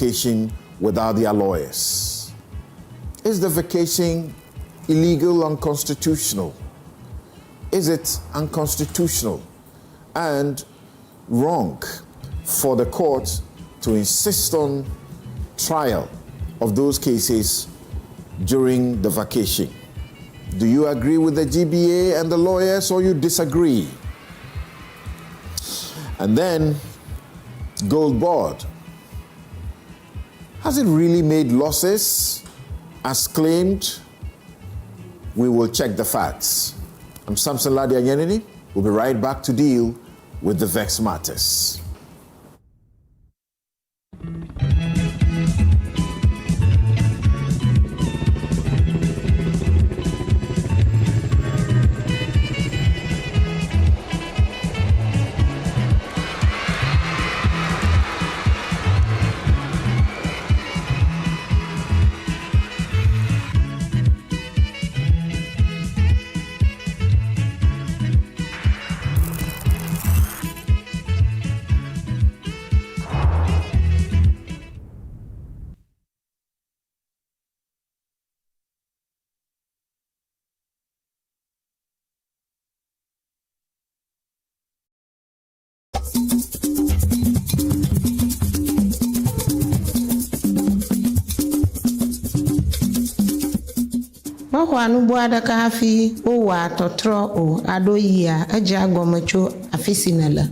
vacation without their lawyers? Is the vacation illegal, unconstitutional? Is it unconstitutional and wrong for the court to insist on trial of those cases during the vacation? Do you agree with the GBA and the lawyers, or you disagree? And then, Goldbod. Has it really made losses as claimed? We will check the facts. I'm Samson Ladianyenini. We'll be right back to deal with the vexed matters. Wanu buada kafi o wa totro o adoyia aja gomacho afisinala.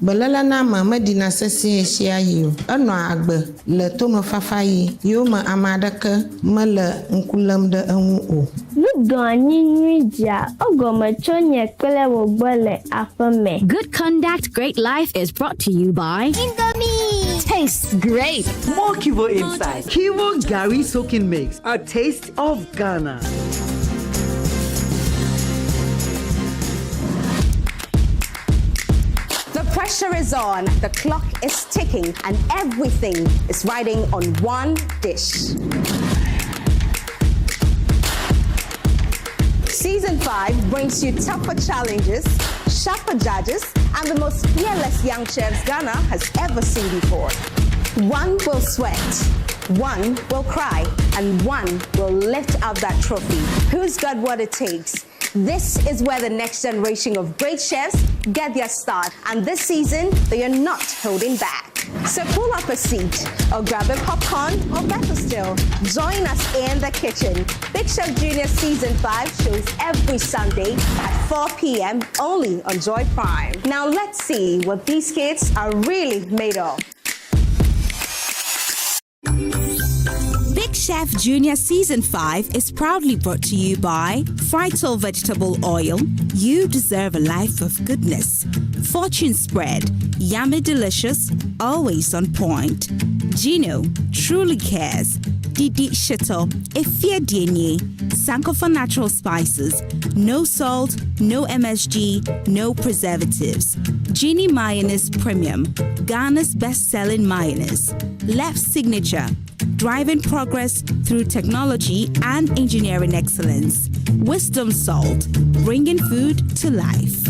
Balala na mama dina sesi esia yi ano agbe le tono fafa yi yo ma amadaka mala nkulam de anu o Ludoni nuija ogomachonye kwele wo gbole afame. Good conduct, great life is brought to you by Indomie. Tastes great. More Kivo inside. Kivo Gary Soaking Mix. A taste of Ghana. The pressure is on, the clock is ticking, and everything is riding on one dish. Season 5 brings you tougher challenges, sharper judges, and the most fearless young chefs Ghana has ever seen before. One will sweat, one will cry, and one will lift up that trophy. Who's got what it takes? This is where the next generation of great chefs get their start, and this season, they are not holding back. So pull up a seat, or grab a popcorn, or better still, join us in the kitchen. Big Chef Junior Season 5 shows every Sunday at 4 p.m. only on Joy Prime. Now let's see what these kids are really made of. Big Chef Junior Season 5 is proudly brought to you by Frital Vegetable Oil. You deserve a life of goodness. Fortune Spread. Yummy delicious, always on point. Gino truly cares. Didi Shito, Efia Dienye, Sankofa Natural Spices, no salt, no MSG, no preservatives. Genie Mayonnaise Premium, Ghana's best-selling mayonnaise. Left Signature, driving progress through technology and engineering excellence. Wisdom Salt, bringing food to life.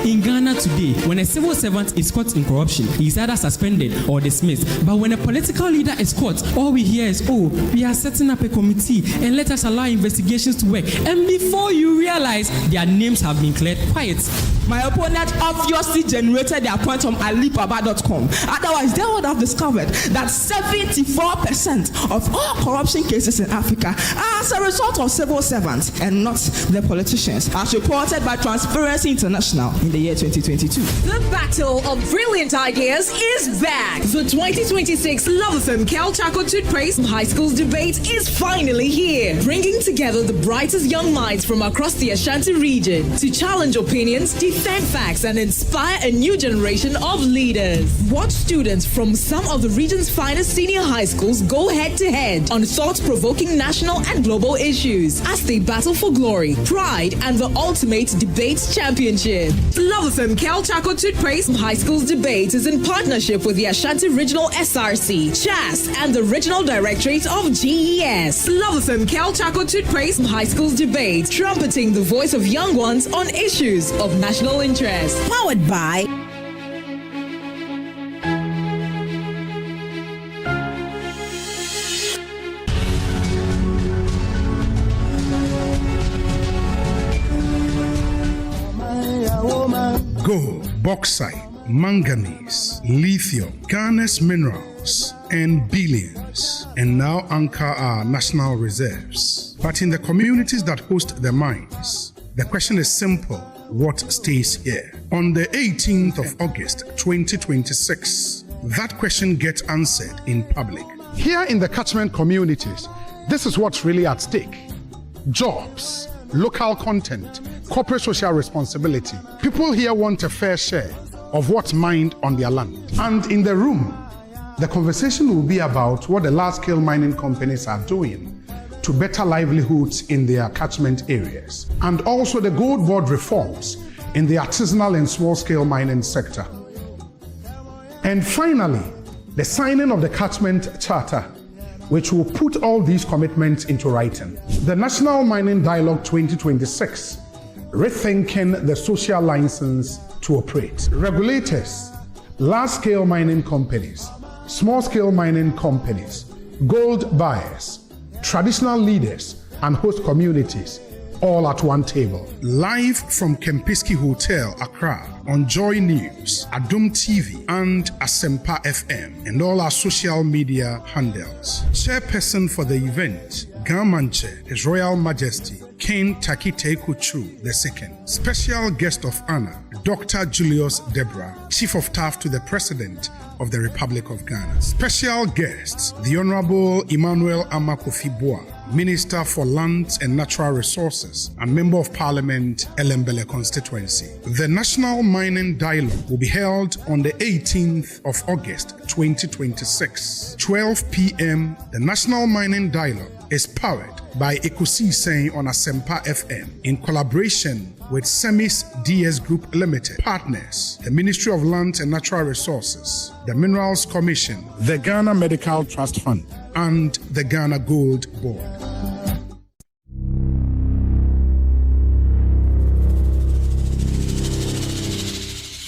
In Ghana today, when a civil servant is caught in corruption, he is either suspended or dismissed. But when a political leader is caught, all we hear is, oh, we are setting up a committee and let us allow investigations to work. And before you realize, their names have been cleared, quiet. My opponent obviously generated their point from alibaba.com. Otherwise, they would have discovered that 74% of all corruption cases in Africa are as a result of civil servants and not the politicians, as reported by Transparency International in the year 2022. The battle of brilliant ideas is back. The 2026 Love FM Cal Chaco Toothpaste High Schools Debate is finally here, bringing together the brightest young minds from across the Ashanti region to challenge opinions, defend facts and inspire a new generation of leaders. Watch students from some of the region's finest senior high schools go head-to-head on thought-provoking national and global issues as they battle for glory, pride, and the ultimate debates championship. Love FM Kel Chaco Toothpaste High Schools Debate is in partnership with the Ashanti Regional SRC, CHAS, and the Regional Directorate of GES. Love FM Kel Chaco Toothpaste High Schools Debate, trumpeting the voice of young ones on issues of national interest. Powered by Gold, bauxite, manganese, lithium, Ghana's minerals, and billions, and now anchor our national reserves. But in the communities that host the mines, the question is simple: what stays here? On the 18th of August 2026, that question gets answered in public. Here in the catchment communities, this is what's really at stake: jobs, local content, corporate social responsibility. People here want a fair share of what's mined on their land. And in the room, the conversation will be about what the large-scale mining companies are doing to better livelihoods in their catchment areas, and also the Goldbod reforms in the artisanal and small-scale mining sector. And finally, the signing of the catchment charter, which will put all these commitments into writing. The National Mining Dialogue 2026, rethinking the social license to operate. Regulators, large-scale mining companies, small-scale mining companies, gold buyers, traditional leaders, and host communities, all at one table. Live from Kempinski Hotel, Accra, on Joy News, Adom TV, and Asempa FM, and all our social media handles. Chairperson for the event, Gamanche, His Royal Majesty, King Takite Kuchu II. Special guest of honor, Dr. Julius Debra, Chief of Staff to the President of the Republic of Ghana. Special guests, the Honorable Emmanuel Amakofi-Boa, Minister for Lands and Natural Resources and Member of Parliament, Elembele Constituency. The National Mining Dialogue will be held on the 18th of August 2026, 12 p.m. The National Mining Dialogue is powered by Ekusi Sen on Asempa FM in collaboration with Semis DS Group Limited, partners, the Ministry of Lands and Natural Resources, the Minerals Commission, the Ghana Medical Trust Fund, and the Ghana Gold Board.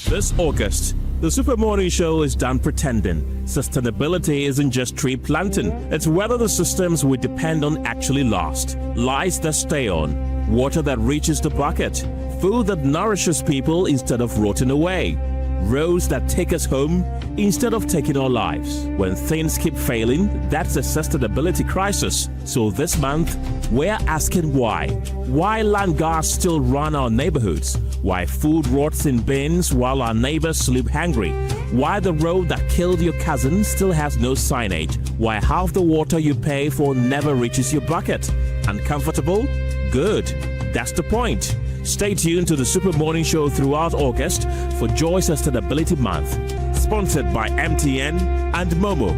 This August, the Super Morning Show is done pretending. Sustainability isn't just tree planting, it's whether the systems we depend on actually last. Lights that stay on, water that reaches the bucket, food that nourishes people instead of rotting away, roads that take us home instead of taking our lives. When things keep failing, that's a sustainability crisis. So this month, we're asking why. Why land guards still run our neighborhoods? Why food rots in bins while our neighbors sleep hungry? Why the road that killed your cousin still has no signage? Why half the water you pay for never reaches your bucket? Uncomfortable? Good. That's the point. Stay tuned to the Super Morning Show throughout August for Joy Sustainability Month. Sponsored by MTN and Momo.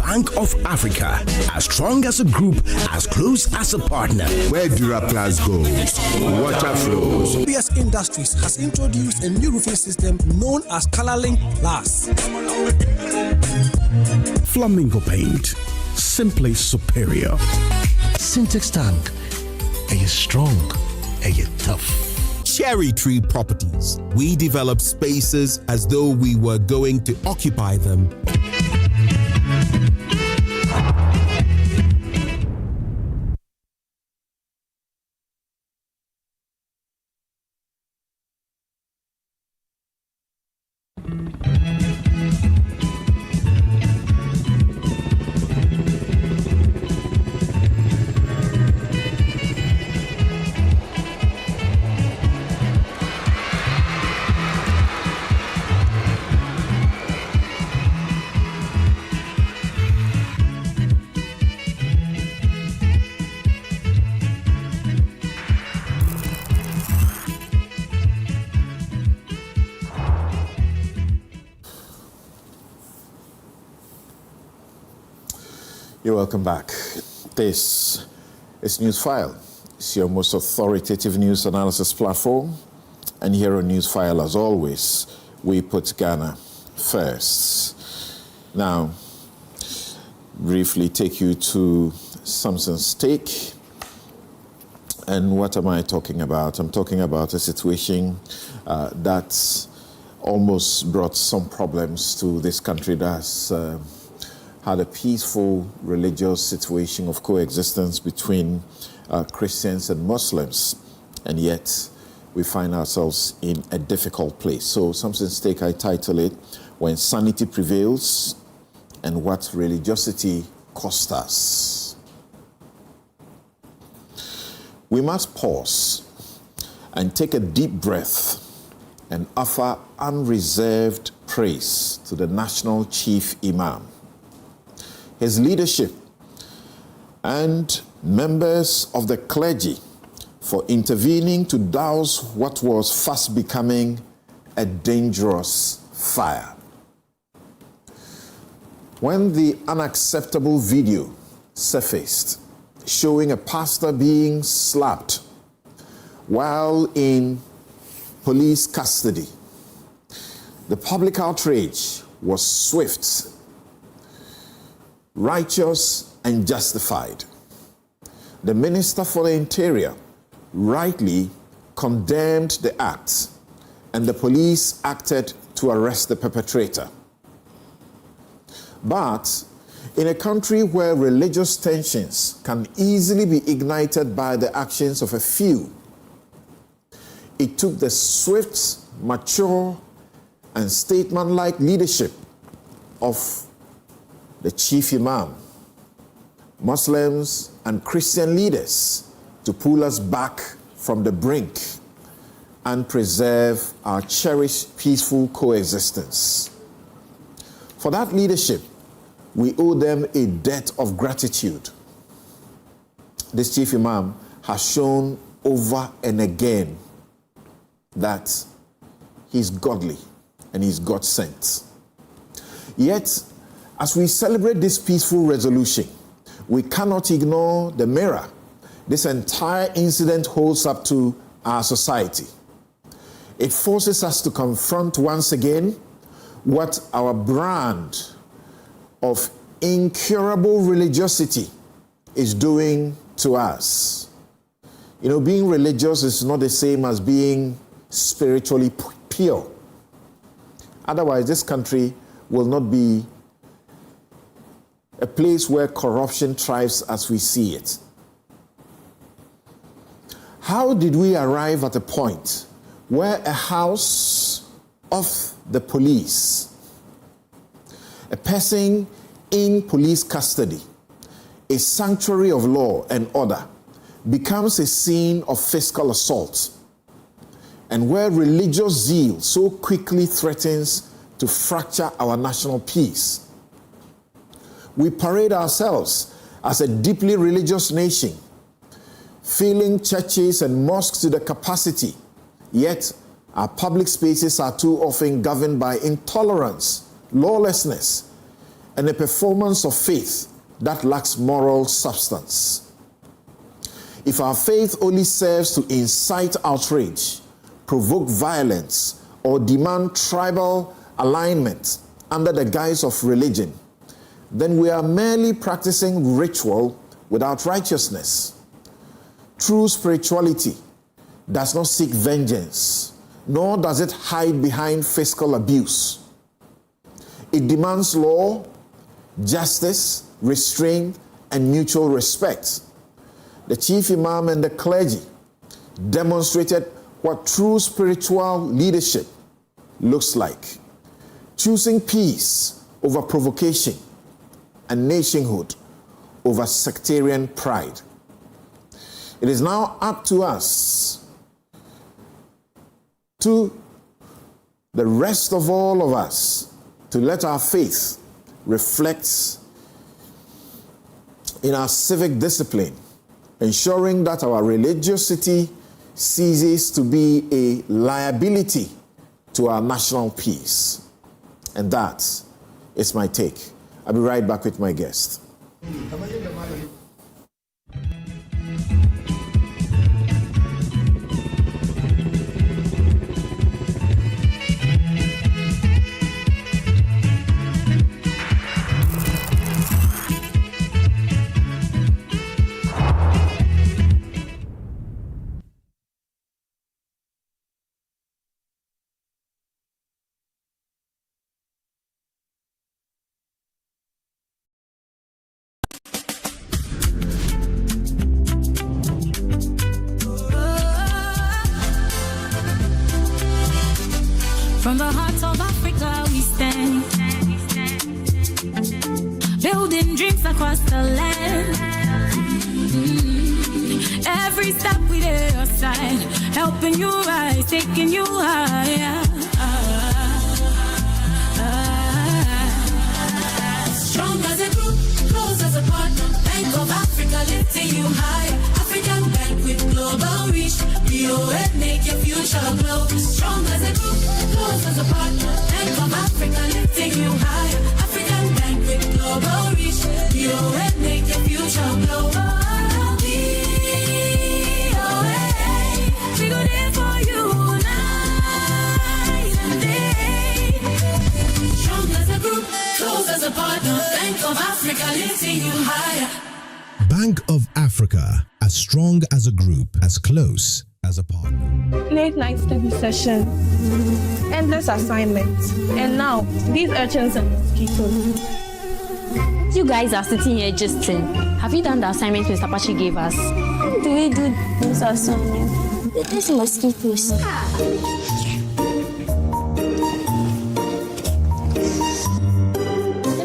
Bank of Africa, as strong as a group, as close as a partner. Where Duraplas goes, water flows. PS Industries has introduced a new roofing system known as Colorlink Plus. Flamingo paint, simply superior. Syntex tank, are you strong? Are you tough? Cherry Tree Properties. We develop spaces as though we were going to occupy them. You're welcome back. This is Newsfile. It's your most authoritative news analysis platform. And here on Newsfile, as always, we put Ghana first. Now, briefly take you to Samson's Stake. And what am I talking about? I'm talking about a situation that almost brought some problems to this country that's had a peaceful religious situation of coexistence between Christians and Muslims, and yet we find ourselves in a difficult place. So Samson's Stake, I title it, When Sanity Prevails and What Religiosity Cost Us. We must pause and take a deep breath and offer unreserved praise to the National Chief Imam, his leadership, and members of the clergy for intervening to douse what was fast becoming a dangerous fire. When the unacceptable video surfaced showing a pastor being slapped while in police custody, the public outrage was swift, righteous, and justified. The Minister for the Interior rightly condemned the act, and the police acted to arrest the perpetrator. But in a country where religious tensions can easily be ignited by the actions of a few, it took the swift, mature, and statesman-like leadership of the Chief Imam, Muslims, and Christian leaders to pull us back from the brink and preserve our cherished peaceful coexistence. For that leadership, we owe them a debt of gratitude. This Chief Imam has shown over and again that he's godly and he's God-sent. Yet, as we celebrate this peaceful resolution, we cannot ignore the mirror this entire incident holds up to our society. It forces us to confront once again what our brand of incurable religiosity is doing to us. You know, being religious is not the same as being spiritually pure. Otherwise, this country will not be a place where corruption thrives as we see it. How did we arrive at a point where a house of the police, a person in police custody, a sanctuary of law and order, becomes a scene of fiscal assault, and where religious zeal so quickly threatens to fracture our national peace? We parade ourselves as a deeply religious nation, filling churches and mosques to the capacity, yet our public spaces are too often governed by intolerance, lawlessness, and a performance of faith that lacks moral substance. If our faith only serves to incite outrage, provoke violence, or demand tribal alignment under the guise of religion, then we are merely practicing ritual without righteousness. True spirituality does not seek vengeance, nor does it hide behind fiscal abuse. It demands law, justice, restraint, and mutual respect. The Chief Imam and the clergy demonstrated what true spiritual leadership looks like. choosing peace over provocation and nationhood over sectarian pride. It is now up to us, to the rest of all of us, to let our faith reflect in our civic discipline, ensuring that our religiosity ceases to be a liability to our national peace. And that is my take. I'll be right back with my guest. From the heart of Africa we stand, building dreams across the land. Every step we lay your side, helping you rise, taking you higher. Strong as a group, close as a partner. Bank of Africa lifting you higher. African Bank with global reach. BOA make your future glow. Strong as a group, close as a partner. Bank of Africa lifting you higher. African Bank with global reach. BOA make your future glow. BOA, we go there for you night and day. Strong as a group, close as a partner. Bank of Africa lifting you higher. Bank of Africa, as strong as a group, as close as a partner. Late night study session, endless assignments, and now these urchins and mosquitoes. You guys are sitting here just saying, have you done the assignment Mr. Pachi gave us? How do we do this assignment? These mosquitoes. Let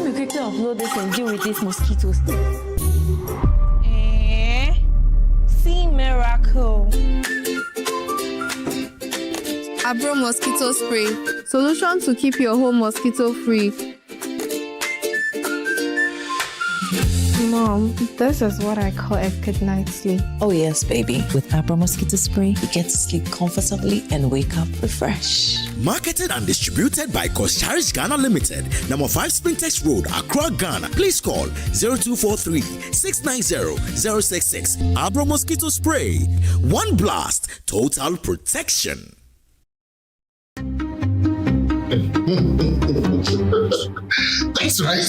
me quickly upload this and deal with these mosquitoes. See miracle. Abro mosquito spray. Solution to keep your home mosquito free. Mom, this is what I call a good night's sleep. Oh yes, baby. With Abra Mosquito Spray, you get to sleep comfortably and wake up refreshed. Marketed and distributed by Kosharish Ghana Limited, number 5 Sprintex Road, Accra, Ghana. Please call 0243-690-066. Abra Mosquito Spray. One blast, total protection. That's right.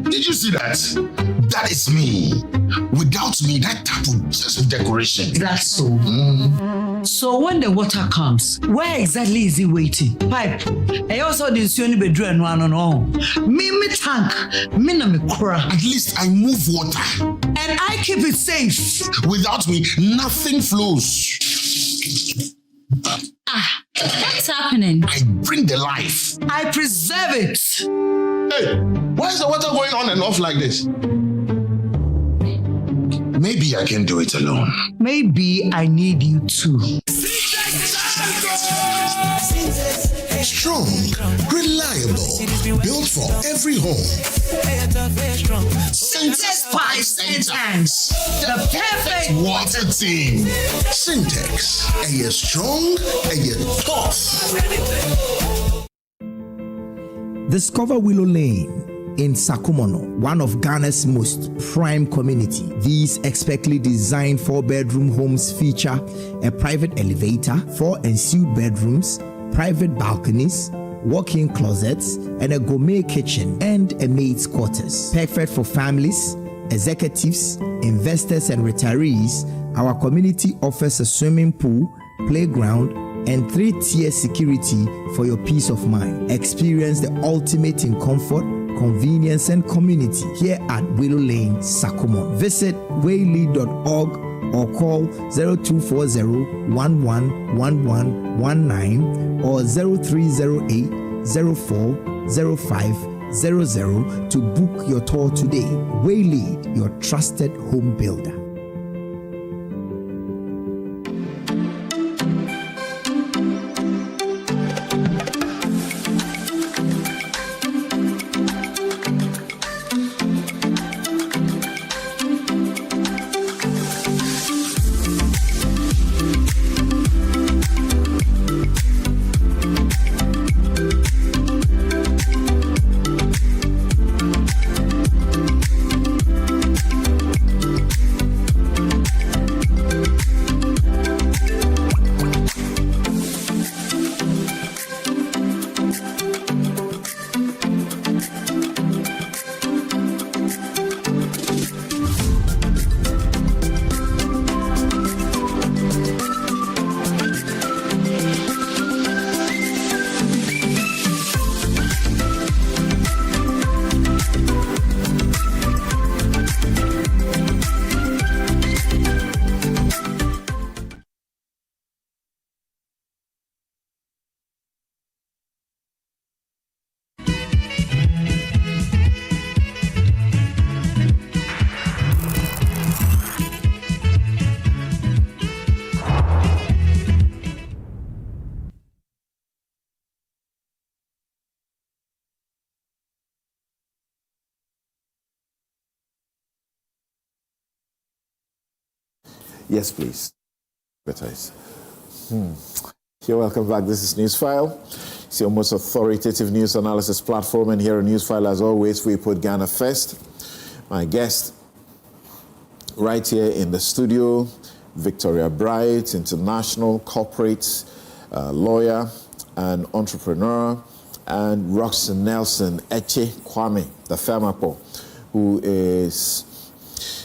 Did you see that? That is me. Without me, that tap would just be decoration. That's so. So when the water comes, where exactly is it waiting? Pipe. I also didn't see any bedroom no. Me tank. Me na me cry. At least I move water. And I keep it safe. Without me, nothing flows. What's happening? I bring the life. I preserve it. Hey, why is the water going on and off like this? Maybe I can do it alone. Maybe I need you too. Strong, reliable, built for every home. Syntex 5 Centers, the perfect water team. Syntex, are you strong? Are you tough? Discover Willow Lane in Sakumono, one of Ghana's most prime community. These expertly designed 4-bedroom homes feature a private elevator, 4 ensuite bedrooms, private balconies, walk-in closets, and a gourmet kitchen and a maid's quarters. Perfect for families, executives, investors, and retirees. Our community offers a swimming pool, playground, and 3-tier security for your peace of mind. Experience the ultimate in comfort, convenience, and community here at Willow Lane, Sakumon. Visit waylead.org or call 0240-111119 or 0308-04 0500 to book your tour today. Waylead, your trusted home builder. Yes, please. You're welcome back. This is Newsfile. It's your most authoritative news analysis platform, and here on Newsfile, as always, we put Ghana first. My guest right here in the studio, Victoria Bright, international corporate lawyer and entrepreneur, and Roxanne Nelson Eche Kwame, the Femapo, who is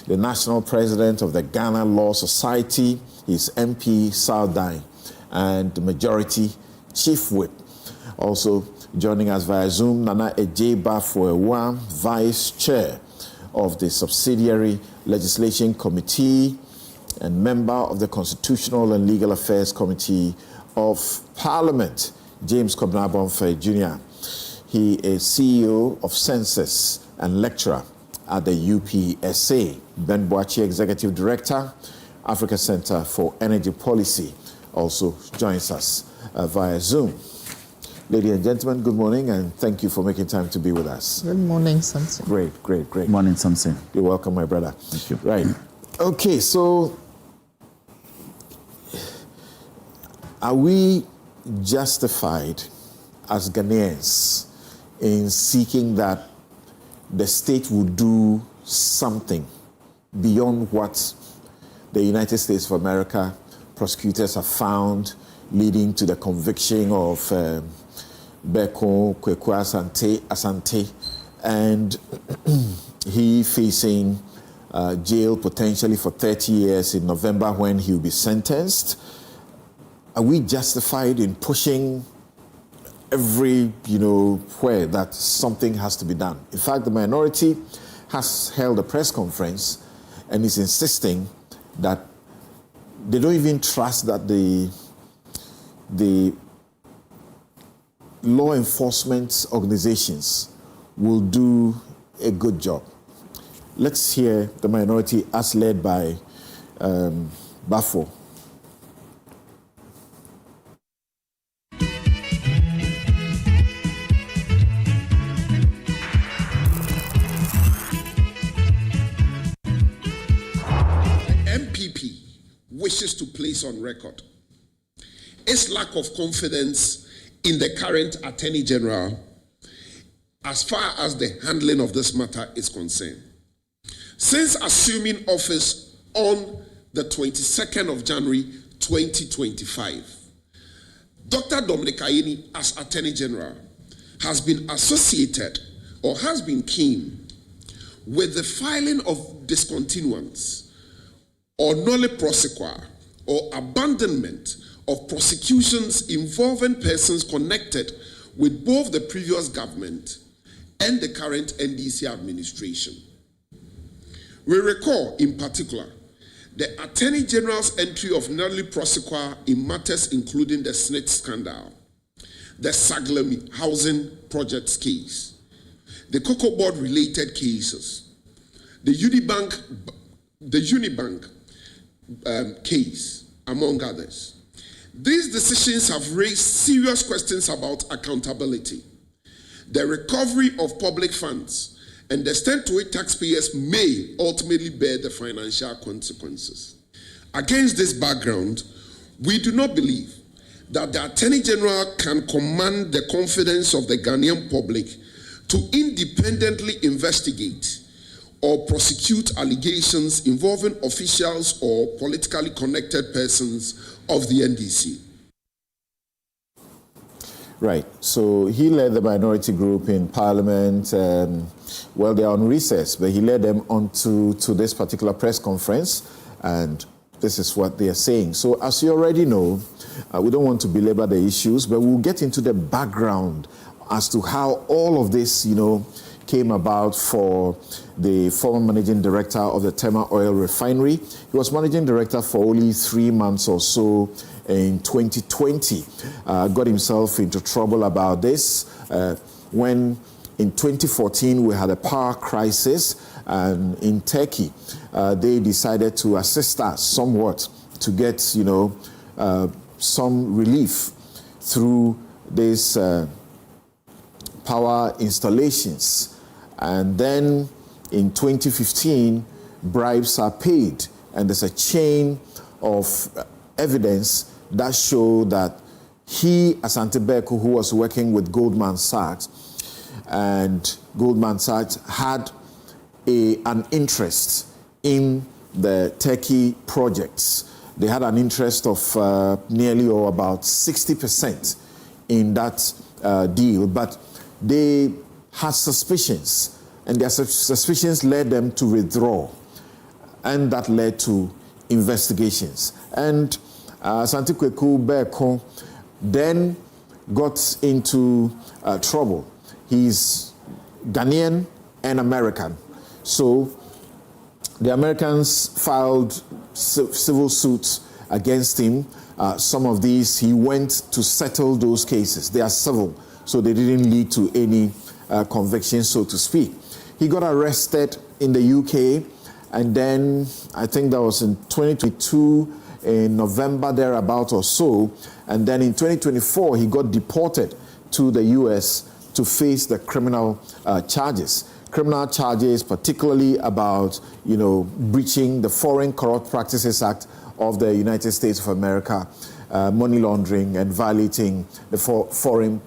the national president of the Ghana Law Society. He's MP Southern and the majority chief whip. Also joining us via Zoom, Nana Ejeba Foewa, vice chair of the subsidiary legislation committee and member of the Constitutional and Legal Affairs Committee of Parliament, James Kobnabonfe Jr. He is CEO of Census and lecturer at the UPSA. Ben Boachi, Executive Director, Africa Center for Energy Policy, also joins us via Zoom. Ladies and gentlemen, good morning, and thank you for making time to be with us. Good morning, Samson. Great. Good morning, Samson. You're welcome, my brother. Thank you. Right. Okay, so are we justified as Ghanaians in seeking that the state would do something beyond what the United States of America prosecutors have found, leading to the conviction of Beko Kweku Asante, and he facing jail potentially for 30 years in November when he will be sentenced? Are we justified in pushing every, where that something has to be done? In fact, the minority has held a press conference and is insisting that they don't even trust that the law enforcement organizations will do a good job. Let's hear the minority as led by Bafo. MPP wishes to place on record its lack of confidence in the current Attorney General as far as the handling of this matter is concerned. Since assuming office on the 22nd of January 2025, Dr. Dominic Ayeni, as Attorney General, has been associated or has been keen with the filing of discontinuance or nolle prosequi or abandonment of prosecutions involving persons connected with both the previous government and the current NDC administration. We recall, in particular, the Attorney General's entry of nolle prosequi in matters including the SNIT scandal, the Saglem housing projects case, the Goldbod related cases, the Unibank case, among others. These decisions have raised serious questions about accountability, the recovery of public funds, and the extent to which taxpayers may ultimately bear the financial consequences. Against this background, we do not believe that the Attorney General can command the confidence of the Ghanaian public to independently investigate or prosecute allegations involving officials or politically connected persons of the NDC. Right. So he led the minority group in Parliament. Well, they are on recess, but he led them on to this particular press conference, and this is what they are saying. So as you already know, we don't want to belabor the issues, but we'll get into the background as to how all of this, came about for the former managing director of the Tema Oil Refinery. He was managing director for only 3 months or so in 2020. Got himself into trouble about this when in 2014 we had a power crisis, and in Turkey they decided to assist us somewhat to get some relief through these power installations. And then in 2015, bribes are paid, and there's a chain of evidence that show that he, Asante Beku, who was working with Goldman Sachs, and Goldman Sachs had an interest in the Turkey projects. They had an interest of nearly or about 60% in that deal, but they had suspicions, and their suspicions led them to withdraw, and that led to investigations. And Asante Beku then got into trouble. He's Ghanaian and American. So the Americans filed civil suits against him. Some of these, he went to settle those cases. They are civil, so they didn't lead to any conviction, so to speak. He got arrested in the UK, and then I think that was in 2022, in November thereabout or so, and then in 2024 he got deported to the US to face the criminal charges. Criminal charges, particularly about breaching the Foreign Corrupt Practices Act of the United States of America, money laundering, and violating the Foreign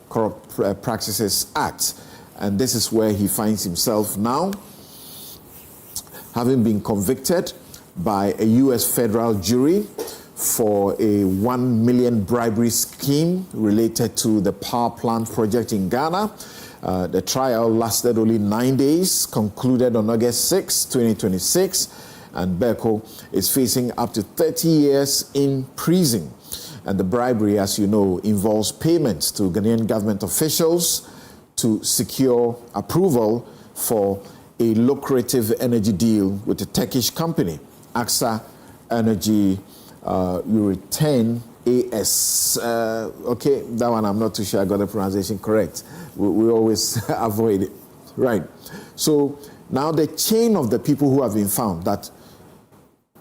Corrupt Practices Act. And this is where he finds himself now, having been convicted by a U.S. federal jury for a $1 million bribery scheme related to the power plant project in Ghana. The trial lasted only 9 days, concluded on August 6, 2026, and Beku is facing up to 30 years in prison. And the bribery, as you know, involves payments to Ghanaian government officials to secure approval for a lucrative energy deal with a Turkish company, AXA Energy Return AS. Okay, that one I'm not too sure I got the pronunciation correct. We always avoid it. Right. So now the chain of the people who have been found that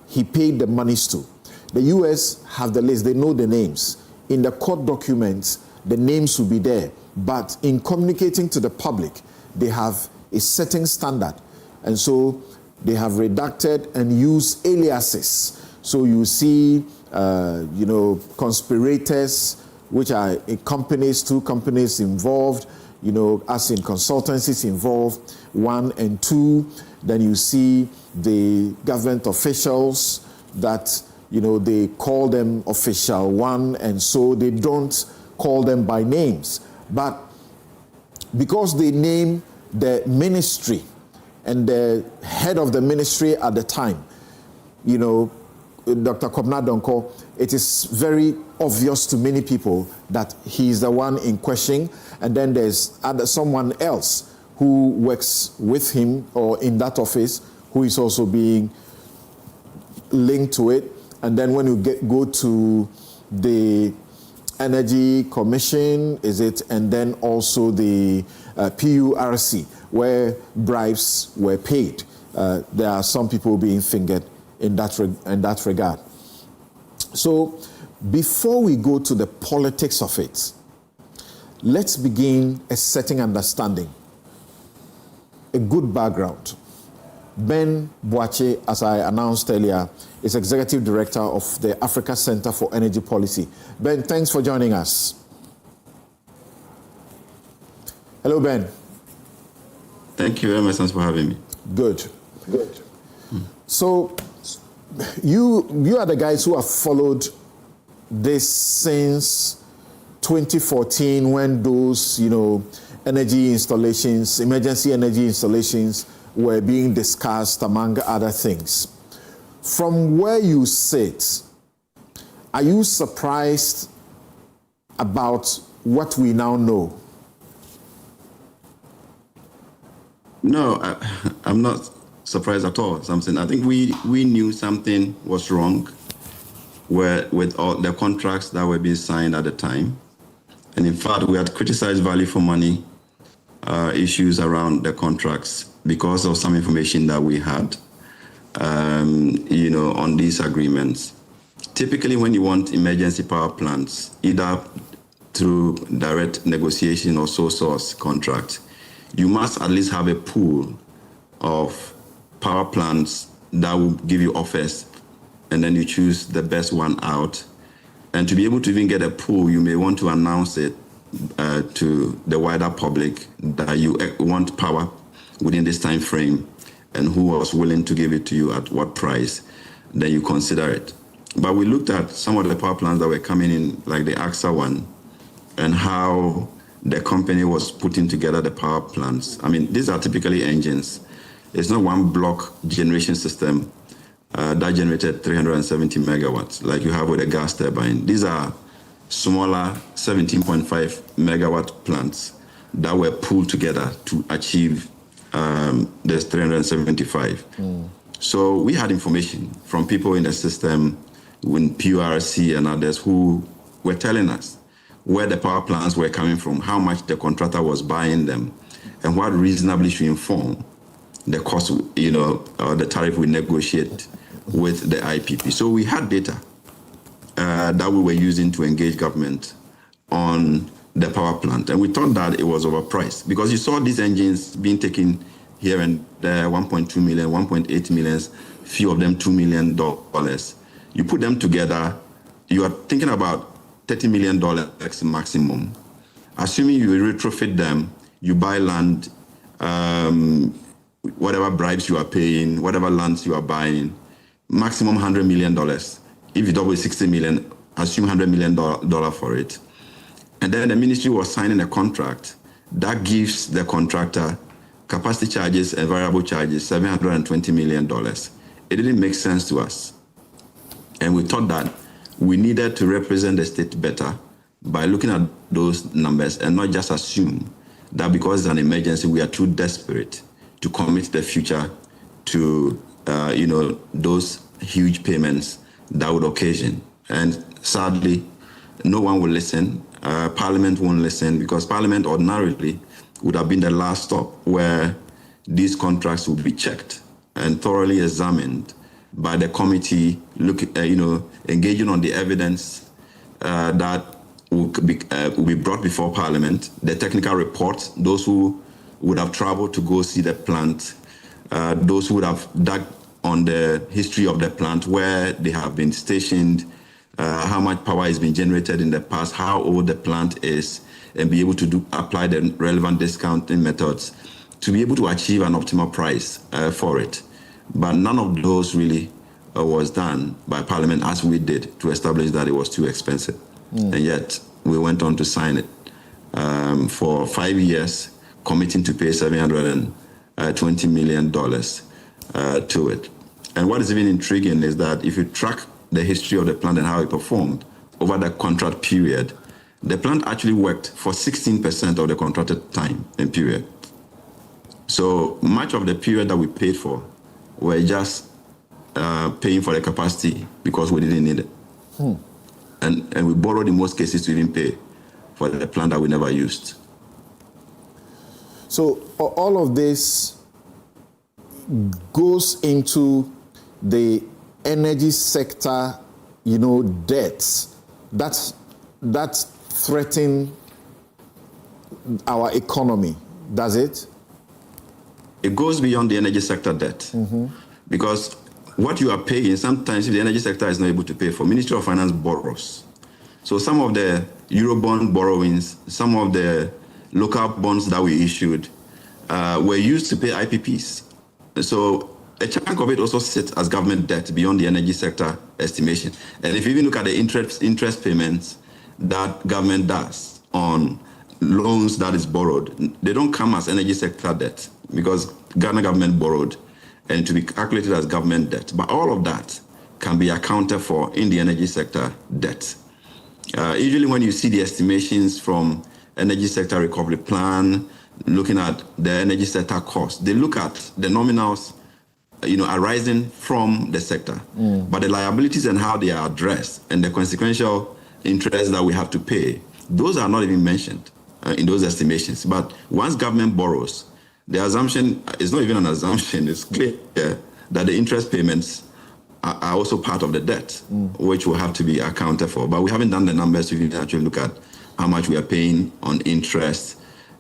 he paid the monies to. The US have the list, they know the names. In the court documents, the names will be there. But in communicating to the public, they have a certain standard. And so they have redacted and used aliases. So you see, conspirators, which are companies, 2 companies involved, as in consultancies involved, 1 and 2. Then you see the government officials that, they call them official 1, and so they don't call them by names. But because they name the ministry and the head of the ministry at the time, Dr. Kobna Donko, it is very obvious to many people that he is the one in question, and then there's someone else who works with him or in that office who is also being linked to it. And then when you go to the Energy Commission, is it, and then also the PURC, where bribes were paid. There are some people being fingered in that regard. So before we go to the politics of it, let's begin a setting understanding, a good background. Ben Boakye, as I announced earlier, is Executive Director of the Africa Center for Energy Policy. Ben, thanks for joining us. Hello, Ben. Thank you very much for having me. Good. So, you are the guys who have followed this since 2014, when those, energy installations, emergency energy installations, were being discussed, among other things. From where you sit, are you surprised about what we now know? No, I'm not surprised at all, something. I think we knew something was wrong with all the contracts that were being signed at the time. And in fact, we had criticized value for money issues around the contracts because of some information that we had, on these agreements. Typically, when you want emergency power plants, either through direct negotiation or sole source contract, you must at least have a pool of power plants that will give you offers, and then you choose the best one out. And to be able to even get a pool, you may want to announce it to the wider public that you want power within this time frame, and who was willing to give it to you at what price, then you consider it. But we looked at some of the power plants that were coming in, like the AXA one, and how the company was putting together the power plants. I mean, these are typically engines. It's not one block generation system that generated 370 megawatts, like you have with a gas turbine. These are smaller 17.5 megawatt plants that were pulled together to achieve this 375. So we had information from people in the system, in PURC and others, who were telling us where the power plants were coming from, how much the contractor was buying them, and what reasonably should inform the cost, or the tariff we negotiate with the IPP. So we had data that we were using to engage government on the power plant. And we thought that it was overpriced because you saw these engines being taken here and there, 1.2 million, 1.8 million, few of them $2 million. You put them together, you are thinking about $30 million maximum. Assuming you retrofit them, you buy land, whatever bribes you are paying, whatever lands you are buying, maximum $100 million. If you double $60 million, assume $100 million for it. And then the ministry was signing a contract that gives the contractor capacity charges and variable charges, $720 million. It didn't make sense to us. And we thought that we needed to represent the state better by looking at those numbers and not just assume that because it's an emergency, we are too desperate to commit the future to, those huge payments that would occasion. And sadly, no one will listen. Parliament won't listen, because Parliament ordinarily would have been the last stop where these contracts would be checked and thoroughly examined by the committee, engaging on the evidence that will be brought before Parliament, the technical report, those who would have traveled to go see the plant, those who would have dug on the history of the plant, where they have been stationed, how much power has been generated in the past, how old the plant is, and be able to apply the relevant discounting methods to be able to achieve an optimal price for it. But none of those really was done by Parliament, as we did, to establish that it was too expensive. And yet we went on to sign it for 5 years, committing to pay $720 million to it. And what is even intriguing is that if you track the history of the plant and how it performed over the contract period, the plant actually worked for 16% of the contracted time and period. So much of the period that we paid for were just paying for the capacity because we didn't need it. And we borrowed in most cases to even pay for the plant that we never used. So all of this goes into the energy sector, debts that threaten our economy, does it? It goes beyond the energy sector debt. Because what you are paying, sometimes if the energy sector is not able to pay for, Ministry of Finance borrows. So some of the Eurobond borrowings, some of the local bonds that we issued were used to pay IPPs. So a chunk of it also sits as government debt beyond the energy sector estimation. And if you even look at the interest payments that government does on loans that is borrowed, they don't come as energy sector debt because Ghana government borrowed and to be calculated as government debt. But all of that can be accounted for in the energy sector debt. Usually when you see the estimations from Energy Sector Recovery Plan, looking at the energy sector costs, they look at the nominals arising from the sector. But the liabilities and how they are addressed and the consequential interest that we have to pay, those are not even mentioned in those estimations. But once government borrows, the assumption is not even an assumption, it's clear that the interest payments are also part of the debt, which will have to be accounted for. But we haven't done the numbers to actually look at how much we are paying on interest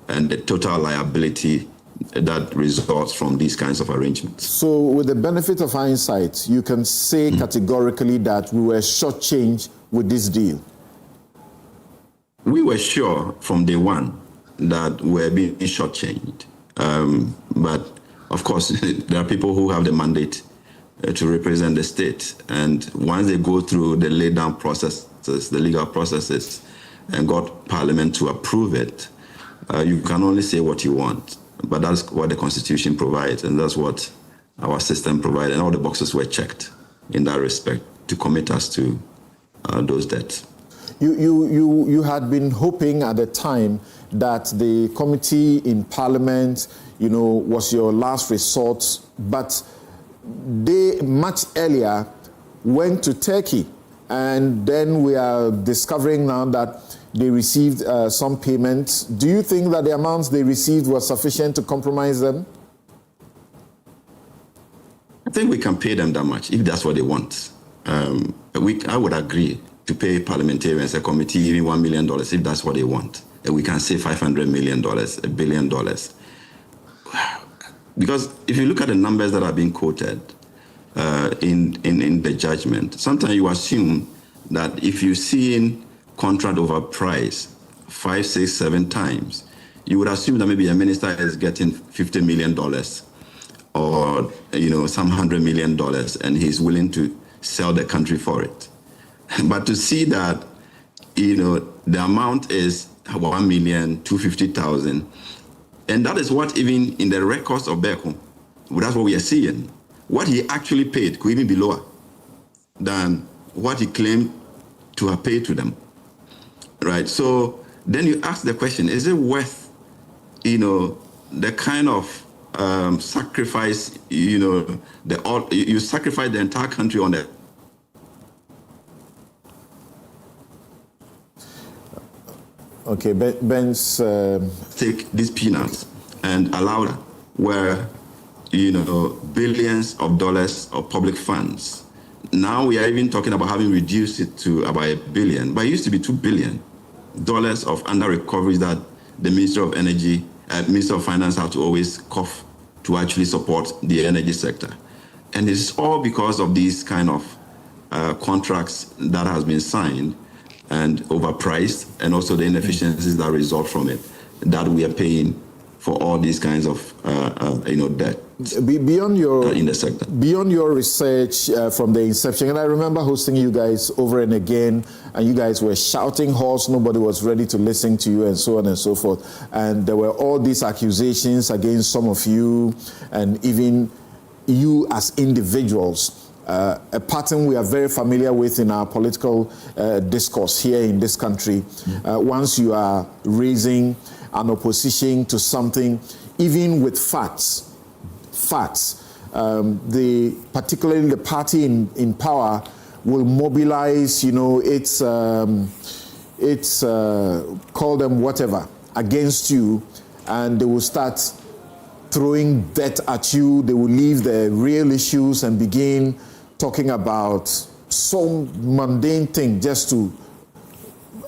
and the total liability that results from these kinds of arrangements. So with the benefit of hindsight, you can say categorically that we were shortchanged with this deal. We were sure from day one that we're being shortchanged. But of course, there are people who have the mandate to represent the state. And once they go through the laid down processes, the legal processes, and got Parliament to approve it, you can only say what you want. But that's what the Constitution provides, and that's what our system provides. And all the boxes were checked in that respect to commit us to those debts. You had been hoping at the time that the committee in Parliament, was your last resort, but they much earlier went to Turkey, and then we are discovering now that they received some payments. Do you think that the amounts they received were sufficient to compromise them? I think we can pay them that much if that's what they want. I would agree to pay parliamentarians, a committee, even $1 million if that's what they want. And we can save $500 million, $1 billion. Because if you look at the numbers that are being quoted in the judgment, sometimes you assume that if you're seeing contract over price 5, 6, 7 times, you would assume that maybe a minister is getting $50 million or some $100 million, and he's willing to sell the country for it. But to see that the amount is 1,250,000, and that is what even in the records of Beckham, that's what we are seeing. What he actually paid could even be lower than what he claimed to have paid to them. Right? So then you ask the question, is it worth, the kind of sacrifice, you sacrifice the entire country on that? Okay, Ben's... Take these peanuts and allow that where, billions of dollars of public funds. Now we are even talking about having reduced it to about $1 billion, but it used to be $2 billion of under recoveries that the Minister of Energy, Minister of Finance have to always cough to actually support the energy sector. And it's all because of these kind of contracts that has been signed and overpriced, and also the inefficiencies that result from it, that we are paying for all these kinds of debt. Beyond your in the sector. Beyond your research from the inception, and I remember hosting you guys over and again, and you guys were shouting hoarse, nobody was ready to listen to you, and so on and so forth. And there were all these accusations against some of you, and even you as individuals. A pattern we are very familiar with in our political discourse here in this country. Once you are raising an opposition to something, even with facts, particularly the party in power will mobilize, its call them whatever, against you, and they will start throwing debt at you. They will leave the real issues and begin talking about some mundane thing just to,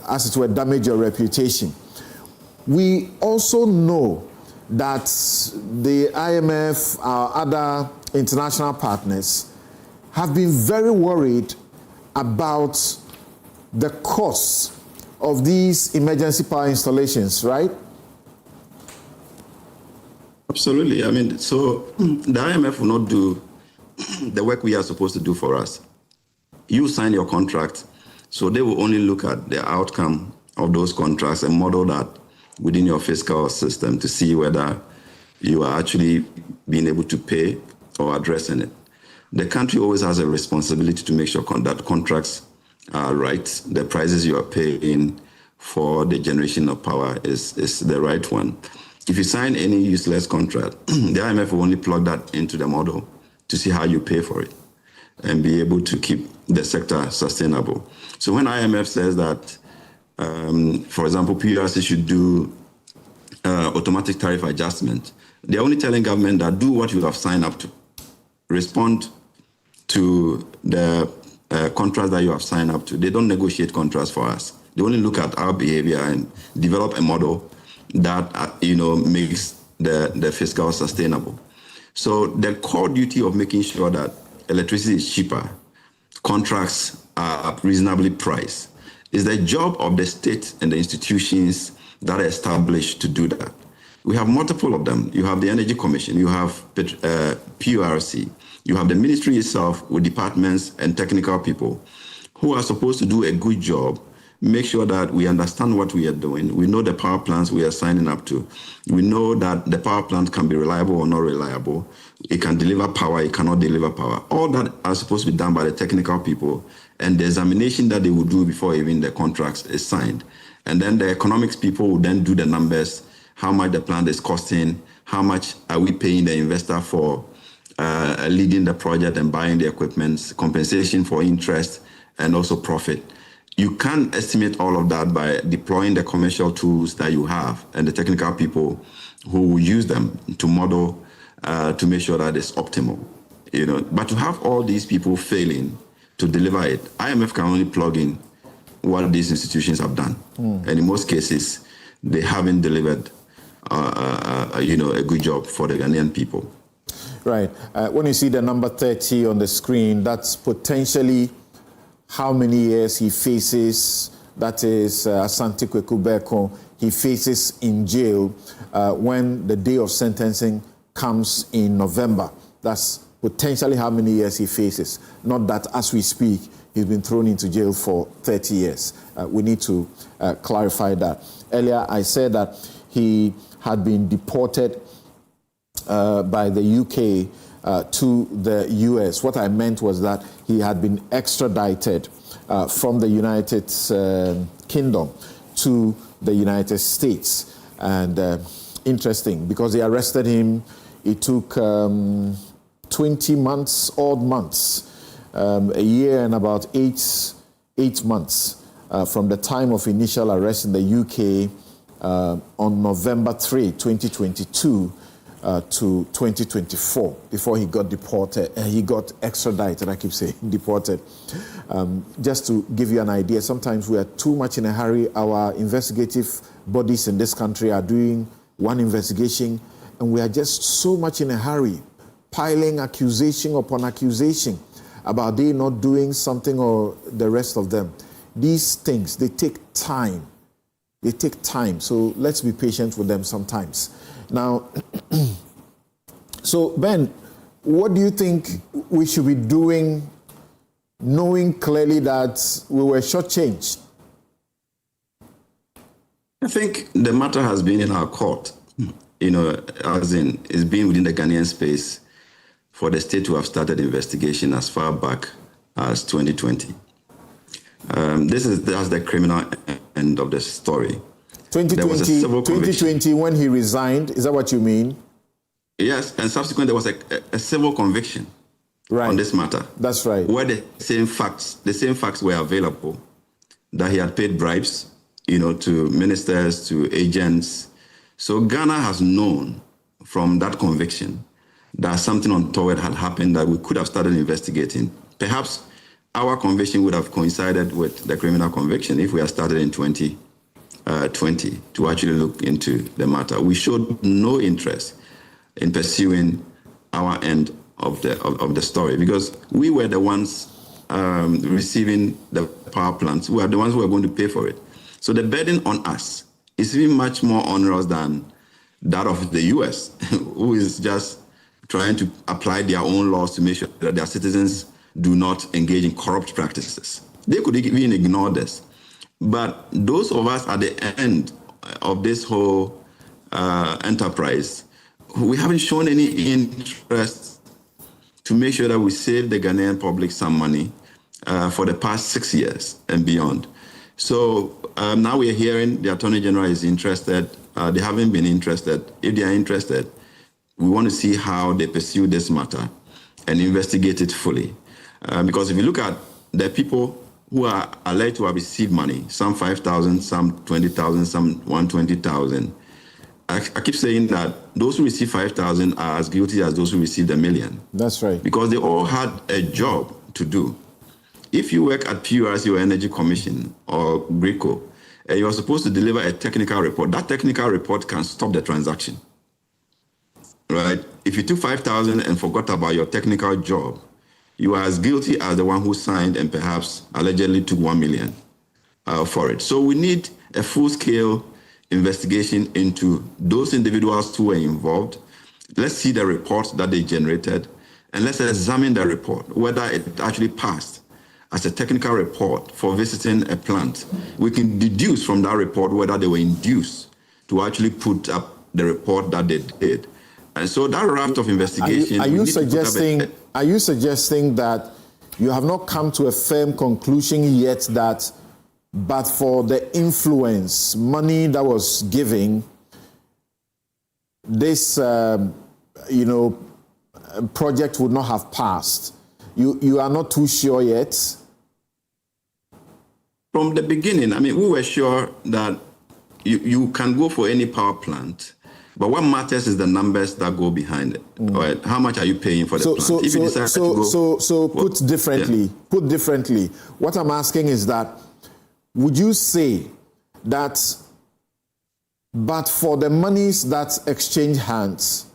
as it were, damage your reputation. We also know that the IMF, our other international partners, have been very worried about the costs of these emergency power installations, right? Absolutely. I mean, so the IMF will not do the work we are supposed to do for us. You sign your contract, so they will only look at the outcome of those contracts and model that within your fiscal system to see whether you are actually being able to pay or addressing it. The country always has a responsibility to make sure that contracts are right. The prices you are paying for the generation of power is the right one. If you sign any useless contract, the IMF will only plug that into the model to see how you pay for it and be able to keep the sector sustainable. So when IMF says that, for example, PRC should do automatic tariff adjustment, they're only telling government that do what you have signed up to. Respond to the contracts that you have signed up to. They don't negotiate contracts for us. They only look at our behavior and develop a model that makes the fiscal sustainable. So the core duty of making sure that electricity is cheaper, contracts are reasonably priced, is the job of the state and the institutions that are established to do that. We have multiple of them. You have the Energy Commission, you have PURC, you have the ministry itself with departments and technical people who are supposed to do a good job, make sure that we understand what we are doing. We know the power plants we are signing up to. We know that the power plant can be reliable or not reliable. It can deliver power, it cannot deliver power. All that are supposed to be done by the technical people, and the examination that they will do before even the contracts is signed. And then the economics people will then do the numbers, how much the plant is costing, how much are we paying the investor for leading the project and buying the equipment, compensation for interest, and also profit. You can't estimate all of that by deploying the commercial tools that you have and the technical people who will use them to model to make sure that it's optimal. But to have all these people failing to deliver it, IMF can only plug in what these institutions have done. And in most cases, they haven't delivered a good job for the Ghanaian people. Right. When you see the number 30 on the screen, that's potentially how many years he faces. That is Asante Kweku Beko. He faces in jail when the day of sentencing comes in November. That's potentially how many years he faces. Not that as we speak, he's been thrown into jail for 30 years. We need to clarify that. Earlier, I said that he had been deported by the UK to the US. What I meant was that he had been extradited from the United Kingdom to the United States. And interesting, because they arrested him, it took 20 months, odd months, a year and about eight months from the time of initial arrest in the UK on November 3, 2022, to 2024 before he got deported. He got extradited. I keep saying deported. Just to give you an idea, sometimes we are too much in a hurry. Our investigative bodies in this country are doing one investigation, and we are just so much in a hurry, piling accusation upon accusation about they not doing something or the rest of them. These things, they take time. They take time. So let's be patient with them sometimes. Now, so Ben, what do you think we should be doing, knowing clearly that we were shortchanged? I think the matter has been in our court, as in it's been within the Ghanaian space for the state to have started investigation as far back as 2020. That's the criminal end of the story. 2020 when he resigned, is that what you mean? Yes, and subsequently there was a civil conviction on this matter. That's right. Where the same facts were available, that he had paid bribes, to ministers, to agents. So Ghana has known from that conviction that something untoward had happened that we could have started investigating. Perhaps our conviction would have coincided with the criminal conviction if we had started in 2020 to actually look into the matter. We showed no interest in pursuing our end of the story because we were the ones receiving the power plants. We are the ones who are going to pay for it. So the burden on us is even much more onerous than that of the U.S., who is just trying to apply their own laws to make sure that their citizens do not engage in corrupt practices. They could even ignore this. But those of us at the end of this whole enterprise, we haven't shown any interest to make sure that we save the Ghanaian public some money for the past 6 years and beyond. So now we are hearing the Attorney General is interested. They haven't been interested. If they are interested, we want to see how they pursue this matter and investigate it fully. Because if you look at the people who are alleged to have received money, some 5,000, some 20,000, some 120,000, I keep saying that those who receive 5,000 are as guilty as those who received $1 million. That's right. Because they all had a job to do. If you work at PURC or Energy Commission or GRICO, and you are supposed to deliver a technical report, that technical report can stop the transaction. Right? If you took 5,000 and forgot about your technical job, you are as guilty as the one who signed and perhaps allegedly took 1 million for it. So we need a full-scale investigation into those individuals who were involved. Let's see the report that they generated, and let's examine the report, whether it actually passed as a technical report for visiting a plant. We can deduce from that report whether they were induced to actually put up the report that they did. And so that raft of investigation... Are you suggesting that you have not come to a firm conclusion yet that but for the influence, money that was given, this, project would not have passed? You are not too sure yet? From the beginning, we were sure that you can go for any power plant, but what matters is the numbers that go behind it. Right? How much are you paying for the plant? If you decide to go, put differently, what I'm asking is that, would you say that but for the monies that exchange hands,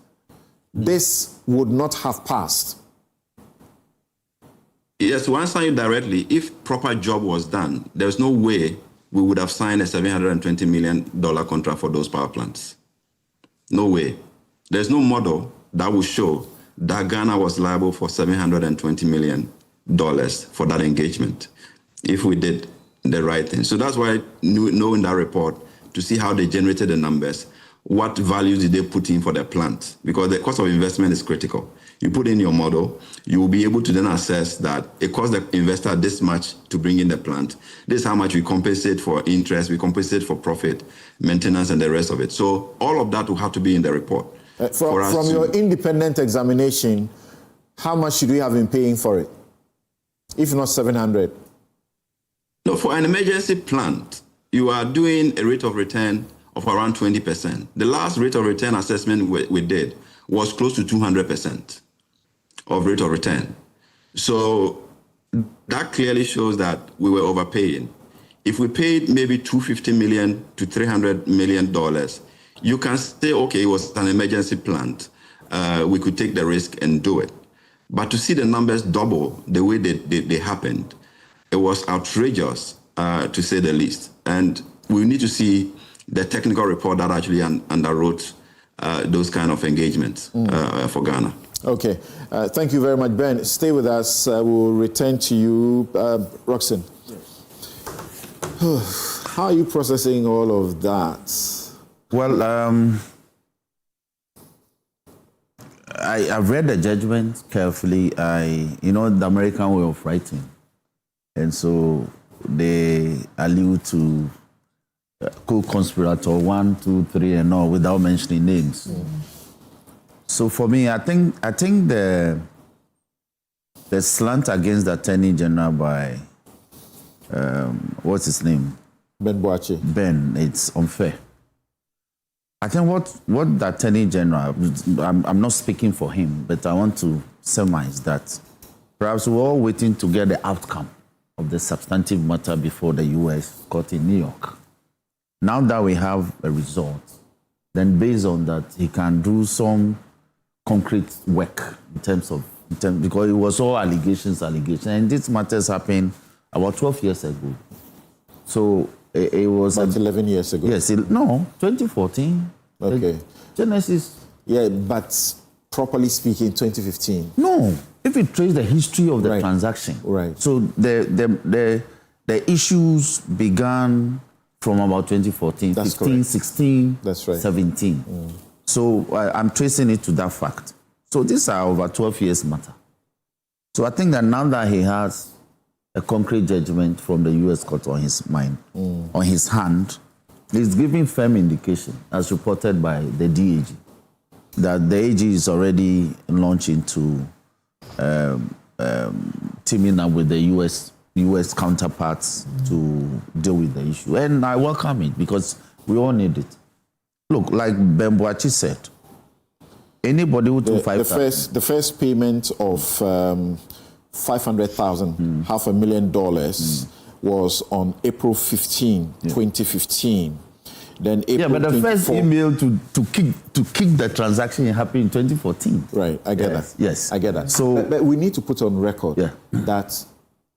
this would not have passed? Yes, to answer you directly, if proper job was done, there's no way we would have signed a $720 million contract for those power plants. No way. There's no model that will show that Ghana was liable for $720 million for that engagement if we did the right thing. So that's why knowing that report, to see how they generated the numbers, what values did they put in for their plant? Because the cost of investment is critical. You put in your model, you will be able to then assess that it costs the investor this much to bring in the plant. This is how much we compensate for interest, we compensate for profit, maintenance, and the rest of it. So all of that will have to be in the report. From your independent examination, how much should we have been paying for it? If not 700? No, for an emergency plant, you are doing a rate of return of around 20%. The last rate of return assessment we did was close to 200% of rate of return. So that clearly shows that we were overpaying. If we paid maybe $250 million to $300 million, you can say, okay, it was an emergency plant. We could take the risk and do it. But to see the numbers double the way they happened, it was outrageous, to say the least. And we need to see the technical report that actually underwrote those kind of engagements for Ghana. Okay. Thank you very much, Ben. Stay with us. We'll return to you. Roxanne. Yes. How are you processing all of that? Well, I've read the judgment carefully. The American way of writing. And so they allude to co-conspirator 1, 2, 3, and all without mentioning names. So for me, I think the slant against the Attorney General by, what's his name? Ben Boache. Ben, it's unfair. I think what the Attorney General, I'm not speaking for him, but I want to surmise that perhaps we're all waiting to get the outcome of the substantive matter before the U.S. court in New York. Now that we have a result, then based on that, he can do some concrete work in terms because it was all allegations, and these matters happened about 12 years ago. So it was... About 11 years ago. Yes, 2014. Okay. Genesis. Yeah, but properly speaking, 2015. No, if you trace the history of the transaction. Right. So the issues began from about 2014, That's 15, correct. 16, That's right. 17. So I'm tracing it to that fact. So these are over 12 years matter. So I think that now that he has a concrete judgment from the U.S. court on his mind, on his hand, it's giving firm indication, as reported by the DAG, that the AG is already launching to teaming up with the U.S. counterparts to deal with the issue. And I welcome it because we all need it. Look, like Ben Boache said, anybody who took the first payment of $500,000, $500,000 was on April 15, 2015. Then April but the first email to kick the transaction happened in 2014. Right, I get that. Yes, I get that. So, but we need to put on record that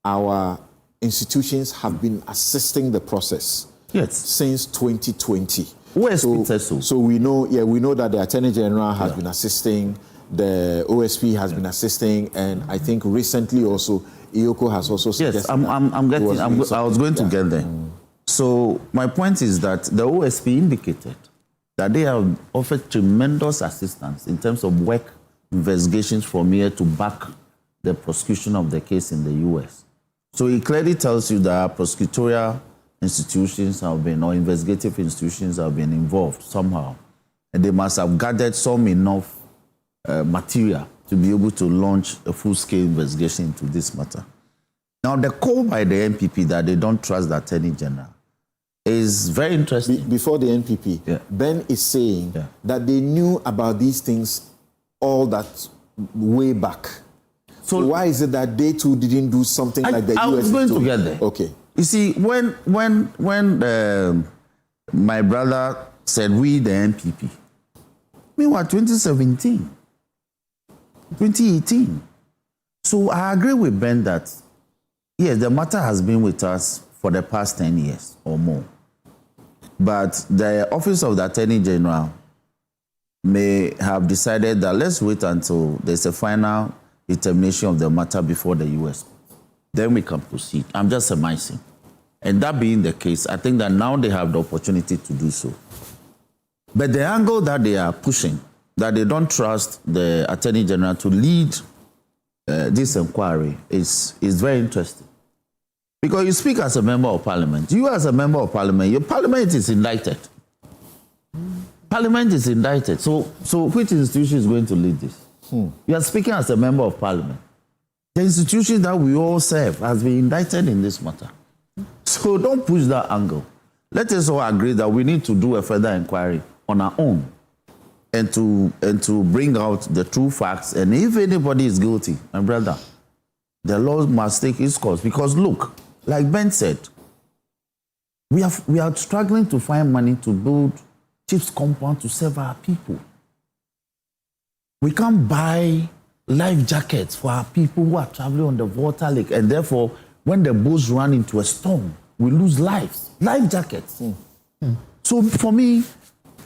our institutions have been assisting the process since 2020. So we know that the Attorney General has been assisting, the OSP has been assisting, and I think recently also IOCO has also suggested. Yes, I was going to get there. So my point is that the OSP indicated that they have offered tremendous assistance in terms of work investigations from here to back the prosecution of the case in the U.S. So it clearly tells you that prosecutorial institutions have been, or investigative institutions have been involved somehow. And they must have gathered some enough material to be able to launch a full-scale investigation into this matter. Now, the call by the NPP that they don't trust the Attorney General is very interesting. Before the NPP, Ben is saying that they knew about these things all that way back. So why is it that they too didn't do something like the US? I was going to get there. Okay. You see, when my brother said we the NPP, meanwhile 2017, 2018. So I agree with Ben that yes, the matter has been with us for the past 10 years or more. But the Office of the Attorney General may have decided that let's wait until there's a final determination of the matter before the U.S. Then we can proceed. I'm just surmising. And that being the case, I think that now they have the opportunity to do so. But the angle that they are pushing, that they don't trust the Attorney General to lead this inquiry is very interesting. Because you speak as a member of parliament. You as a member of parliament, your parliament is indicted. Parliament is indicted. So which institution is going to lead this? You are speaking as a member of parliament. The institution that we all serve has been indicted in this matter. So don't push that angle. Let us all agree that we need to do a further inquiry on our own and to bring out the true facts. And if anybody is guilty, my brother, the law must take its course. Because look, like Ben said, we are struggling to find money to build chief's compound to serve our people. We can't buy life jackets for our people who are traveling on the water lake, and therefore, when the boats run into a storm, we lose lives. Life jackets. So for me,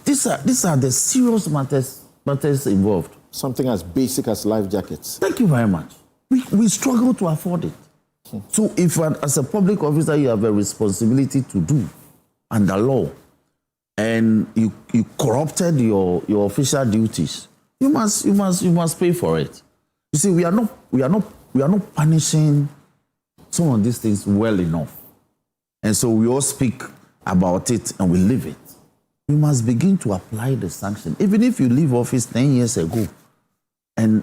these are the serious matters involved. Something as basic as life jackets. Thank you very much. We struggle to afford it. So if as a public officer you have a responsibility to do under law, and you corrupted your official duties, you must pay for it. You see, we are not punishing some of these things well enough, and so we all speak about it and we live it. We must begin to apply the sanction, even if you leave office 10 years ago, and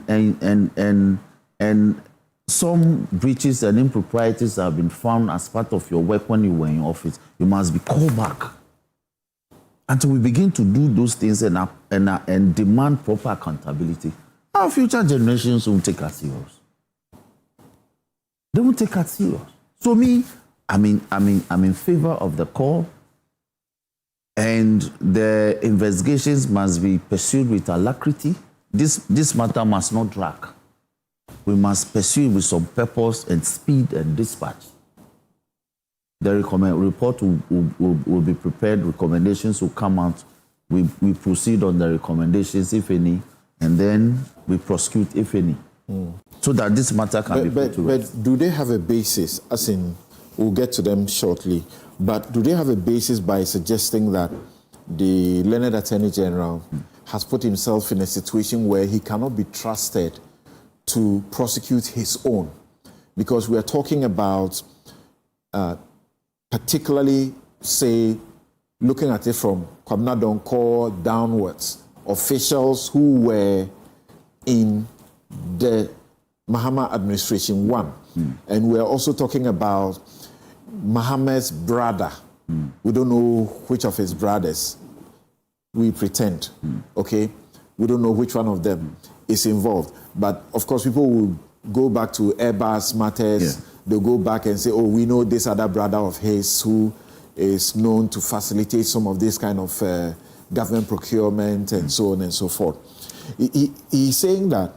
some breaches and improprieties have been found as part of your work when you were in office, you must be called back. Until we begin to do those things and demand proper accountability, our future generations won't take us serious. They won't take us serious. So I'm in favor of the call, and the investigations must be pursued with alacrity. This matter must not drag. We must pursue with some purpose and speed and dispatch. The report will be prepared, recommendations will come out, we proceed on the recommendations, if any, and then we prosecute, if any, so that this matter can be put to rest. But do they have a basis, as in, we'll get to them shortly, but do they have a basis by suggesting that the learned Attorney General has put himself in a situation where he cannot be trusted to prosecute his own? Because we are talking about particularly, say, looking at it from Kwabena Donkor downwards, officials who were in the Mahama administration, one. And we're also talking about Mahamad's brother. We don't know which of his brothers, we pretend, okay? We don't know which one of them is involved. But of course, people will go back to Airbus matters. They'll go back and say, oh, we know this other brother of his who is known to facilitate some of this kind of government procurement and so on and so forth. He's saying that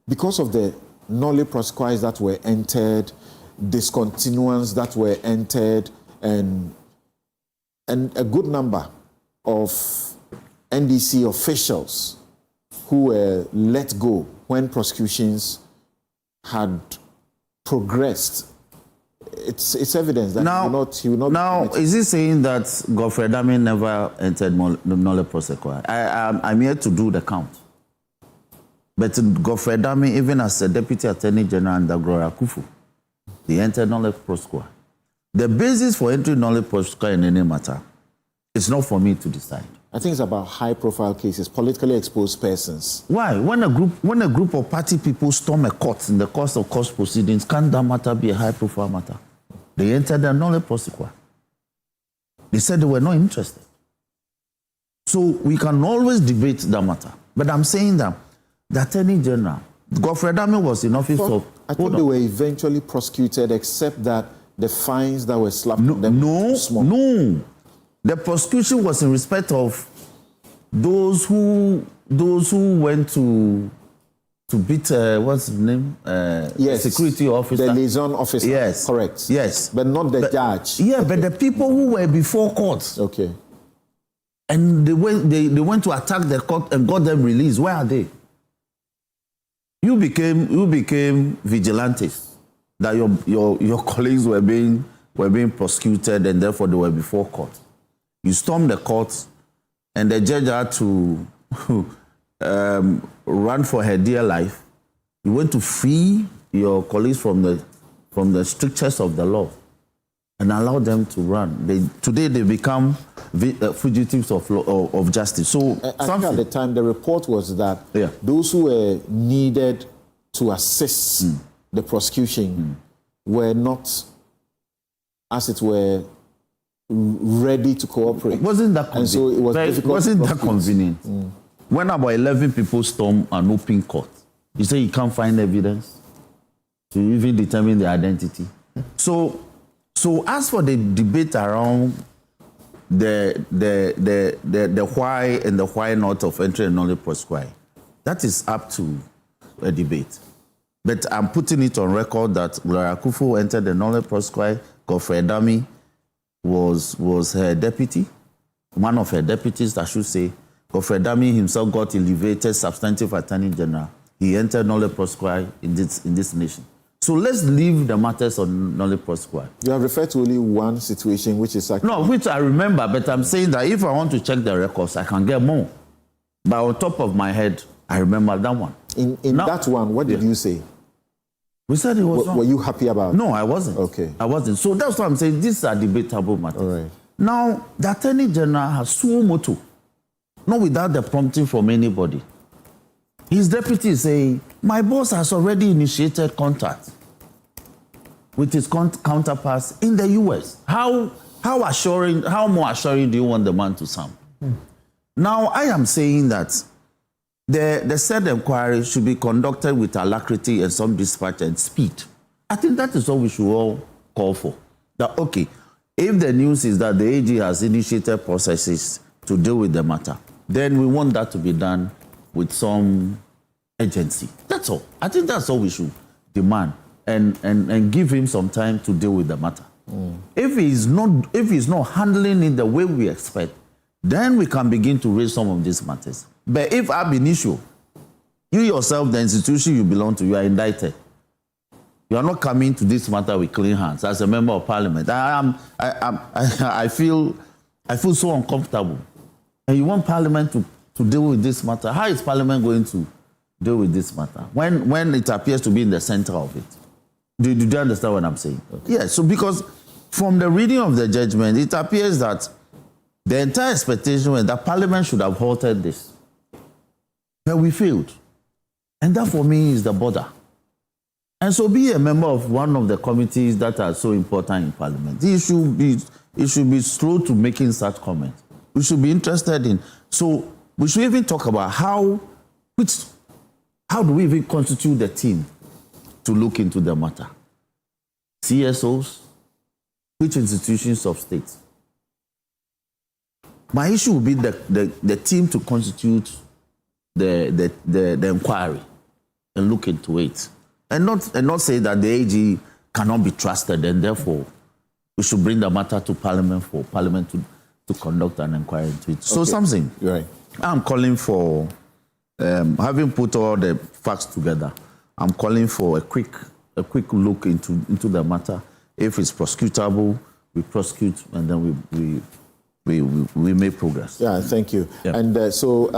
because of the nolle prosequis that were entered, discontinuance that were entered, and a good number of NDC officials who were let go when prosecutions had progressed, it's evidence that he will not. Now, is he saying that Godfrey Dame never entered nolle prosequi? I'm here to do the count. But Godfrey Dame, even as a Deputy Attorney General under Gloria Kufu, he entered nolle prosequi. The basis for entering nolle prosequi in any matter is not for me to decide. I think it's about high-profile cases, politically exposed persons. Why? When a group of party people storm a court in the course of court proceedings, can't that matter be a high-profile matter? They entered the nolle prosequi. They said they were not interested. So we can always debate that matter. But I'm saying that the Attorney General, Godfrey Dame was in office I thought they were eventually prosecuted, except that the fines that were slapped on them were small. No. The prosecution was in respect of those who went to beat what's his name? Security officer. The liaison officer. Yes. Correct. Yes. But not the judge. Yeah, but the people who were before court. Okay. And they went to attack the court and got them released. Where are they? You became vigilantes. That your colleagues were being prosecuted and therefore they were before court. You stormed the court, and the judge had to run for her dear life. You went to free your colleagues from the strictures of the law and allow them to run. Today they become fugitives of justice. So I think at the time the report was that those who were needed to assist the prosecution were not, as it were, ready to cooperate. Wasn't that convenient? And so it was difficult. Wasn't that convenient? When about 11 people storm an open court, you say you can't find evidence to even determine the identity. So as for the debate around the why and the why not of entering nolle prosequi, that is up to a debate. But I'm putting it on record that Gloria Kufu entered the nolle prosequi. Godfrey Dame was her deputy, one of her deputies, I should say. Godfrey Dame himself got elevated substantive Attorney General. He entered nolle prosequi in this nation. So let's leave the matters on nolle prosequi. You have referred to only one situation, which is actually... No, which I remember, but I'm saying that if I want to check the records, I can get more. But on top of my head, I remember that one. In that one, what did you say? We said it was wrong. Were you happy about it? No, I wasn't. Okay. I wasn't. So that's what I'm saying. These are debatable matters. All right. Now, the Attorney General has suo motu, not without the prompting from anybody, His deputy is saying, my boss has already initiated contact with his counterparts in the US. How more assuring do you want the man to sound? Now, I am saying that the said inquiry should be conducted with alacrity and some dispatch and speed. I think that is what we should all call for. That, okay, if the news is that the AG has initiated processes to deal with the matter, then we want that to be done with some urgency. That's all. I think that's all we should demand and give him some time to deal with the matter. If he's not handling it the way we expect, then we can begin to raise some of these matters. But if ab initio, you yourself, the institution you belong to, you are indicted. You are not coming to this matter with clean hands. As a member of parliament, I feel so uncomfortable. And you want parliament to deal with this matter? How is parliament going to deal with this matter when it appears to be in the center of it? Do you understand what I'm saying? Okay. Yeah. So because from the reading of the judgment, it appears that the entire expectation was that parliament should have halted this, but we failed, and that for me is the border. And so, be a member of one of the committees that are so important in parliament. It should be slow to making such comments. We should be interested in. So we should even talk about how do we even constitute the team to look into the matter? CSOs, which institutions of state? My issue will be the team to constitute the inquiry and look into it. And not say that the AG cannot be trusted and therefore we should bring the matter to Parliament for Parliament to conduct an inquiry into it. So something. Right. I'm calling for, having put all the facts together, I'm calling for a quick look into the matter. If it's prosecutable, we prosecute and then we make progress. Yeah, thank you. Yeah. And so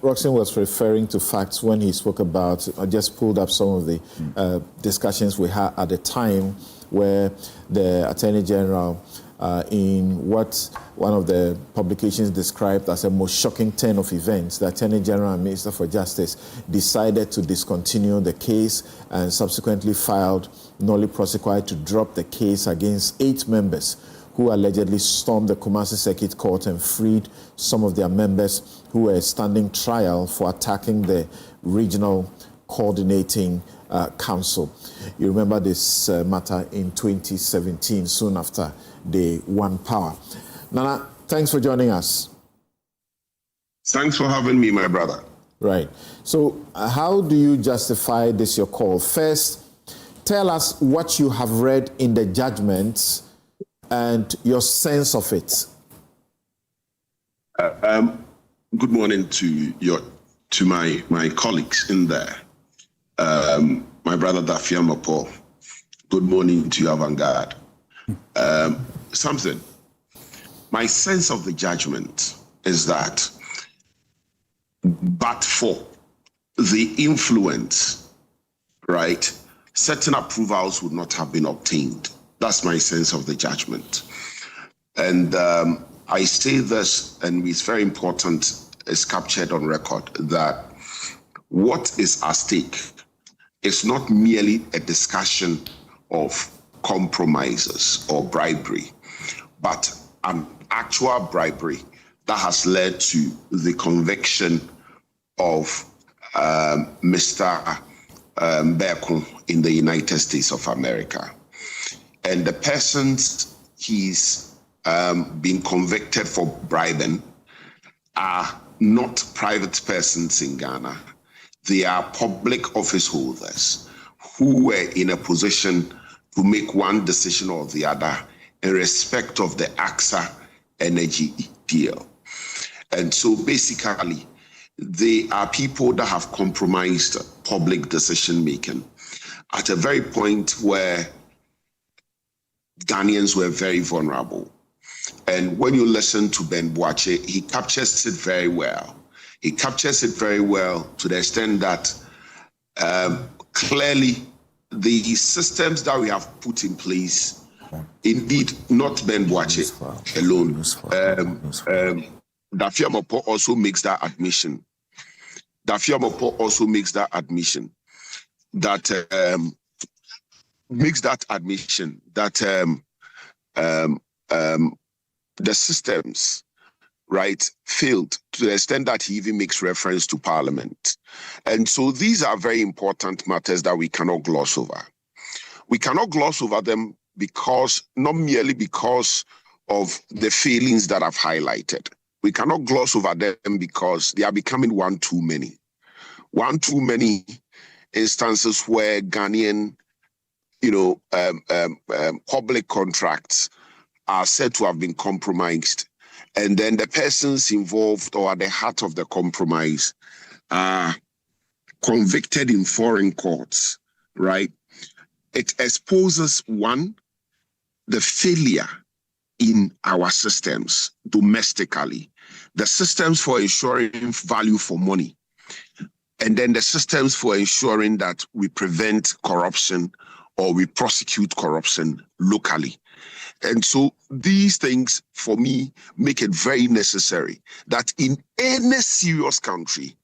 Roxanne was referring to facts when he spoke about, I just pulled up some of the discussions we had at the time where the Attorney General, in what one of the publications described as a most shocking turn of events, the Attorney General and Minister for Justice decided to discontinue the case and subsequently filed nolli prosequi to drop the case against 8 members who allegedly stormed the Kumasi Circuit Court and freed some of their members who were standing trial for attacking the regional coordinating council. You remember this matter in 2017, soon after they won power. Nana, thanks for joining us. Thanks for having me, my brother. Right. So how do you justify this, your call? First, tell us what you have read in the judgments and your sense of it. Good morning to my colleagues in there. My brother Dafiama Paul. Good morning to you, Avant-Garde. Something. My sense of the judgment is that, but for the influence, right, certain approvals would not have been obtained. That's my sense of the judgment. And I say this, and it's very important, it's captured on record, that what is at stake is not merely a discussion of compromises or bribery, but an actual bribery that has led to the conviction of Mr. Beko in the United States of America. And the persons he's been convicted for bribing are not private persons in Ghana. They are public office holders who were in a position to make one decision or the other in respect of the AXA energy deal. And so basically, they are people that have compromised public decision making at a very point where Ghanaians were very vulnerable. And when you listen to Ben Boache, he captures it very well. He captures it very well to the extent that clearly the systems that we have put in place, indeed not Ben Boache alone, Dafiamopo also makes that admission. Dafiamopo also makes that admission that the systems, right, failed to the extent that he even makes reference to Parliament. And so these are very important matters that we cannot gloss over. We cannot gloss over them because, not merely because of the failings that I've highlighted. We cannot gloss over them because they are becoming one too many. One too many instances where Ghanaian, public contracts are said to have been compromised, and then the persons involved or at the heart of the compromise are convicted in foreign courts, right? It exposes, one, the failure in our systems domestically, the systems for ensuring value for money, and then the systems for ensuring that we prevent corruption or we prosecute corruption locally. And so these things, for me, make it very necessary that in any serious country,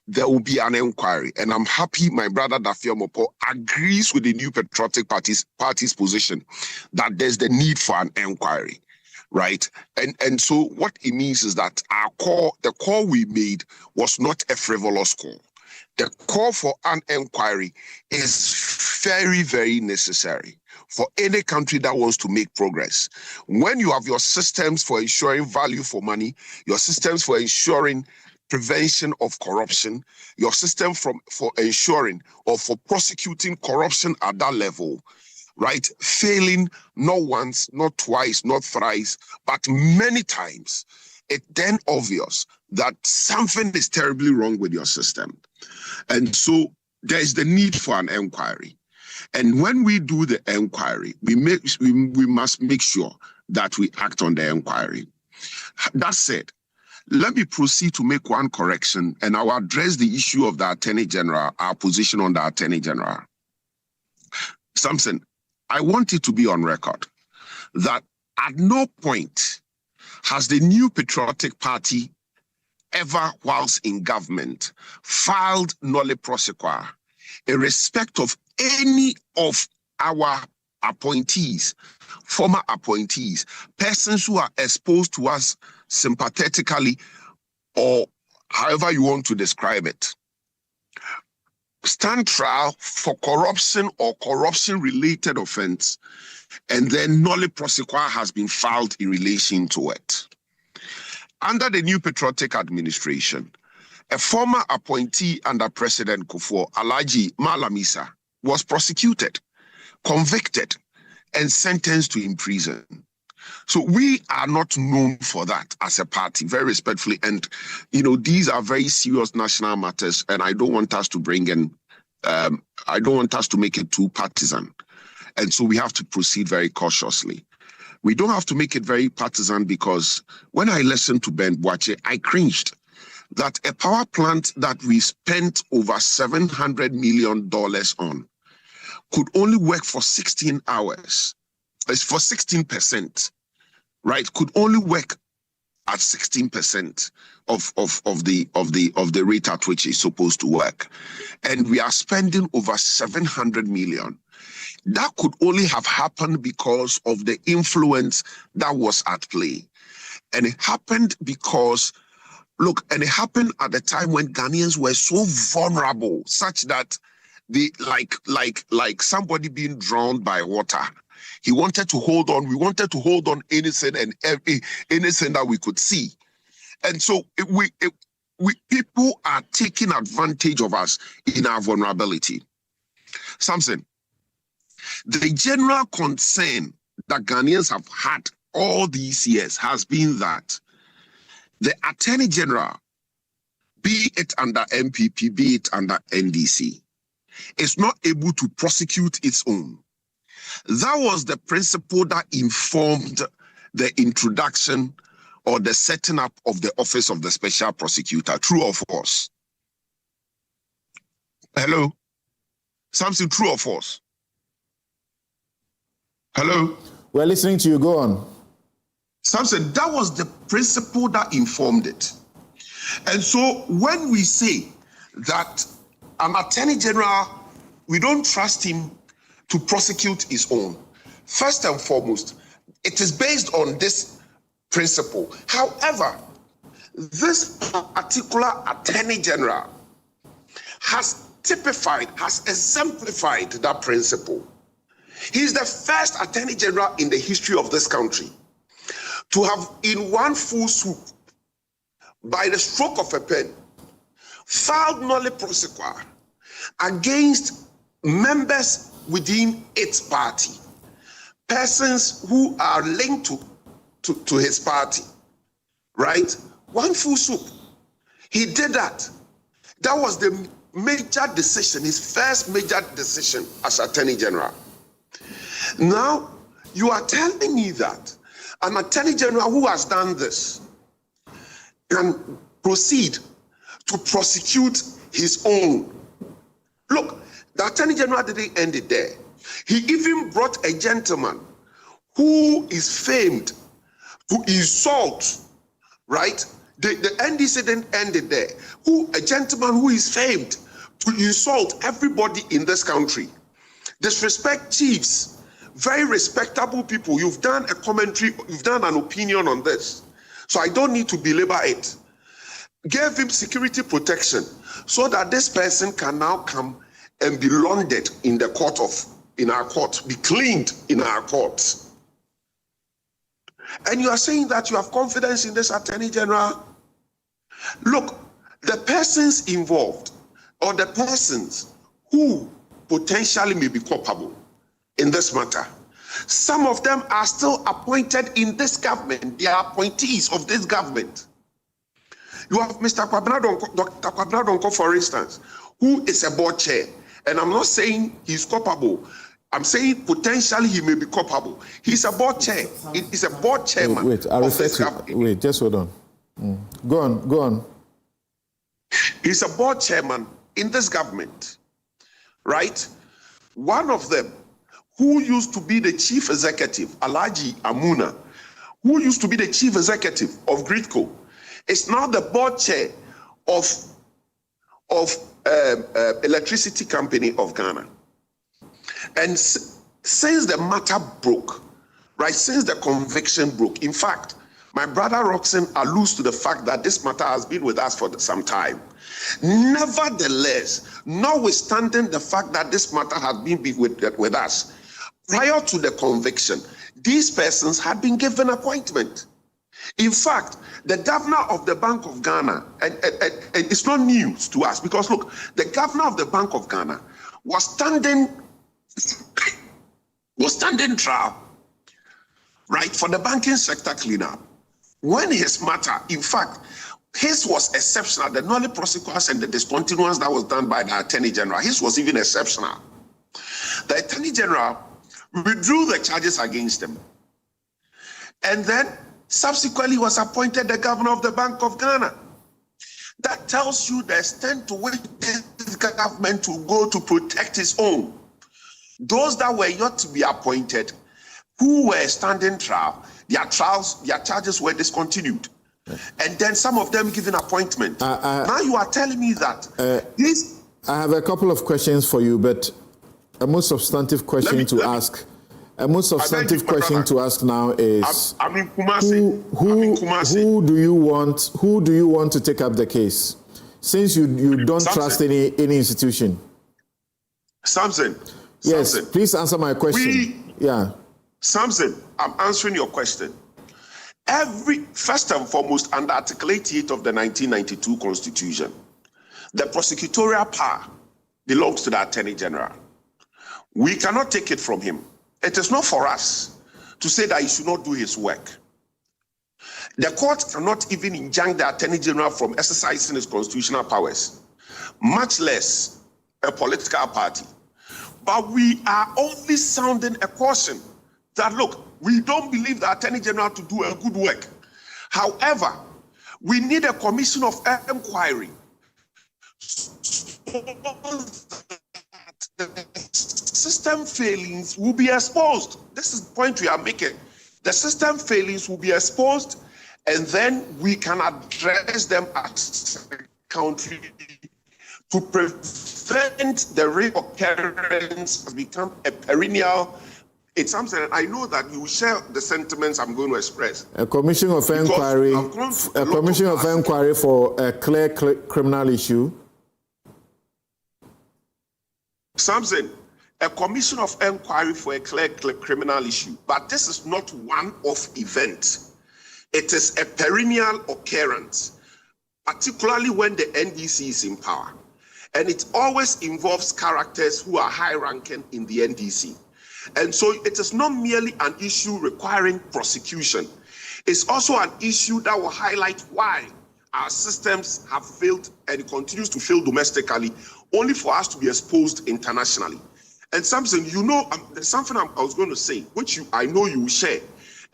there will be an inquiry. And I'm happy my brother Dafiamopo agrees with the New Patriotic Party's position that there's the need for an inquiry, right? And so what it means is that the call we made was not a frivolous call. The call for an inquiry is very, very necessary for any country that wants to make progress. When you have your systems for ensuring value for money, your systems for ensuring prevention of corruption, your system for ensuring or for prosecuting corruption at that level, right, failing not once, not twice, not thrice, but many times, it's then obvious that something is terribly wrong with your system. And so there is the need for an inquiry. And when we do the inquiry, we must make sure that we act on the inquiry. That said, let me proceed to make one correction, and I will address the issue of the Attorney General, our position on the Attorney General. Samson, I want it to be on record that at no point has the New Patriotic Party ever, whilst in government, filed nolle prosequi in respect of any of our appointees, former appointees, persons who are exposed to us sympathetically or however you want to describe it, stand trial for corruption or corruption-related offense, and then nolle prosequi has been filed in relation to it. Under the New Patriotic administration, a former appointee under President Kufuor, Alhaji Malamisa, was prosecuted, convicted, and sentenced to in prison. So we are not known for that as a party, very respectfully. And, these are very serious national matters, and I don't want us to bring in, I don't want us to make it too partisan. And so we have to proceed very cautiously. We don't have to make it very partisan because when I listened to Ben Boache, I cringed that a power plant that we spent over $700 million on could only work for 16 hours. It's for 16%, right? Could only work at 16% of the rate at which it's supposed to work. And we are spending over 700 million. That could only have happened because of the influence that was at play. And it happened because, and it happened at the time when Ghanaians were so vulnerable, such that they, like somebody being drowned by water. He wanted to hold on. We wanted to hold on anything and anything that we could see. And so people are taking advantage of us in our vulnerability. Samson, the general concern that Ghanaians have had all these years has been that the Attorney General, be it under MPP, be it under NDC, is not able to prosecute its own. That was the principle that informed the introduction or the setting up of the Office of the Special Prosecutor. True or false? Hello? Something true or false? Hello? We're listening to you. Go on. Samson, that was the principle that informed it. And so when we say that an attorney general, we don't trust him to prosecute his own. First and foremost, it is based on this principle. However, this particular attorney general has typified, has exemplified that principle. He's the first attorney general in the history of this country to have, in one full swoop, by the stroke of a pen, filed nolle prosequi against members within its party, persons who are linked to his party, right? One full swoop. He did that. That was the major decision, his first major decision as Attorney General. Now, you are telling me that an Attorney General who has done this can proceed to prosecute his own. Look, the Attorney General didn't end it there. He even brought a gentleman who is famed to insult, right? The NDC didn't end it there. A gentleman who is famed to insult everybody in this country, disrespect chiefs, very respectable people. You've done a commentary, you've done an opinion on this, so I don't need to belabor it. Gave him security protection so that this person can now come and be laundered in our court, be cleaned in our courts. And you are saying that you have confidence in this Attorney General? Look, the persons involved, or the persons who potentially may be culpable in this matter, some of them are still appointed in this government. They are appointees of this government. You have Mr. Dr. Kwabena Donkor, for instance, who is a board chair. And I'm not saying he's culpable. I'm saying potentially he may be culpable. He's a board chair. He's a board chairman. Wait, wait, just hold on. Go on. He's a board chairman in this government, right? One of them, who used to be the chief executive, Alhaji Amuna, who used to be the chief executive of Gridco, is now the board chair of Electricity Company of Ghana. And since the matter broke, right, since the conviction broke, in fact, my brother Roxanne alludes to the fact that this matter has been with us for some time. Nevertheless, notwithstanding the fact that this matter had been with us, prior to the conviction, these persons had been given appointment. In fact, the governor of the Bank of Ghana, and it's not news to us, because look, the governor of the Bank of Ghana was standing trial, right, for the banking sector cleanup. When his matter, in fact, his was exceptional. The nolle prosequas and the discontinuance that was done by the Attorney General, his was even exceptional. The Attorney General withdrew the charges against him. And then subsequently was appointed the governor of the Bank of Ghana. That tells you the extent to which this government will go to protect its own. Those that were yet to be appointed, who were standing trial, their charges were discontinued. And then some of them given appointment. Now you are telling me that this... I have a couple of questions for you, but a most substantive question to ask. A most substantive question to ask now is: I'm in Kumasi. Who do you want to take up the case? Since you don't trust any institution. Samson. Yes, Samson. please answer my question. Samson, I'm answering your question. First and foremost, under Article 88 of the 1992 Constitution, the prosecutorial power belongs to the Attorney General. We cannot take it from him. It is not for us to say that he should not do his work. The court cannot even injunct the Attorney General from exercising his constitutional powers, much less a political party. But we are only sounding a caution that, look, we don't believe the Attorney General to do a good work. However, we need a commission of inquiry the system failings will be exposed. This is the point we are making. The system failings will be exposed, and then we can address them as a country to prevent the reoccurrence has become a perennial. It's something I know that you share the sentiments I'm going to express. A commission of inquiry, for a clear criminal issue. Something, a commission of inquiry for a clear criminal issue, but this is not one-off event. It is a perennial occurrence, particularly when the NDC is in power. And it always involves characters who are high-ranking in the NDC. And so it is not merely an issue requiring prosecution. It's also an issue that will highlight why our systems have failed and continues to fail domestically, only for us to be exposed internationally. And something, there's something I was going to say, which I know you will share.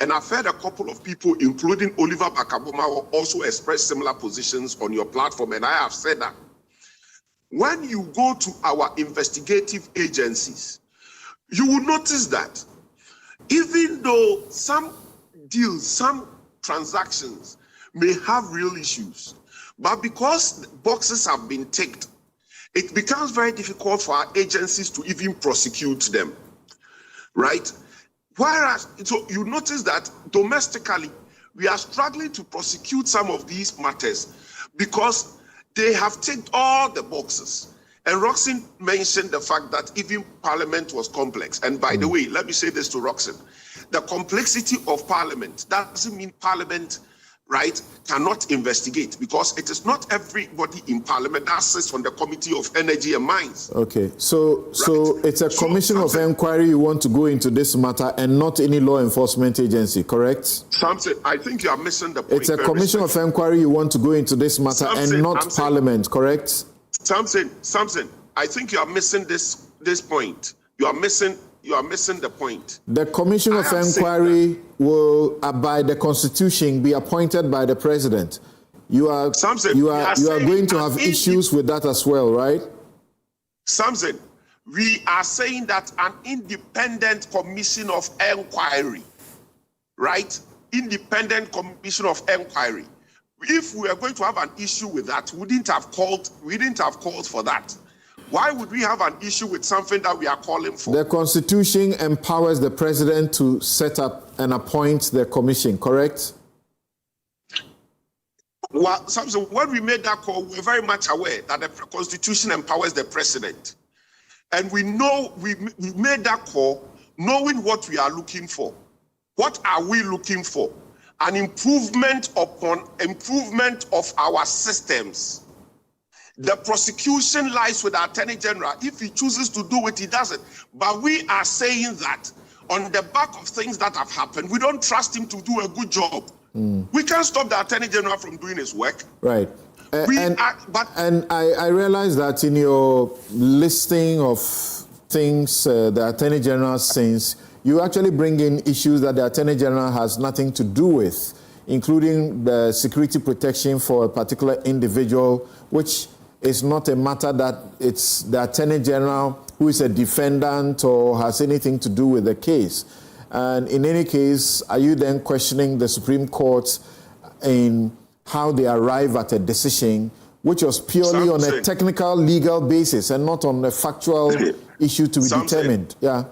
And I've heard a couple of people, including Oliver Bakaboma, also express similar positions on your platform. And I have said that when you go to our investigative agencies, you will notice that even though some deals, some transactions may have real issues, but because boxes have been ticked, it becomes very difficult for our agencies to even prosecute them, right? Whereas, so you notice that domestically, we are struggling to prosecute some of these matters because they have ticked all the boxes. And Roxanne mentioned the fact that even Parliament was complex. And by the way, let me say this to Roxanne. The complexity of Parliament doesn't mean Parliament, right, cannot investigate, because it is not everybody in Parliament that sits on the Committee of Energy and Mines. Okay, so it's a commission of inquiry you want to go into this matter and not any law enforcement agency, correct? Something, I think you are missing the point. It's a commission of inquiry you want to go into this matter and not Parliament, correct? Something. I think you are missing this point. You are missing the point. The commission of inquiry will, by the Constitution, be appointed by the president. You are going to have issues with that as well, right? Something. We are saying that an independent commission of inquiry, right? Independent commission of inquiry. If we are going to have an issue with that, we didn't have called for that. Why would we have an issue with something that we are calling for? The Constitution empowers the president to set up and appoint the commission, correct? Well, when we made that call, we were very much aware that the Constitution empowers the president. And we know we made that call knowing what we are looking for. What are we looking for? An improvement upon improvement of our systems. The prosecution lies with the Attorney General. If he chooses to do it, he does it. But we are saying that on the back of things that have happened, we don't trust him to do a good job. We can't stop the Attorney General from doing his work. Right. And I realize that in your listing of things the Attorney General says, you actually bring in issues that the Attorney General has nothing to do with, including the security protection for a particular individual, which is not a matter that it's the Attorney General who is a defendant or has anything to do with the case. And in any case, are you then questioning the Supreme Court in how they arrive at a decision which was purely on a technical legal basis and not on a factual issue to be determined? Yeah.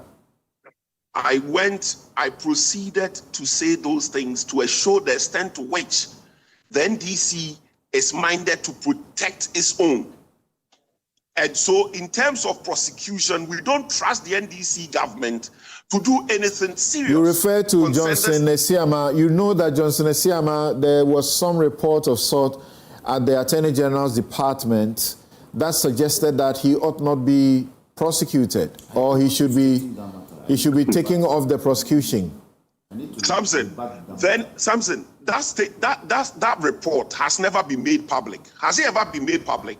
I proceeded to say those things to show the extent to which the NDC is minded to protect its own. And so in terms of prosecution, we don't trust the NDC government to do anything serious. You refer to Johnson Esiama. You know that Johnson Esiama, there was some report of sort at the Attorney General's department that suggested that he ought not be prosecuted, or he should be taking off the prosecution. That report has never been made public. Has it ever been made public?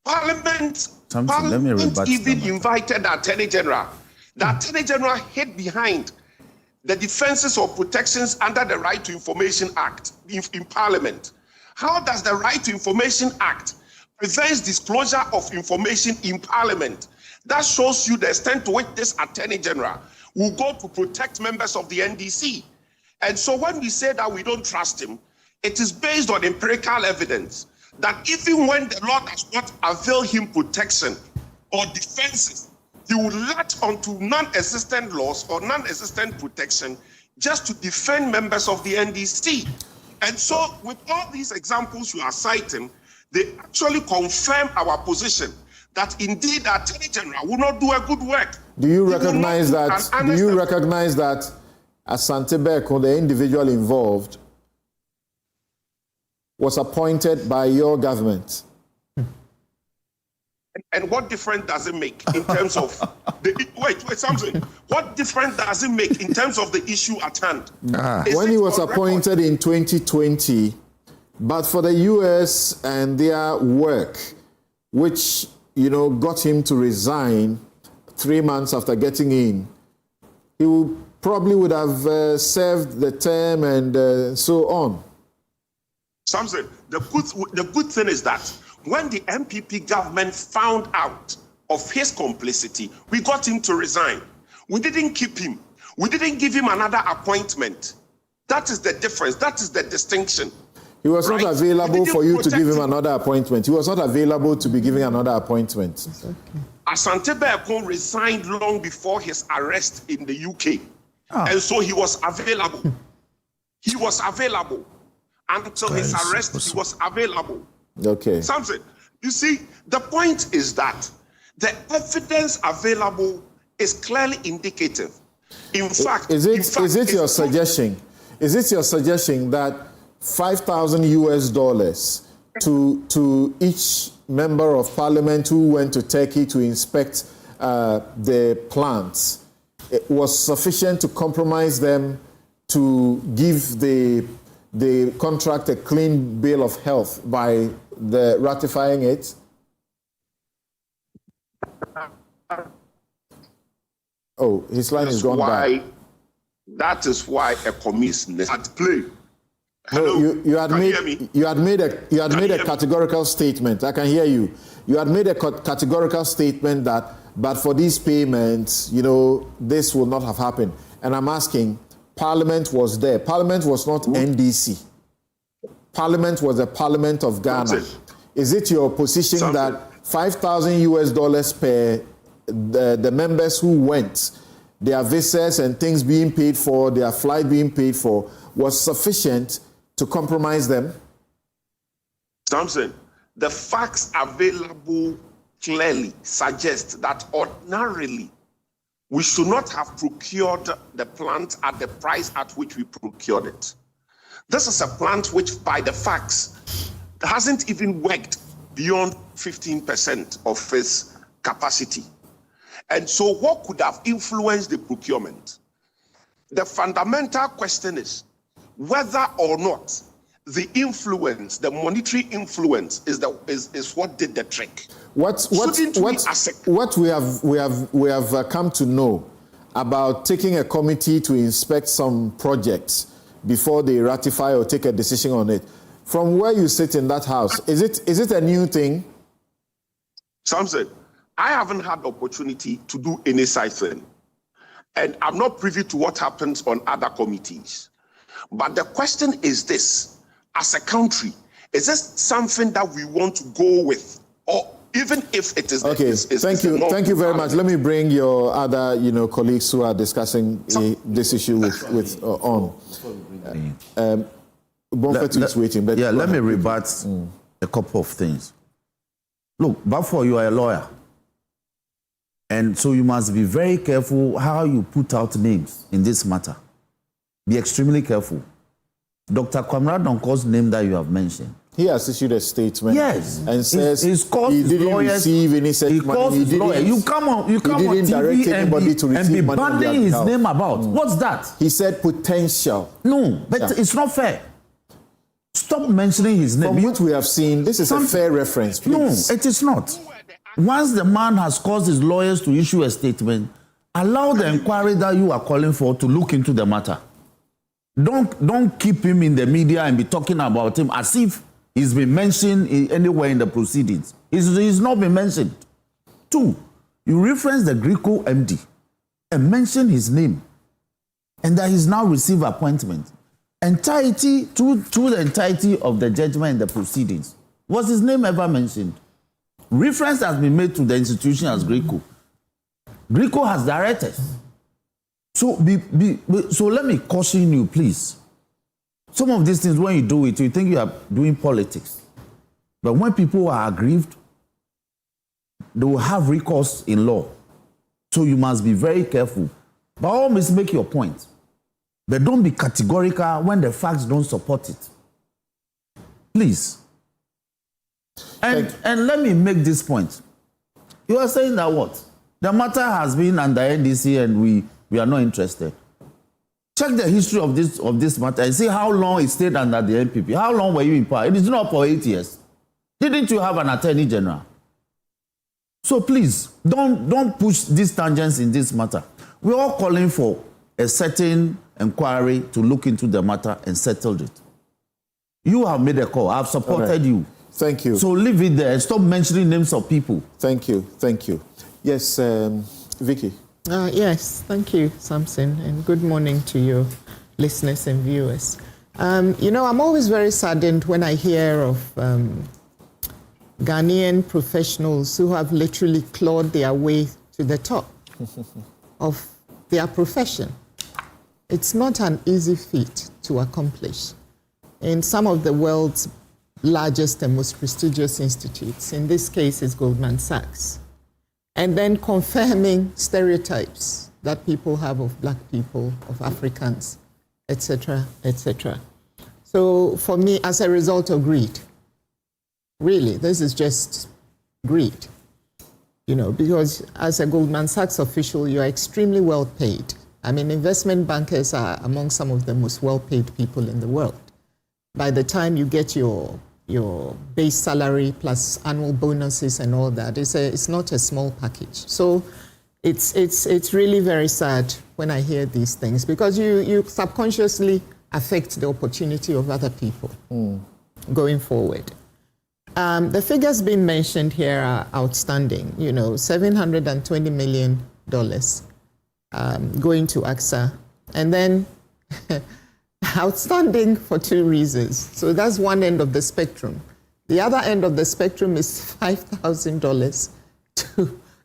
Parliament even invited the Attorney General. The Attorney General hid behind the defenses or protections under the Right to Information Act in Parliament. How does the Right to Information Act prevent disclosure of information in Parliament? That shows you the extent to which this Attorney General will go to protect members of the NDC. And so when we say that we don't trust him, it is based on empirical evidence that even when the law does not avail him protection or defenses, he will latch onto non-existent laws or non-existent protection just to defend members of the NDC. And so with all these examples you are citing, they actually confirm our position that indeed the Attorney General will not do a good work. Do you recognize that? Do you recognize that Asante Beko, the individual involved, was appointed by your government? And what difference does it make in terms of something? What difference does it make in terms of the issue at hand? When he was appointed in 2020, but for the US and their work, which got him to resign 3 months after getting in, he probably would have served the term and so on. Samson, the good thing is that when the MPP government found out of his complicity, we got him to resign. We didn't keep him. We didn't give him another appointment. That is the difference. That is the distinction. He was not available for you to give him another appointment. He was not available to be giving another appointment. Okay. Asante Beko resigned long before his arrest in the UK. And so he was available. He was available. Until his arrest, he was available. Okay. Samson, you see, the point is that the evidence available is clearly indicative. In fact, is it your suggestion that $5,000 to each member of parliament who went to Turkey to inspect the plants was sufficient to compromise them to give the contract a clean bill of health by the ratifying it? Oh, his line is gone back. That is why a commission is at play. No, you had made a categorical statement. I can hear you. You had made a categorical statement that, but for these payments, this will not have happened. And I'm asking, Parliament was there. Parliament was not NDC. Parliament was the Parliament of Ghana. Is it your position that $5,000 per the members who went, their visas and things being paid for, their flight being paid for, was sufficient to compromise them? Samson, the facts available clearly suggest that ordinarily we should not have procured the plant at the price at which we procured it. This is a plant which, by the facts, hasn't even worked beyond 15% of its capacity. And so what could have influenced the procurement? The fundamental question is whether or not the influence, the monetary influence, is what did the trick. What we have come to know about taking a committee to inspect some projects before they ratify or take a decision on it, from where you sit in that house, is it a new thing? Samson, I haven't had the opportunity to do any side thing, and I'm not privy to what happens on other committees. But the question is this: as a country, is this something that we want to go with, or even if it is? Okay, thank you very much. Let me bring your other, colleagues who are discussing this issue with on. Bonfetu is waiting. But let me rebut a couple of things. Look, Bafo, you are a lawyer, and so you must be very careful how you put out names in this matter. Be extremely careful. Dr. Kwamra Donko's name that you have mentioned, he has issued a statement. Yes, and says he didn't receive any such money. You come on direct TV anybody to receive and be money banning his name about. What's that? He said potential. No, but it's not fair. Stop mentioning his name. From what we have seen, this is a fair reference, please. No, it is not. Once the man has caused his lawyers to issue a statement, allow the inquiry that you are calling for to look into the matter. Don't keep him in the media and be talking about him as if he's been mentioned anywhere in the proceedings. He's not been mentioned. 2, you reference the Greco MD and mention his name and that he's now received appointment. Entirety to the entirety of the judgment and the proceedings. Was his name ever mentioned? Reference has been made to the institution as Greco. Greco has directors. So so let me caution you, please. Some of these things, when you do it, you think you are doing politics. But when people are aggrieved, they will have recourse in law. So you must be very careful. But always make your point. But don't be categorical when the facts don't support it. Please. And let me make this point. You are saying that what? The matter has been under NDC and we are not interested. Check the history of this matter and see how long it stayed under the NPP. How long were you in power? It is not for 8 years. Didn't you have an attorney general? So please, don't push these tangents in this matter. We're all calling for a certain inquiry to look into the matter and settle it. You have made a call. I've supported you. Thank you. So leave it there and stop mentioning names of people. Thank you. Thank you. Yes, Vicky. Yes, thank you, Samson, and good morning to your listeners and viewers. You know, I'm always very saddened when I hear of Ghanaian professionals who have literally clawed their way to the top of their profession. It's not an easy feat to accomplish. In some of the world's largest and most prestigious institutes, in this case is Goldman Sachs, and then confirming stereotypes that people have of black people, of Africans, etc., etc. So for me, as a result of greed, really, this is just greed, you know, because as a Goldman Sachs official, you're extremely well paid. I mean, investment bankers are among some of the most well-paid people in the world. By the time you get your base salary plus annual bonuses and all that, it's not a small package. So it's really very sad when I hear these things, because you subconsciously affect the opportunity of other people going forward. The figures being mentioned here are outstanding. You know, $720 million going to AXA, and then outstanding for two reasons. So that's one end of the spectrum. The other end of the spectrum is $5,000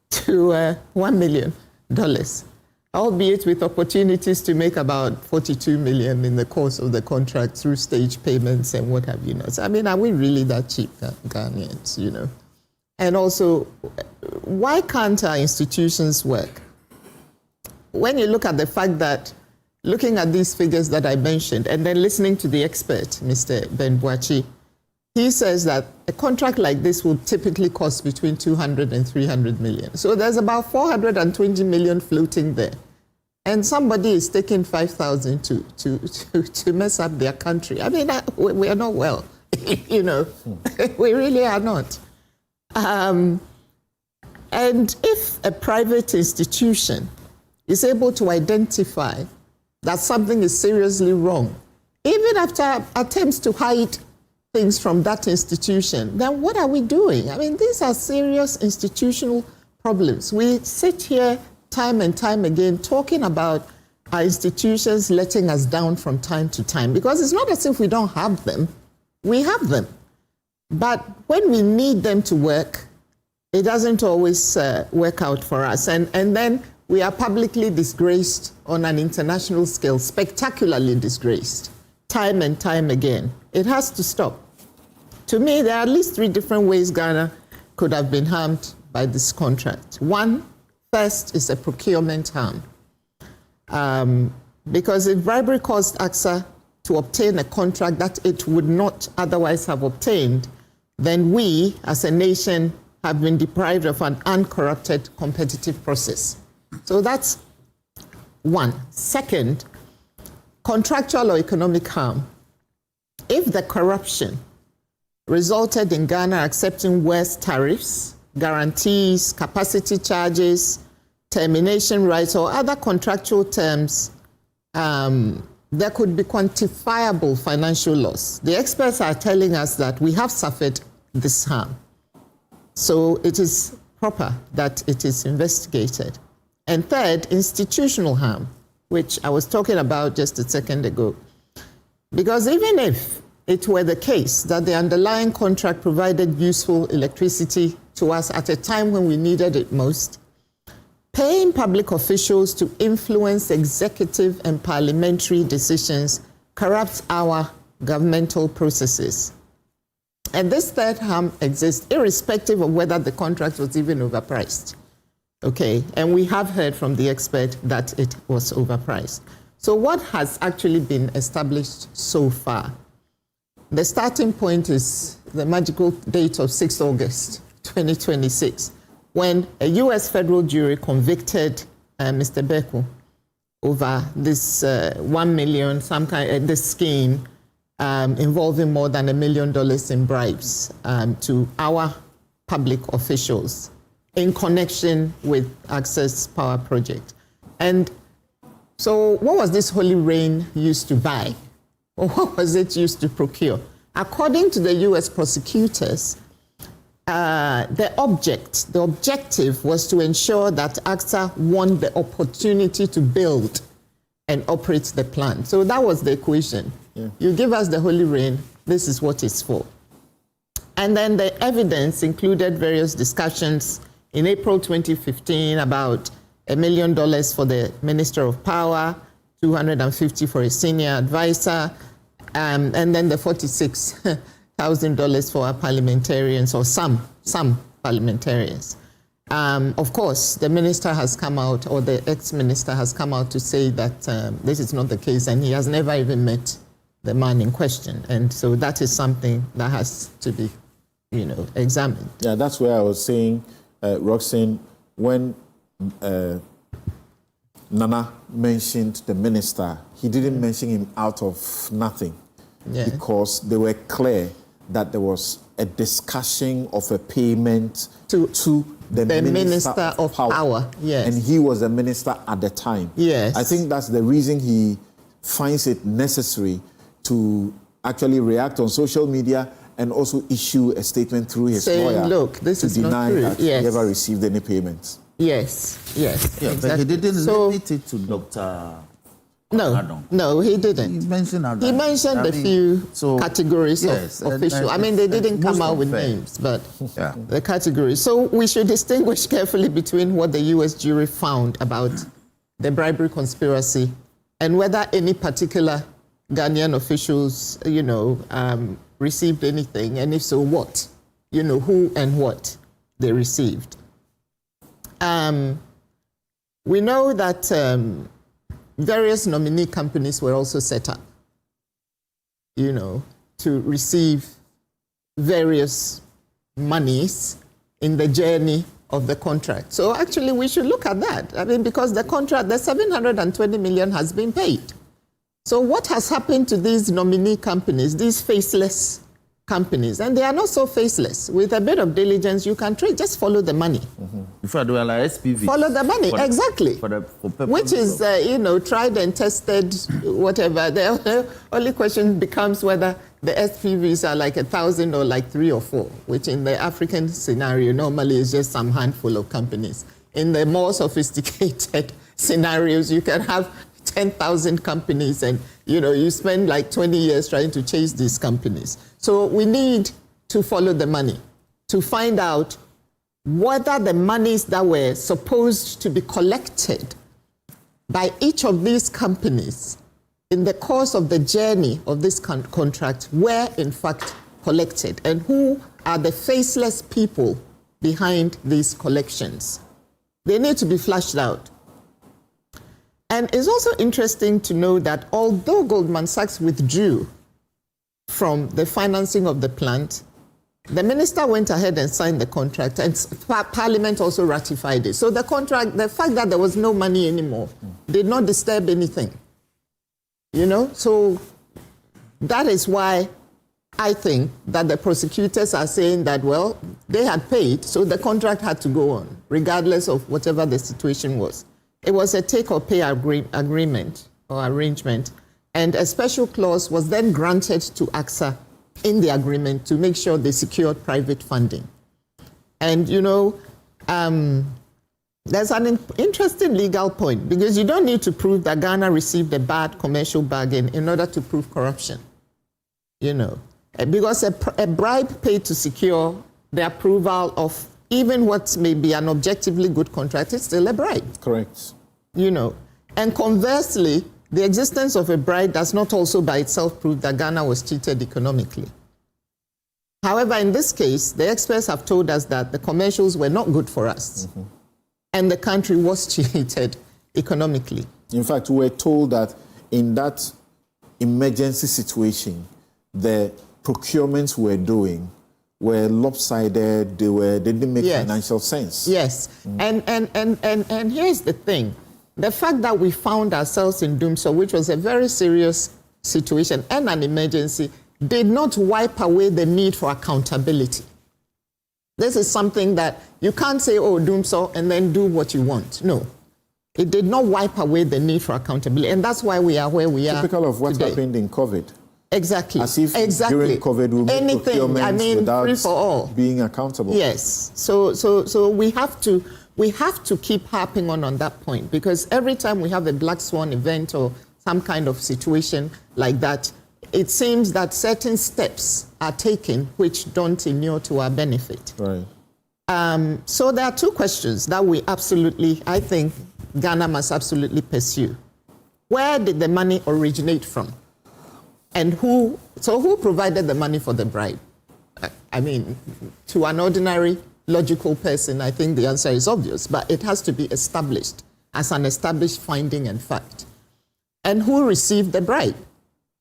to $1 million, albeit with opportunities to make about $42 million in the course of the contract through stage payments and what have you not. So, I mean, are we really that cheap, Ghanaians, you know? And also, why can't our institutions work? When you look at the fact that, looking at these figures that I mentioned, and then listening to the expert, Mr. Ben Boachi, he says that a contract like this will typically cost between 200 and 300 million. So there's about 420 million floating there. And somebody is taking 5,000 to mess up their country. I mean, we are not well, you know, we really are not. And if a private institution is able to identify that something is seriously wrong, even after attempts to hide things from that institution, then what are we doing? I mean, these are serious institutional problems. We sit here time and time again talking about our institutions letting us down from time to time, because it's not as if we don't have them. We have them. But when we need them to work, it doesn't always work out for us. And then we are publicly disgraced on an international scale, spectacularly disgraced, time and time again. It has to stop. To me, there are at least three different ways Ghana could have been harmed by this contract. One, first, is a procurement harm. Because if bribery caused AXA to obtain a contract that it would not otherwise have obtained, then we, as a nation, have been deprived of an uncorrupted competitive process. So that's one. Second, contractual or economic harm. If the corruption resulted in Ghana accepting worse tariffs, guarantees, capacity charges, termination rights, or other contractual terms, there could be quantifiable financial loss. The experts are telling us that we have suffered this harm. So it is proper that it is investigated. And third, institutional harm, which I was talking about just a second ago. Because even if it were the case that the underlying contract provided useful electricity to us at a time when we needed it most, paying public officials to influence executive and parliamentary decisions corrupts our governmental processes. And this third harm exists irrespective of whether the contract was even overpriced. Okay, and we have heard from the expert that it was overpriced. So what has actually been established so far? The starting point is the magical date of 6 August 2026, when a U.S. federal jury convicted Mr. Beku over this 1 million, this scheme involving more than $1 million in bribes to our public officials in connection with Access Power Project. And so what was this holy rain used to buy? Or what was it used to procure? According to the U.S. prosecutors, the objective was to ensure that AXA won the opportunity to build and operate the plant. So that was the equation. Yeah. You give us the holy rain, this is what it's for. And then the evidence included various discussions in April 2015 about $1 million for the Minister of Power, $250 for a senior advisor, and then the $46,000 for our parliamentarians, or some parliamentarians. Of course, the minister has come out, or the ex-minister has come out to say that this is not the case, and he has never even met the man in question. And so that is something that has to be, examined. Yeah, that's where I was saying, Roxanne, when Nana mentioned the minister, he didn't mention him out of nothing, because they were clear that there was a discussion of a payment to the minister of power. Yes. And he was the minister at the time. Yes. I think that's the reason he finds it necessary to actually react on social media and also issue a statement through his lawyer, look, this is deny not true. that he ever received any payments. Yes. Yeah, exactly. But he didn't limit it to Dr. No, he didn't. He mentioned He mentioned a few categories of officials. I mean, they didn't come out with names, but the categories. So we should distinguish carefully between what the U.S. jury found about the bribery conspiracy and whether any particular Ghanaian officials, received anything, and if so, what? Who and what they received. We know that various nominee companies were also set up, to receive various monies in the journey of the contract. So actually, we should look at that. I mean, because the contract, the $720 million has been paid. So what has happened to these nominee companies, these faceless companies? And they are not so faceless. With a bit of diligence, you can trade, just follow the money. If I do like SPV. Follow the money, exactly. Which is, tried and tested, whatever. The only question becomes whether the SPVs are like 1,000 or like 3 or 4, which in the African scenario normally is just some handful of companies. In the more sophisticated scenarios, you can have 10,000 companies, and you spend like 20 years trying to chase these companies. So we need to follow the money to find out whether the monies that were supposed to be collected by each of these companies in the course of the journey of this contract were in fact collected, and who are the faceless people behind these collections. They need to be flushed out. And it's also interesting to know that although Goldman Sachs withdrew from the financing of the plant, the minister went ahead and signed the contract, and Parliament also ratified it. So the contract, the fact that there was no money anymore, did not disturb anything. So that is why I think that the prosecutors are saying that, well, they had paid, so the contract had to go on, regardless of whatever the situation was. It was a take or pay agreement or arrangement, and a special clause was then granted to AXA in the agreement to make sure they secured private funding. And, there's an interesting legal point, because you don't need to prove that Ghana received a bad commercial bargain in order to prove corruption. you know, because a bribe paid to secure the approval of even what may be an objectively good contract is still a bribe. Correct. You know, and conversely, the existence of a bribe does not also by itself prove that Ghana was cheated economically. However, in this case, the experts have told us that the commercials were not good for us, and the country was cheated economically. In fact, we were told that in that emergency situation, the procurements we're doing were lopsided, they didn't make financial sense. Yes, and here's the thing. The fact that we found ourselves in Dumso, which was a very serious situation and an emergency, did not wipe away the need for accountability. This is something that you can't say, oh, Dumso, and then do what you want. No. It did not wipe away the need for accountability, and that's why we are where we are. Typical of what today. happened in COVID. Exactly. As if exactly. during COVID we made procurements without free for all. being accountable. Yes. So we have to keep harping on that point, because every time we have a black swan event or some kind of situation like that, it seems that certain steps are taken which don't inure to our benefit. Right. So there are two questions that I think Ghana must absolutely pursue. Where did the money originate from? And who provided the money for the bribe? I mean, to an ordinary logical person, I think the answer is obvious, but it has to be established as an established finding and fact. And who received the bribe?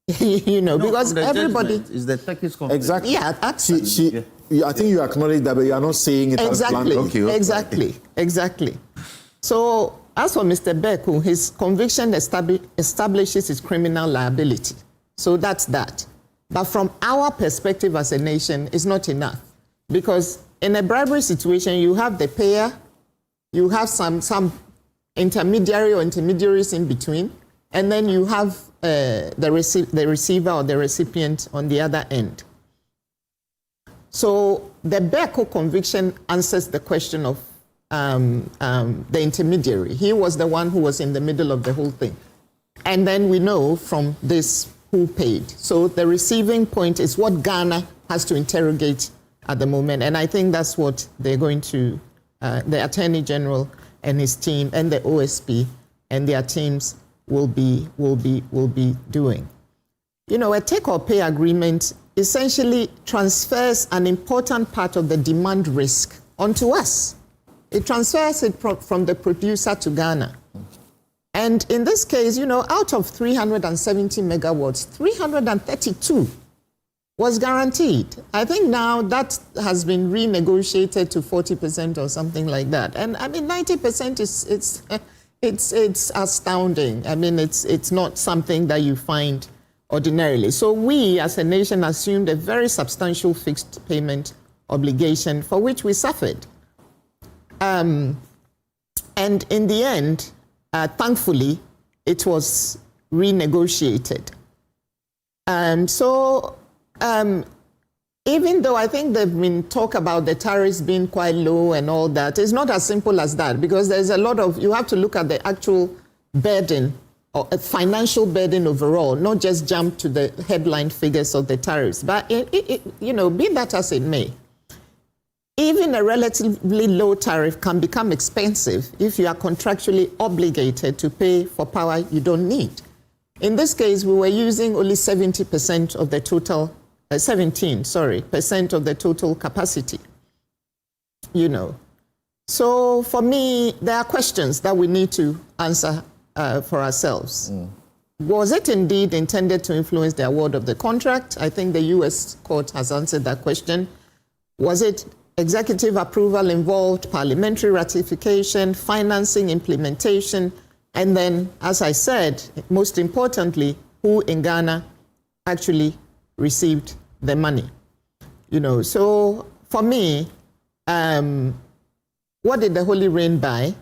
Because everybody is the Turkish company. Exactly. Yeah, actually. I think you acknowledge that, but you are not saying it exactly. as Okay. Exactly. So, as for Mr. Beku, his conviction establishes his criminal liability. So that's that. But from our perspective as a nation, it's not enough. Because in a bribery situation, you have the payer, you have some intermediary or intermediaries in between, and then you have the receiver or the recipient on the other end. So the Beku conviction answers the question of the intermediary. He was the one who was in the middle of the whole thing. And then we know from this who paid. So the receiving point is what Ghana has to interrogate at the moment. And I think that's what they're going to, the Attorney General and his team and the OSP and their teams will be doing. You know, a take or pay agreement essentially transfers an important part of the demand risk onto us. It transfers it from the producer to Ghana. And in this case, you know, out of 370 megawatts, 332 was guaranteed. I think now that has been renegotiated to 40% or something like that. And I mean, 90% it's astounding. I mean, it's not something that you find ordinarily. So we as a nation assumed a very substantial fixed payment obligation for which we suffered. And in the end, thankfully, it was renegotiated. Even though I think there've been talk about the tariffs being quite low and all that, it's not as simple as that, because there's a lot of, you have to look at the actual burden or a financial burden overall, not just jump to the headline figures of the tariffs. But, you know, be that as it may, even a relatively low tariff can become expensive if you are contractually obligated to pay for power you don't need. In this case, we were using only 70% of the total, 17% of the total capacity, you know. So for me, there are questions that we need to answer for ourselves. Was it indeed intended to influence the award of the contract? I think the US court has answered that question. Was it executive approval involved, parliamentary ratification, financing, implementation, and then, as I said, most importantly, who in Ghana actually received the money? You know, so for me, what did the Holy Rain buy?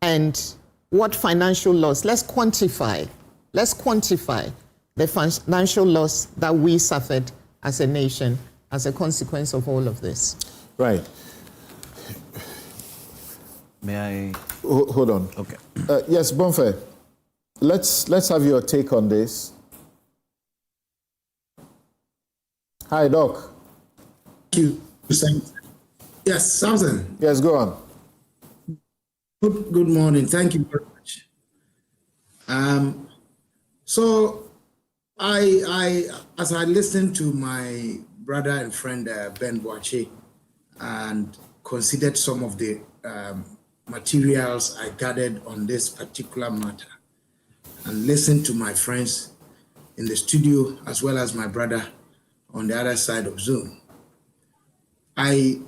And what financial loss? Let's quantify the financial loss that we suffered as a nation as a consequence of all of this. Right. May I? Hold on. Okay. Yes, Bonfe, let's have your take on this. Hi, Doc. Thank you. Yes, Samson. Yes, go on. Good morning. Thank you very much. So as I listened to my brother and friend Ben Boache and considered some of the materials I gathered on this particular matter, and listened to my friends in the studio as well as my brother on the other side of Zoom, I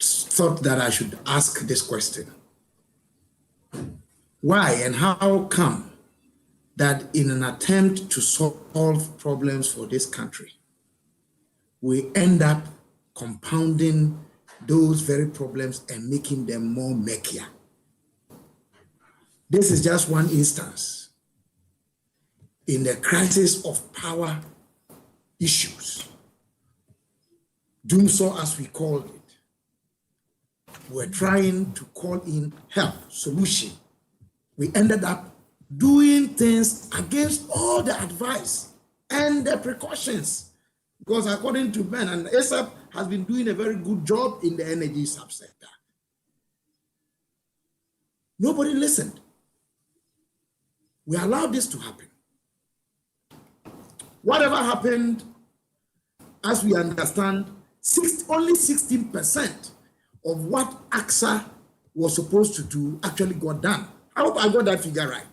thought that I should ask this question. Why and how come that in an attempt to solve problems for this country, we end up compounding those very problems and making them more murkier? This is just one instance in the crisis of power issues, doomsday as we called it. We're trying to call in help, solution. We ended up doing things against all the advice and the precautions, because according to Ben, and ASAP has been doing a very good job in the energy subsector. Nobody listened. We allowed this to happen. Whatever happened, as we understand, only 16% of what AXA was supposed to do actually got done. I hope I got that figure right.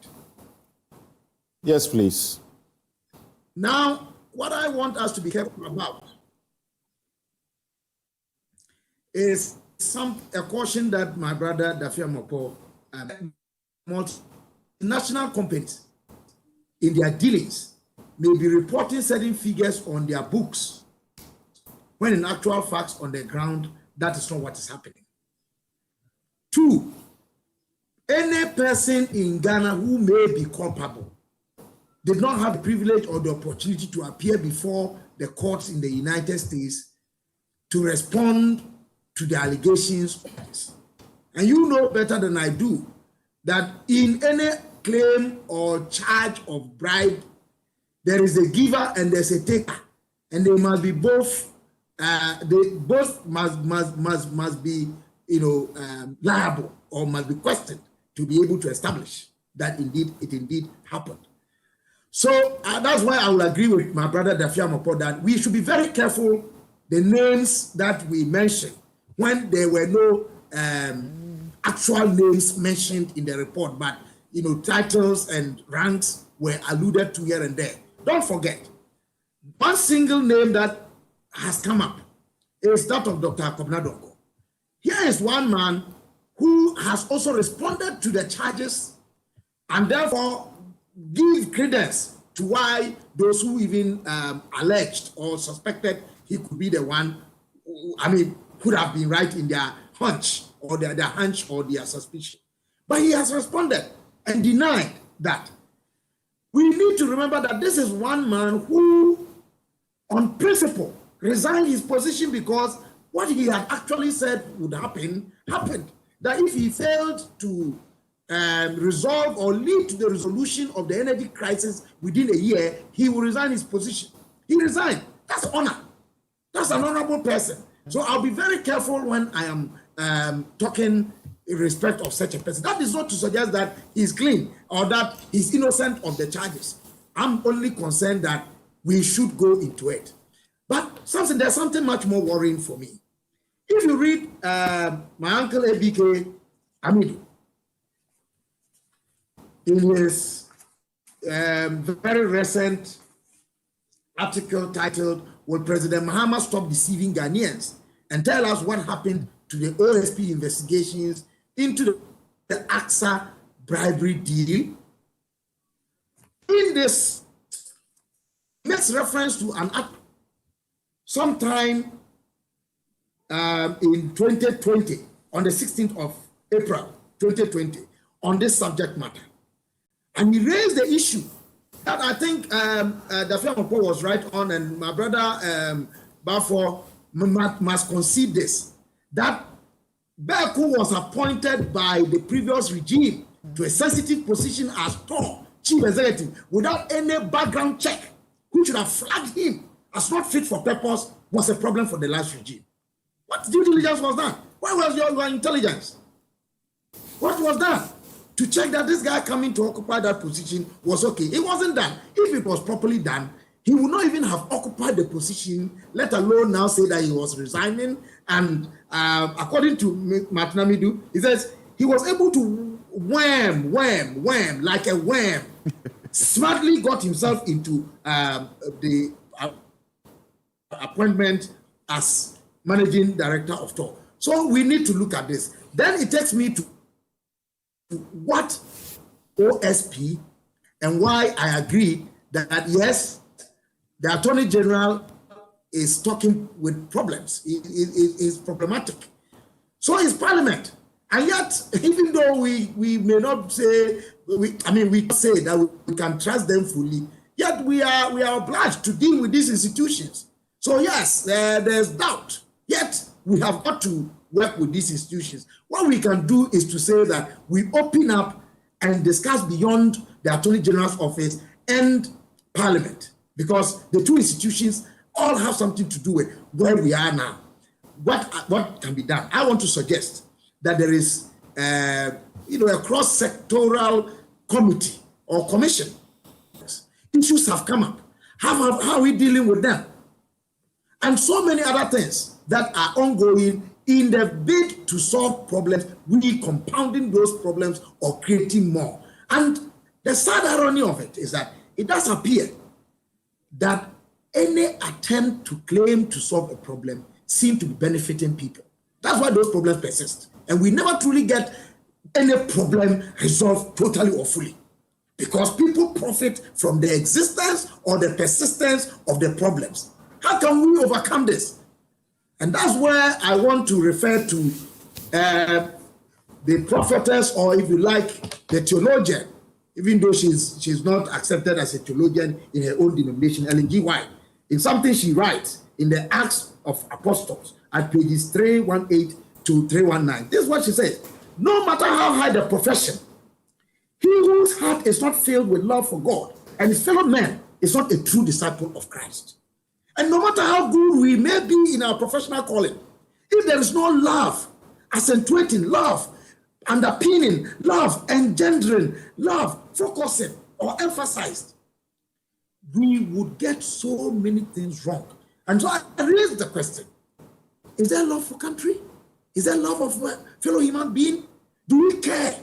Yes, please. Now, what I want us to be careful about is a caution that my brother Dafia Mopo, multinational companies in their dealings may be reporting certain figures on their books, when in actual facts on the ground, that is not what is happening. 2, any person in Ghana who may be culpable did not have the privilege or the opportunity to appear before the courts in the United States to respond to the allegations of this. And you know better than I do that in any claim or charge of bribe, there is a giver and there's a taker, and they must be both. They both must be, liable or must be questioned to be able to establish that it indeed happened. So that's why I will agree with my brother Dafia Mopo that we should be very careful the names that we mention when there were no actual names mentioned in the report, but titles and ranks were alluded to here and there. Don't forget, one single name that has come up is that of Dr. Akobna Dongo. Here is one man who has also responded to the charges and therefore give credence to why those who even alleged or suspected he could be the one, could have been right in their hunch or their hunch or their suspicion. But he has responded and denied that. We need to remember that this is one man who, on principle, resigned his position because what he had actually said would happen, happened. That if he failed to resolve or lead to the resolution of the energy crisis within a year, he will resign his position. He resigned. That's honor. That's an honorable person. So I'll be very careful when I am talking in respect of such a person. That is not to suggest that he's clean or that he's innocent of the charges. I'm only concerned that we should go into it. But there's something much more worrying for me. If you read my uncle ABK Amidu in his very recent article titled, "Will President Mahama Stop Deceiving Ghanaians and Tell Us What Happened to the OSP Investigations into the AXA bribery deal?" In this, makes reference to an act sometime in 2020, on the 16th of April 2020, on this subject matter. And he raised the issue that I think Dafia Mopo was right on, and my brother Bafo must concede this, that Beku was appointed by the previous regime to a sensitive position as chief executive without any background check, who should have flagged him as not fit for purpose was a problem for the last regime. What due diligence was done? Where was your intelligence? What was done to check that this guy coming to occupy that position was okay? It wasn't done. If it was properly done, he would not even have occupied the position, let alone now say that he was resigning. And according to Martin Amidu, he says he was able to wham, like a worm, smartly got himself into the appointment as managing director of TOR. So we need to look at this. Then it takes me to what OSP and why I agree that yes, the Attorney General is talking with problems. It is problematic. So is Parliament. And yet, even though we may not say, we say that we can trust them fully, yet we are obliged to deal with these institutions. So yes, there's doubt. Yet we have got to work with these institutions. What we can do is to say that we open up and discuss beyond the Attorney General's office and Parliament, because the two institutions all have something to do with where we are now. What can be done? I want to suggest that there is a cross-sectoral committee or commission. Issues have come up. How are we dealing with them? And so many other things that are ongoing in the bid to solve problems, we compounding those problems or creating more. And the sad irony of it is that it does appear that any attempt to claim to solve a problem seems to be benefiting people. That's why those problems persist. And we never truly get any problem resolved totally or fully, because people profit from the existence or the persistence of the problems. How can we overcome this? And that's where I want to refer to the prophetess, or if you like, the theologian, even though she's not accepted as a theologian in her own denomination, Ellen G. White, in something she writes in the Acts of Apostles at pages 318 to 319. This is what she says: no matter how high the profession, he whose heart is not filled with love for God and his fellow men is not a true disciple of Christ. And no matter how good we may be in our professional calling, if there is no love, accentuating love, underpinning love, engendering love, focusing or emphasized, we would get so many things wrong. And so I raise the question: is there love for country? Is there love of fellow human being? Do we care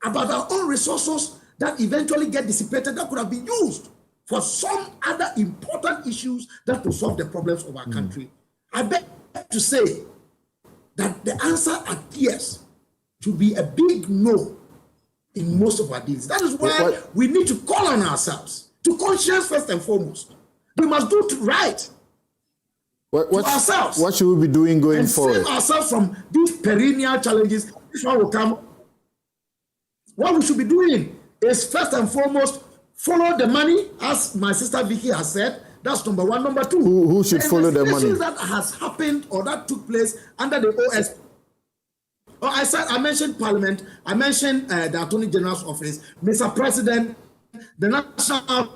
about our own resources that eventually get dissipated that could have been used for some other important issues that will solve the problems of our country? I beg to say that the answer appears to be a big no in most of our deals. That is why we need to call on ourselves to conscience first and foremost. We must do it right to ourselves. What should we be doing going forward? And save ourselves from these perennial challenges. This one will come. What we should be doing is first and foremost follow the money, as my sister Vicky has said. That's number one. Number two, who should follow the money? That has happened or that took place under the OSP. I mentioned Parliament. I mentioned the Attorney General's office, Mr. President, the National House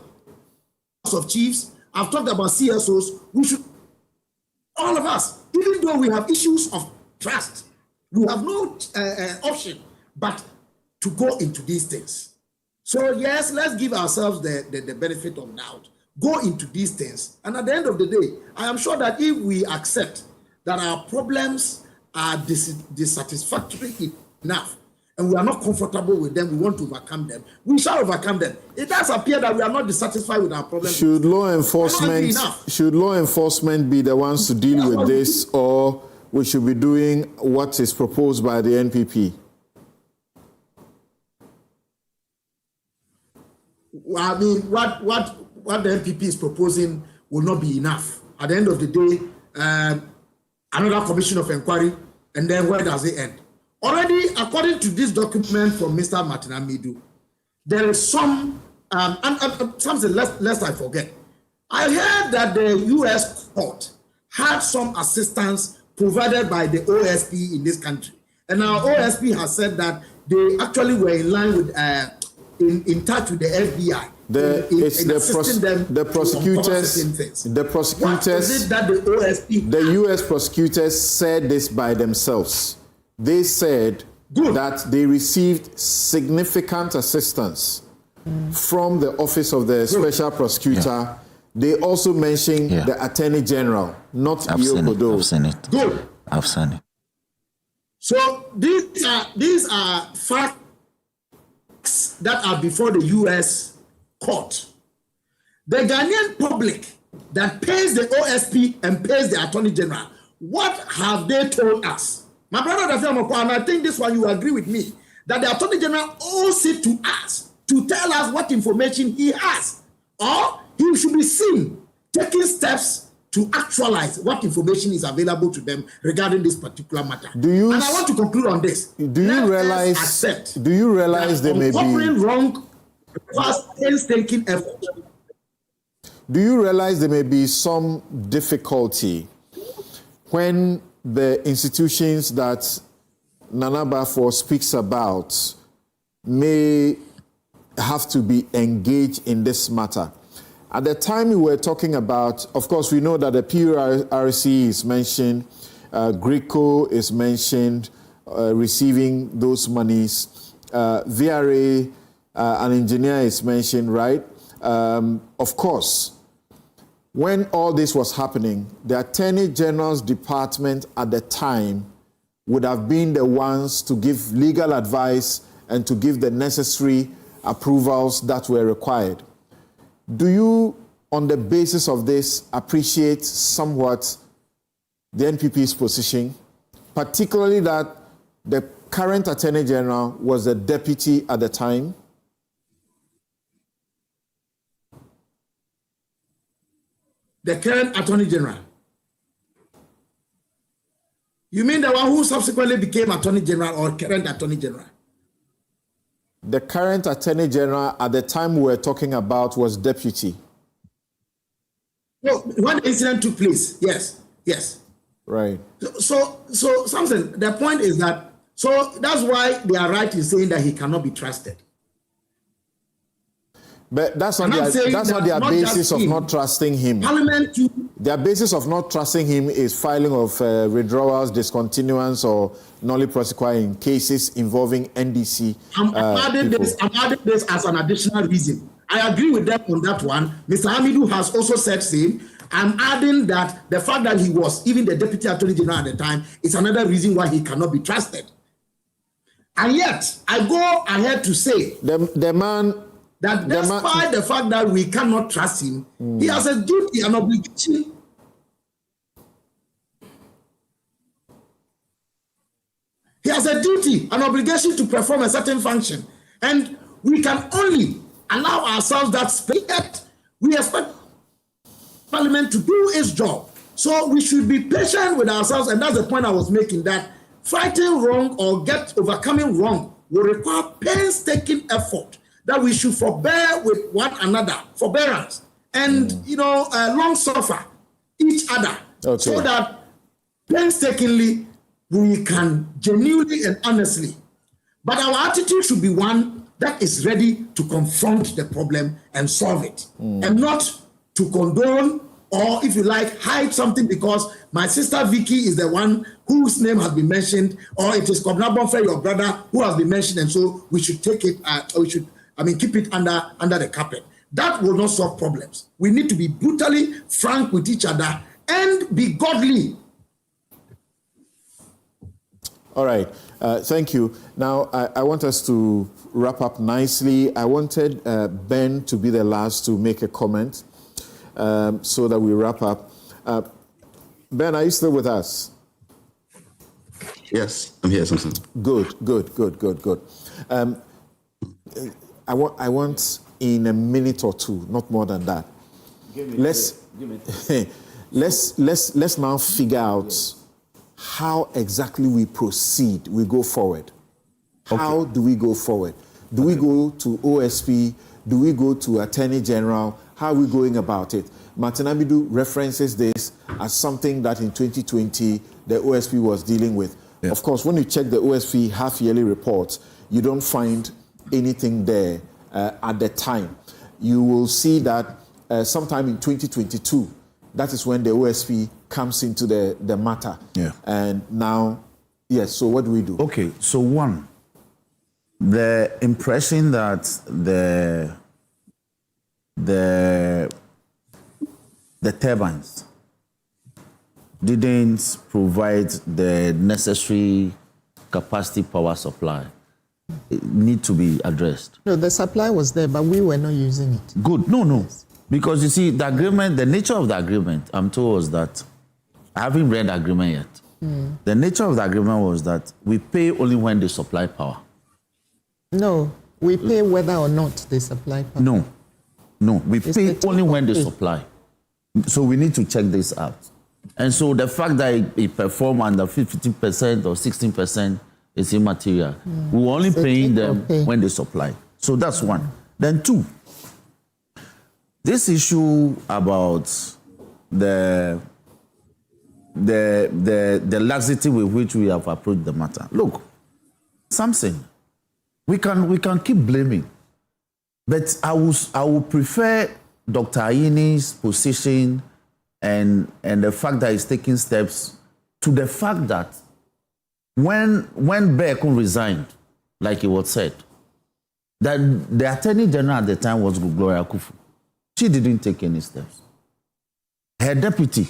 of Chiefs. I've talked about CSOs. We should, all of us, even though we have issues of trust, we have no option but to go into these things. So yes, let's give ourselves the benefit of doubt. Go into these things. And at the end of the day, I am sure that if we accept that our problems are dissatisfactory enough and we are not comfortable with them, we want to overcome them, we shall overcome them. It does appear that we are not dissatisfied with our problems. Should law enforcement be the ones to deal with this, or we should be doing what is proposed by the NPP? I mean, what the NPP is proposing will not be enough. At the end of the day, another commission of inquiry, and then where does it end? Already, according to this document from Mr. Martin Amidu, there is some, something lest I forget. I heard that the U.S. court had some assistance provided by the OSP in this country. And our OSP has said that they actually were in line with, in touch with the FBI The prosecutors, What is it that the OSP, the U.S. prosecutors said this by themselves. They said that they received significant assistance from the office of the special prosecutor. Yeah. They also mentioned the Attorney General, not Yokodo. I've seen it. Good. I've seen it. So these are facts that are before the U.S. court. The Ghanaian public that pays the OSP and pays the Attorney General, what have they told us? My brother, and I think this one you agree with me, that the Attorney General owes it to us to tell us what information he has, or he should be seen taking steps to actualize what information is available to them regarding this particular matter. And I want to conclude on this. Do you realize there may be wrong painstaking effort? Do you realize there may be some difficulty when the institutions that Nana Bafo speaks about may have to be engaged in this matter? At the time we were talking about, of course, we know that the PURC is mentioned, Greco is mentioned, receiving those monies, VRA, an engineer is mentioned, right? Of course, when all this was happening, the Attorney General's department at the time would have been the ones to give legal advice and to give the necessary approvals that were required. Do you, on the basis of this, appreciate somewhat the NPP's position, particularly that the current Attorney General was a deputy at the time? The current Attorney General? You mean the one who subsequently became Attorney General or current Attorney General? The current Attorney General at the time we were talking about was deputy. No, when the incident took place, yes. Right. So Samson, the point is that, so that's why they are right in saying that he cannot be trusted. But that's not their basis of not trusting him. Their basis of not trusting him is filing of withdrawals, discontinuance, or nolli prosequi in cases involving NDC. I'm adding this as an additional reason. I agree with them on that one. Mr. Hamidu has also said same. I'm adding that the fact that he was even the Deputy Attorney General at the time is another reason why he cannot be trusted. And yet, I go ahead to say the man that despite the fact that we cannot trust him, he has a duty and obligation. He has a duty and obligation to perform a certain function. And we can only allow ourselves that space. We expect Parliament to do its job. So we should be patient with ourselves. And that's the point I was making, that fighting wrong or overcoming wrong will require painstaking effort, that we should forbear with one another, forbearance, and long suffer each other, so that painstakingly we can genuinely and honestly. But our attitude should be one that is ready to confront the problem and solve it, and not to condone or, if you like, hide something because my sister Vicky is the one whose name has been mentioned, or it is Kobna Bonfe, your brother, who has been mentioned, and so we should take it, keep it under the carpet. That will not solve problems. We need to be brutally frank with each other and be godly. All right. Thank you. Now, I want us to wrap up nicely. I wanted Ben to be the last to make a comment so that we wrap up. Ben, are you still with us? Yes, I'm here, Samson. Good. I want in a minute or two, not more than that. Let's now figure out how exactly we proceed. We go forward. How do we go forward? Do we go to OSP? Do we go to Attorney General? How are we going about it? Martin Amidu references this as something that in 2020 the OSP was dealing with. Yeah. Of course, when you check the OSP half-yearly reports, you don't find anything there at the time. you will see that sometime in 2022, that is when the OSP comes into the matter. Yeah. And now, yes, so what do we do? Okay, so one, the impression that the turbines didn't provide the necessary capacity power supply, it need to be addressed. No, the supply was there, but we were not using it. Good. No. Because you see, the agreement, the nature of the agreement, I'm told was that, I haven't read the agreement yet. The nature of the agreement was that we pay only when they supply power. No, we pay whether or not they supply power. No, we pay only when they supply. So we need to check this out. And so the fact that it perform under 50% or 16% is immaterial. We're only paying them when they supply. So that's one. Then two, this issue about the laxity with which we have approached the matter. Look, something we can keep blaming, but I would prefer Dr. Ayini's position and the fact that he's taking steps to the fact that when Bekun resigned, like it was said, that the Attorney General at the time was Gloria Kufu. She didn't take any steps. Her deputy,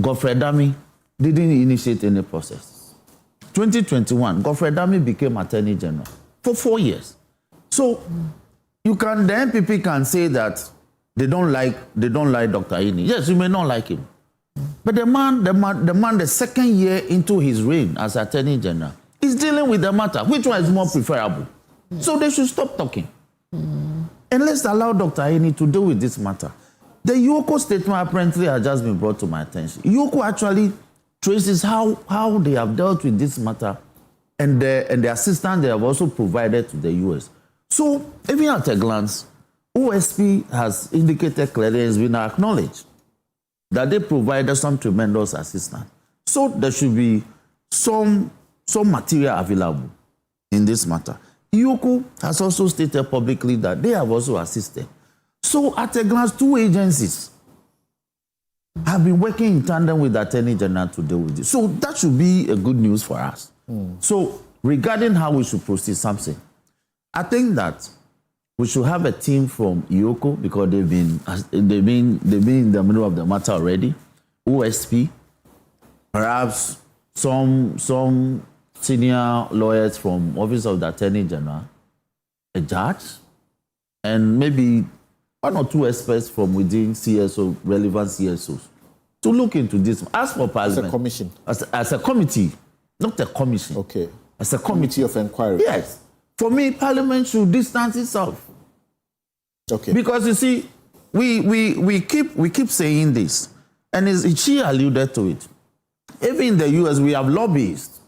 Godfrey Dami, didn't initiate any process. 2021, Godfrey Dami became Attorney General for 4 years. So the MPP can say that they don't like Dr. Ayini. Yes, you may not like him. But the man, the second year into his reign as Attorney General, is dealing with the matter. Which one is more preferable? So they should stop talking. And let's allow Dr. Ayini to deal with this matter. The Yoko statement apparently has just been brought to my attention. Yoko actually traces how they have dealt with this matter and the assistance they have also provided to the US. So, even at a glance, OSP has indicated clearly, has been acknowledged that they provided some tremendous assistance. So there should be some material available in this matter. Yoko has also stated publicly that they have also assisted. So at a glance, two agencies have been working in tandem with the Attorney General to deal with this. So that should be a good news for us. So regarding how we should proceed, something, I think that we should have a team from Yoko because they've been in the middle of the matter already. OSP, perhaps some senior lawyers from Office of the Attorney General, a judge, and maybe one or two experts from within CSO, relevant CSOs, to look into this. As for Parliament, as a commission, as a committee, not a commission. Okay. As a committee of inquiry. Yes. For me, Parliament should distance itself. Okay. Because you see, we keep saying this, and she alluded to it. Even in the US, we have lobbyists,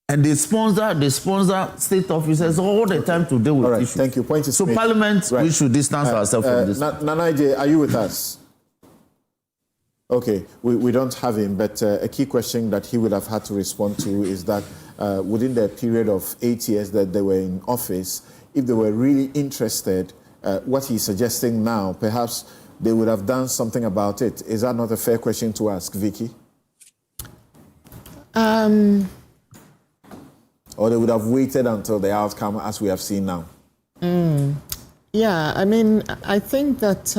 and they sponsor state officers all the time to deal with issues. Thank you. Point is so made. Parliament, we should distance ourselves from this. Nanaije, are you with us? Okay, we don't have him, but a key question that he would have had to respond to is that within the period of 8 years that they were in office, if they were really interested, what he's suggesting now, perhaps they would have done something about it. Is that not a fair question to ask, Vicky? Or they would have waited until the outcome, as we have seen now? Yeah, I mean, I think that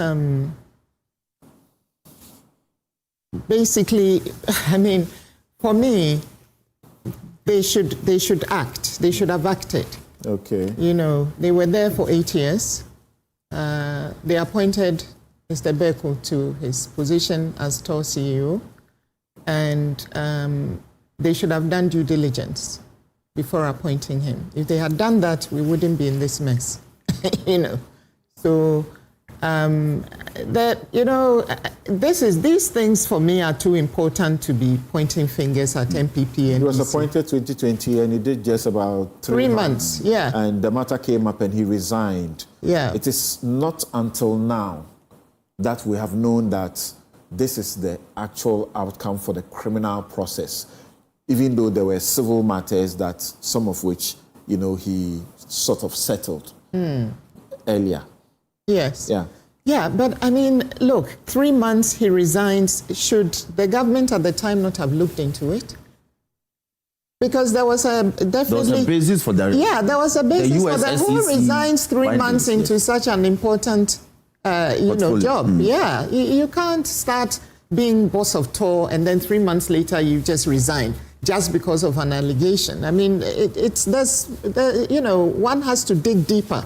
basically, I mean, for me, they should act. They should have acted. Okay. You know, they were there for 8 years. They appointed Mr. Bekun to his position as TOR CEO, and they should have done due diligence before appointing him. If they had done that, we wouldn't be in this mess, you know. So these things for me are too important to be pointing fingers at MPP. He was appointed 2020 and he did just about 3 months. Yeah. And the matter came up and he resigned. Yeah. It is not until now that we have known that this is the actual outcome for the criminal process, even though there were civil matters that some of which, you know, he sort of settled. earlier. Yes. Yeah. Yeah, but I mean, look, 3 months he resigns. Should the government at the time not have looked into it? Because there was definitely a basis for that. Yeah, there was a basis for that. Who resigns 3 months into such an important, job? Yeah, you can't start being boss of Tor and then 3 months later you just resign just because of an allegation. I mean, one has to dig deeper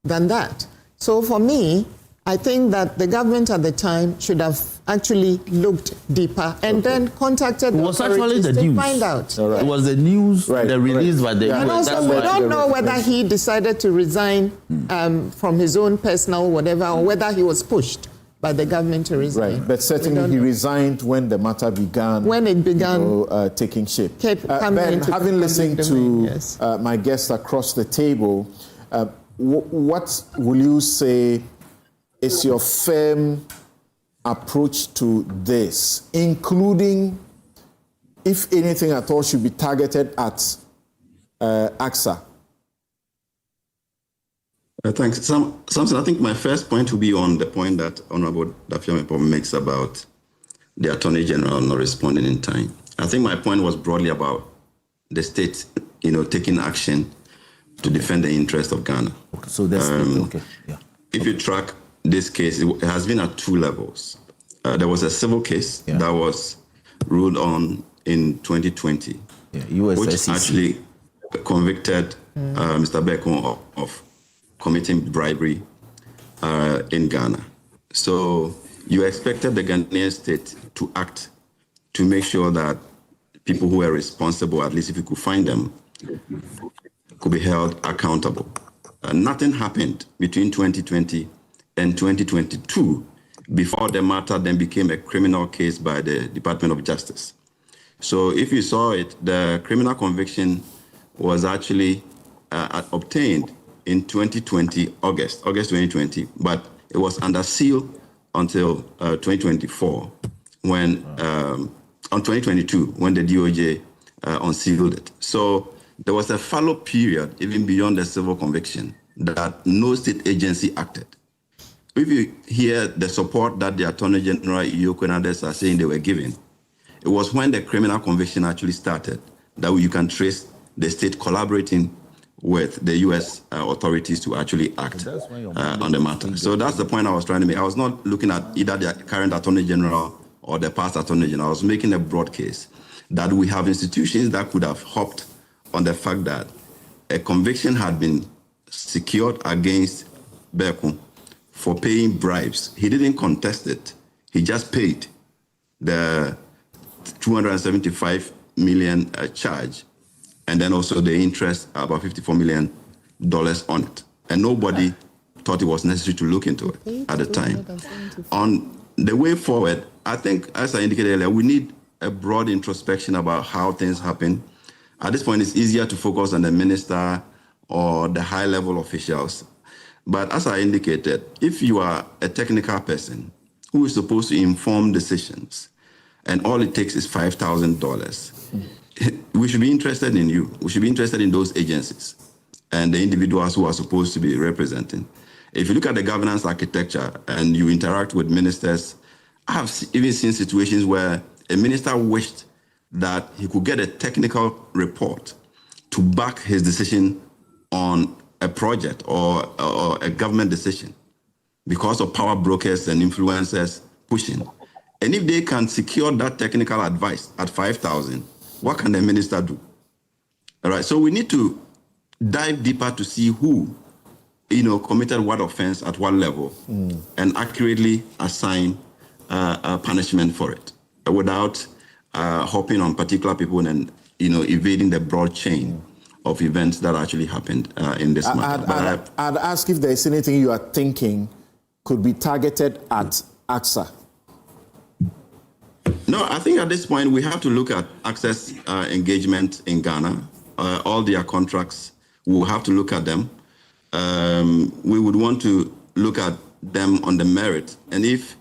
than that. So for me, I think that the government at the time should have actually looked deeper and then contacted the authorities to find out. It was the news, the release by the And also, we don't know whether he decided to resign from his own personal whatever, or whether he was pushed by the government to resign. Right, but certainly he resigned when the matter began. When it began taking shape. Ben, having listened to my guests across the table, what will you say is your firm approach to this, including, if anything at all, should be targeted at AXA? Thanks. Samson, I think my first point will be on the point that Honorable Dafiamepo makes about the Attorney General not responding in time. I think my point was broadly about the state, taking action to defend the interest of Ghana. So that's If you track this case, it has been at 2 levels. There was a civil case that was ruled on in 2020, which actually convicted Mr. Beko of committing bribery in Ghana. So you expected the Ghanaian state to act to make sure that people who were responsible, at least if you could find them, could be held accountable. Nothing happened between 2020 and 2022 before the matter then became a criminal case by the Department of Justice. So if you saw it, the criminal conviction was actually obtained in 2020, August 2020, but it was under seal until 2024 when, on 2022, when the DOJ unsealed it. So there was a fallow period, even beyond the civil conviction, that no state agency acted. If you hear the support that the Attorney General, Iyoko and others are saying they were giving, it was when the criminal conviction actually started that you can trace the state collaborating with the U.S. authorities to actually act on the matter. So that's the point I was trying to make. I was not looking at either the current Attorney General or the past Attorney General. I was making a broad case that we have institutions that could have hopped on the fact that a conviction had been secured against Beko for paying bribes. He didn't contest it. He just paid the 275 million charge, and then also the interest, about $54 million on it. And nobody thought it was necessary to look into it at the time. On the way forward, I think, as I indicated earlier, we need a broad introspection about how things happen. At this point, it's easier to focus on the minister or the high-level officials. But as I indicated, if you are a technical person who is supposed to inform decisions, and all it takes is $5,000, we should be interested in you. We should be interested in those agencies and the individuals who are supposed to be representing. If you look at the governance architecture and you interact with ministers, I have even seen situations where a minister wished that he could get a technical report to back his decision on a project or a government decision because of power brokers and influencers pushing. And if they can secure that technical advice at $5,000, what can the minister do? All right, so we need to dive deeper to see who, committed what offense at what level, and accurately assign a punishment for it without hopping on particular people and, evading the broad chain of events that actually happened in this matter. I'd ask if there's anything you are thinking could be targeted at AXA. No, I think at this point we have to look at access engagement in Ghana. All their contracts, we'll have to look at them. We would want to look at them on the merit. And if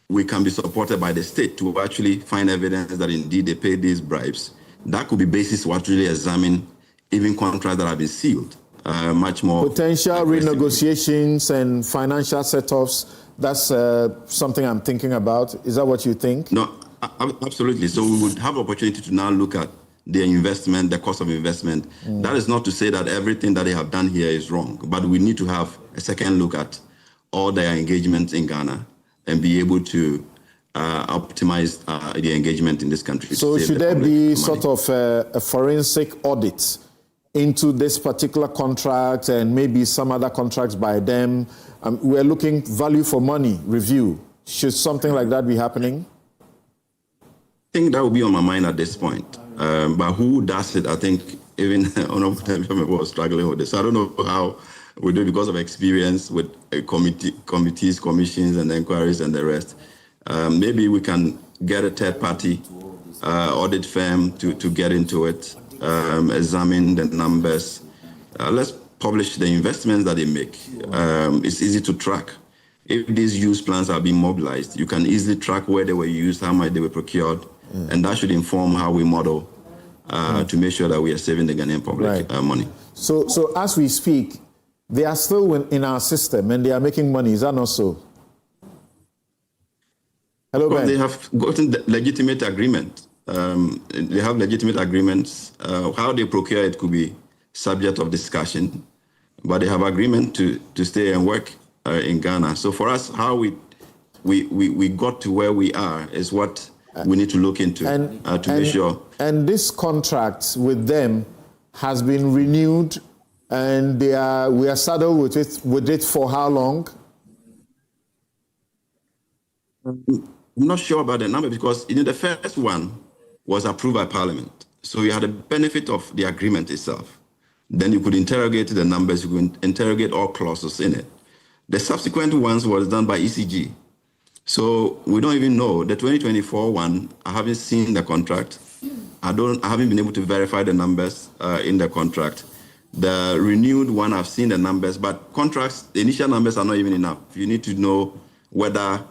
we can be supported by the state to actually find evidence that indeed they paid these bribes, that could be basis to actually examine even contracts that have been sealed much more. Potential renegotiations and financial setups, that's something I'm thinking about. Is that what you think? No, absolutely. So we would have opportunity to now look at the investment, the cost of investment. That is not to say that everything that they have done here is wrong, but we need to have a second look at all their engagements in Ghana and be able to optimize the engagement in this country. So should there be sort of a forensic audit into this particular contract and maybe some other contracts by them? We're looking value for money review. Should something like that be happening? I think that would be on my mind at this point. But who does it? I think even Honorable was struggling with this. So I don't know how we do it because of experience with committees, commissions, and inquiries and the rest. Maybe we can get a third-party audit firm to get into it, examine the numbers. Let's publish the investments that they make. It's easy to track. If these use plans are being mobilized, you can easily track where they were used, how much they were procured, and that should inform how we model to make sure that we are saving the Ghanaian public money. So as we speak, they are still in our system and they are making money. Is that not so? Hello, Ben. They have gotten the legitimate agreement. They have legitimate agreements. How they procure it could be subject of discussion, but they have agreement to stay and work in Ghana. So for us, how we got to where we are is what we need to look into to make sure. And this contract with them has been renewed, and we are saddled with it for how long? I'm not sure about the number because the first one was approved by Parliament. So you had the benefit of the agreement itself. Then you could interrogate the numbers, you could interrogate all clauses in it. The subsequent ones was done by ECG. So we don't even know. The 2024 one, I haven't seen the contract. I haven't been able to verify the numbers in the contract. The renewed one, I've seen the numbers, but contracts, the initial numbers are not even enough. You need to know whether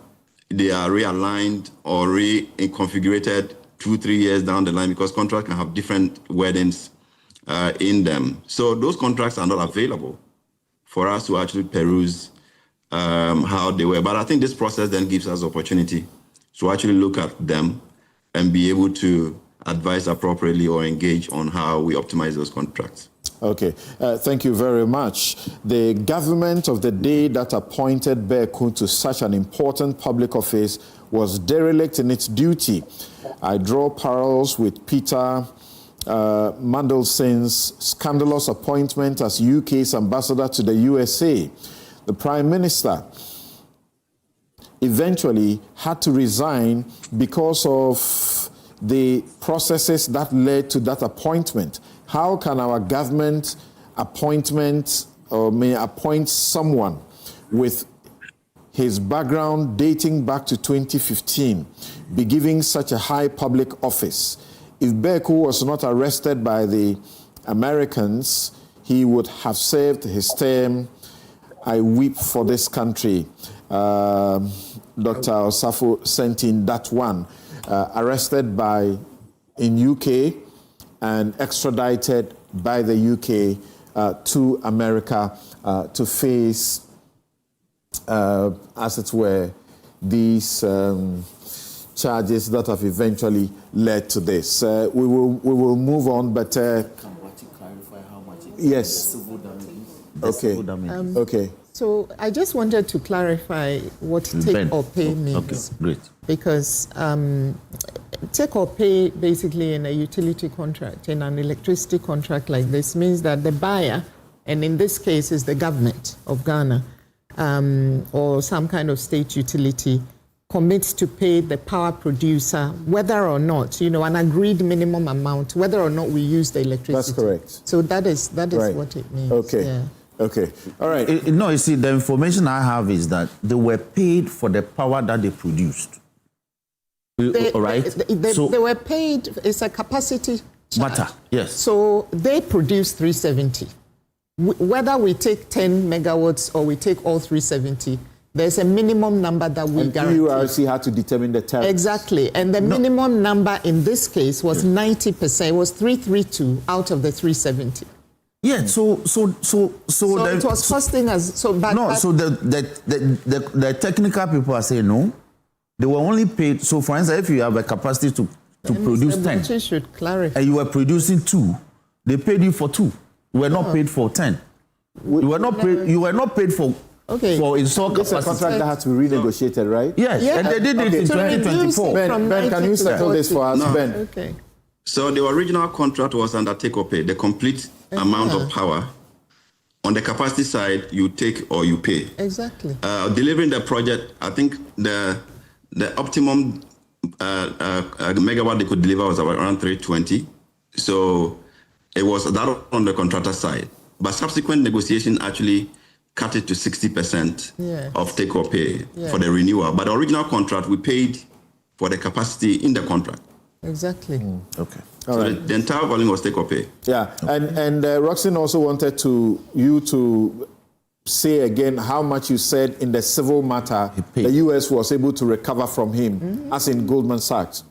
they are realigned or reconfigured 2-3 years down the line, because contracts can have different wordings in them. So those contracts are not available for us to actually peruse how they were. But I think this process then gives us opportunity to actually look at them and be able to advise appropriately or engage on how we optimize those contracts. Okay, thank you very much. The government of the day that appointed Beku to such an important public office was derelict in its duty. I draw parallels with Peter Mandelson's scandalous appointment as UK's ambassador to the USA. The Prime Minister eventually had to resign because of the processes that led to that appointment. How can our government appoint someone with his background dating back to 2015 be given such a high public office? If Beku was not arrested by the Americans, he would have served his term. I weep for this country. Dr. Osafo sent in that one. Arrested in UK and extradited by the UK to America to face, as it were, these charges that have eventually led to this. We will move on, but Can Wati clarify how much it is? Yes. Civil damages? Okay. Okay. So I just wanted to clarify what take or pay means. Okay, great. Because take or pay basically in a utility contract, in an electricity contract like this, means that the buyer, and in this case is the government of Ghana, or some kind of state utility, commits to pay the power producer whether or not, an agreed minimum amount, whether or not we use the electricity. That's correct. So that is right. what it means. Okay. Yeah. Okay. All right. No, you see, the information I have is that they were paid for the power that they produced. All right? They were paid, it's a capacity charge. Matter, yes. So they produce 370. Whether we take 10 megawatts or we take all 370, there's a minimum number that we guarantee. PURC had to determine the tariff. Exactly. And the minimum number in this case was 90%. It was 332 out of the 370. Yeah, so it was costing us. So the technical people are saying no. They were only paid. So, for instance, if you have a capacity to produce 10, should clarify. And you were producing 2, they paid you for 2. You were not paid for 10. You were not paid. You were not paid for. Okay. For install capacity. It's a contract that had to be renegotiated, right? Yes, and they did it in 2024. Ben, can you settle this for us, No. Ben? Okay. So the original contract was under take or pay, the complete amount of power. On the capacity side, you take or you pay. Exactly. Delivering the project, I think the optimum megawatt they could deliver was around 320. So it was that on the contractor side. But subsequent negotiation actually cut it to 60% of take or pay for the renewal. But the original contract, we paid for the capacity in the contract. Exactly. Okay. All right. The entire volume was take or pay. Yeah, and Roxanne also wanted you to say again how much you said in the civil matter the U.S. was able to recover from him, as in Goldman Sachs.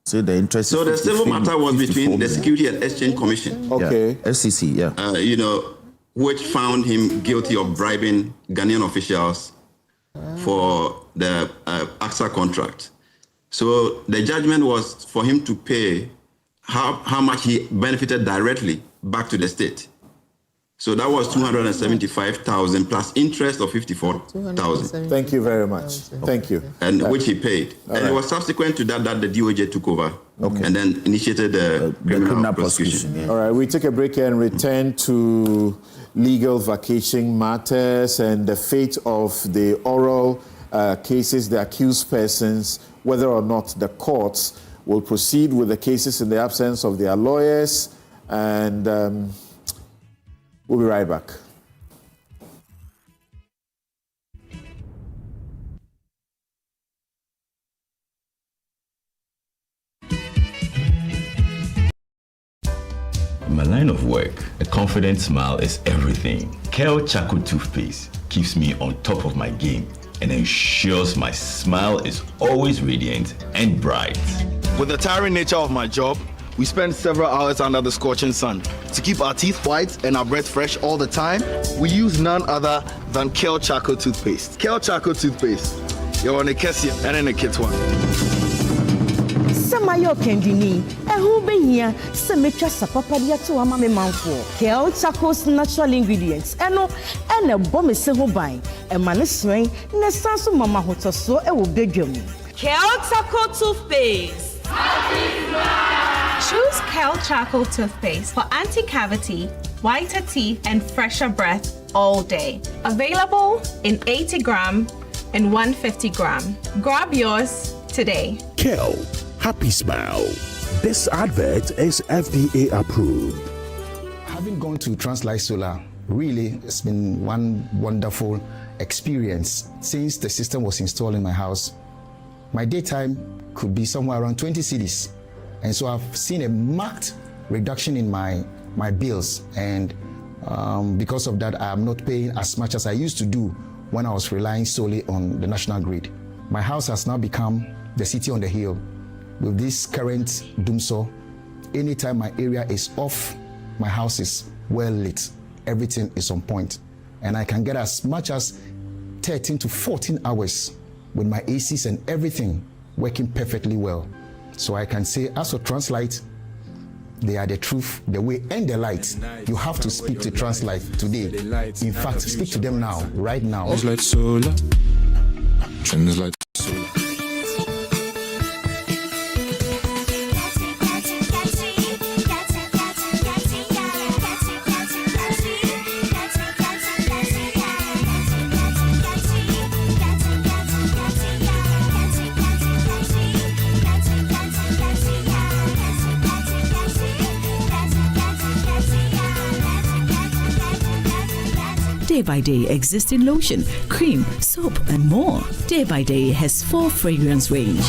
So the interest. So the civil matter was between the Security and Exchange Commission. Okay. SEC. Yeah. Which found him guilty of bribing Ghanaian officials for the AXA contract. So the judgment was for him to pay how much he benefited directly back to the state. So that was 275,000 plus interest of 54,000. Thank you very much. Thank you. And which he paid. And it was subsequent to that the DOJ took over and then initiated the criminal prosecution. All right, we take a break here and return to legal vacation matters and the fate of the oral cases, the accused persons, whether or not the courts will proceed with the cases in the absence of their lawyers. And we'll be right back. In my line of work, a confident smile is everything. Kale Charcoal Toothpaste keeps me on top of my game and ensures my smile is always radiant and bright. With the tiring nature of my job, we spend several hours under the scorching sun. To keep our teeth white and our breath fresh all the time, we use none other than Kale Charcoal Toothpaste. Kale Charcoal Toothpaste. You're on a Kessie and in a kit one. Samayo Kendini, a who be here, Semetra Sapapadia to a mammy manful. Kale Charcoal's natural ingredients, and a bomb is several buying, a maniswing, Nesanso Mama Hotoso, a will beg you. Kale Charcoal Toothpaste. Choose Kale Charcoal Toothpaste for anti-cavity, whiter teeth, and fresher breath all day. Available in 80 gram and 150 gram. Grab yours today. Kale, happy smile. This advert is FDA approved. Having gone to Translight Solar, really, it's been one wonderful experience since the system was installed in my house. My daytime could be somewhere around 20 cedis. And so I've seen a marked reduction in my bills. And because of that, I am not paying as much as I used to do when I was relying solely on the national grid. My house has now become the city on the hill. With this current doomsaw, anytime my area is off, my house is well lit. Everything is on point. And I can get as much as 13 to 14 hours with my ACs and everything working perfectly well. So I can say, as for Translight, they are the truth, the way, and the light. You have to speak to Translight today. In fact, speak to them now, right now. Translite Solar. Translite Solar. Day by Day exists in lotion, cream, soap, and more. Day by Day has 4 fragrance range.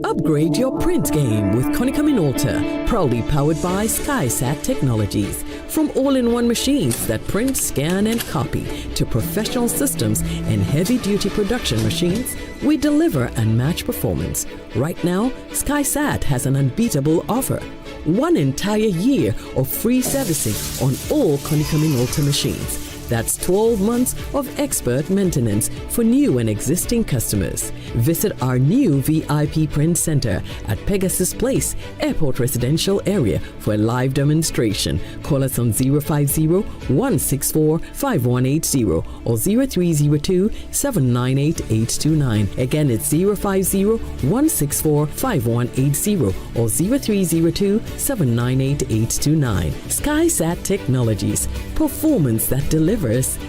Upgrade your print game with Konica Minolta, proudly powered by SkySat Technologies. From all-in-one machines that print, scan, and copy to professional systems and heavy-duty production machines, we deliver unmatched performance. Right now, SkySat has an unbeatable offer. 1 entire year of free servicing on all Konica Minolta machines. That's 12 months of expert maintenance for new and existing customers. Visit our new VIP Print Center at Pegasus Place, Airport Residential Area for a live demonstration. Call us on 050-164-5180 or 0302-798-829. Again, it's 050-164-5180 or 0302-798-829. SkySat Technologies. Performance that delivers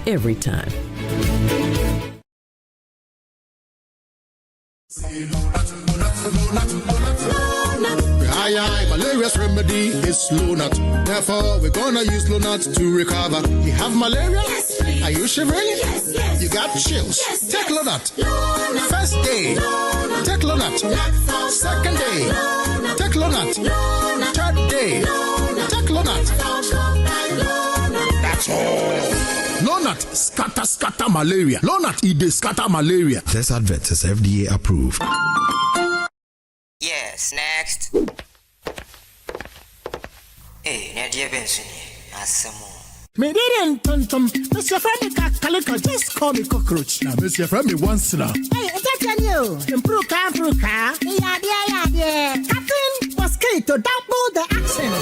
every time. Malaria's remedy is Lonat. Therefore, we're gonna use Lonat to recover. You have malaria? Yes, are you shivering? Yes, yes. You got chills? Yes, take Lonat. First day, take Lonat. Second day, take Lonat. Third day, take Lonat. That's all. Lonat scatter malaria. Lonat scatter malaria. This advert is FDA approved. Yes, next. Hey, Nadia Benson, Asamo. Me didn't tum. Mr. Femi Kalika, just call me cockroach. Now, Mr. Femi once now. Hey, is that you? Improve car. Yeah. Captain was key to double the action.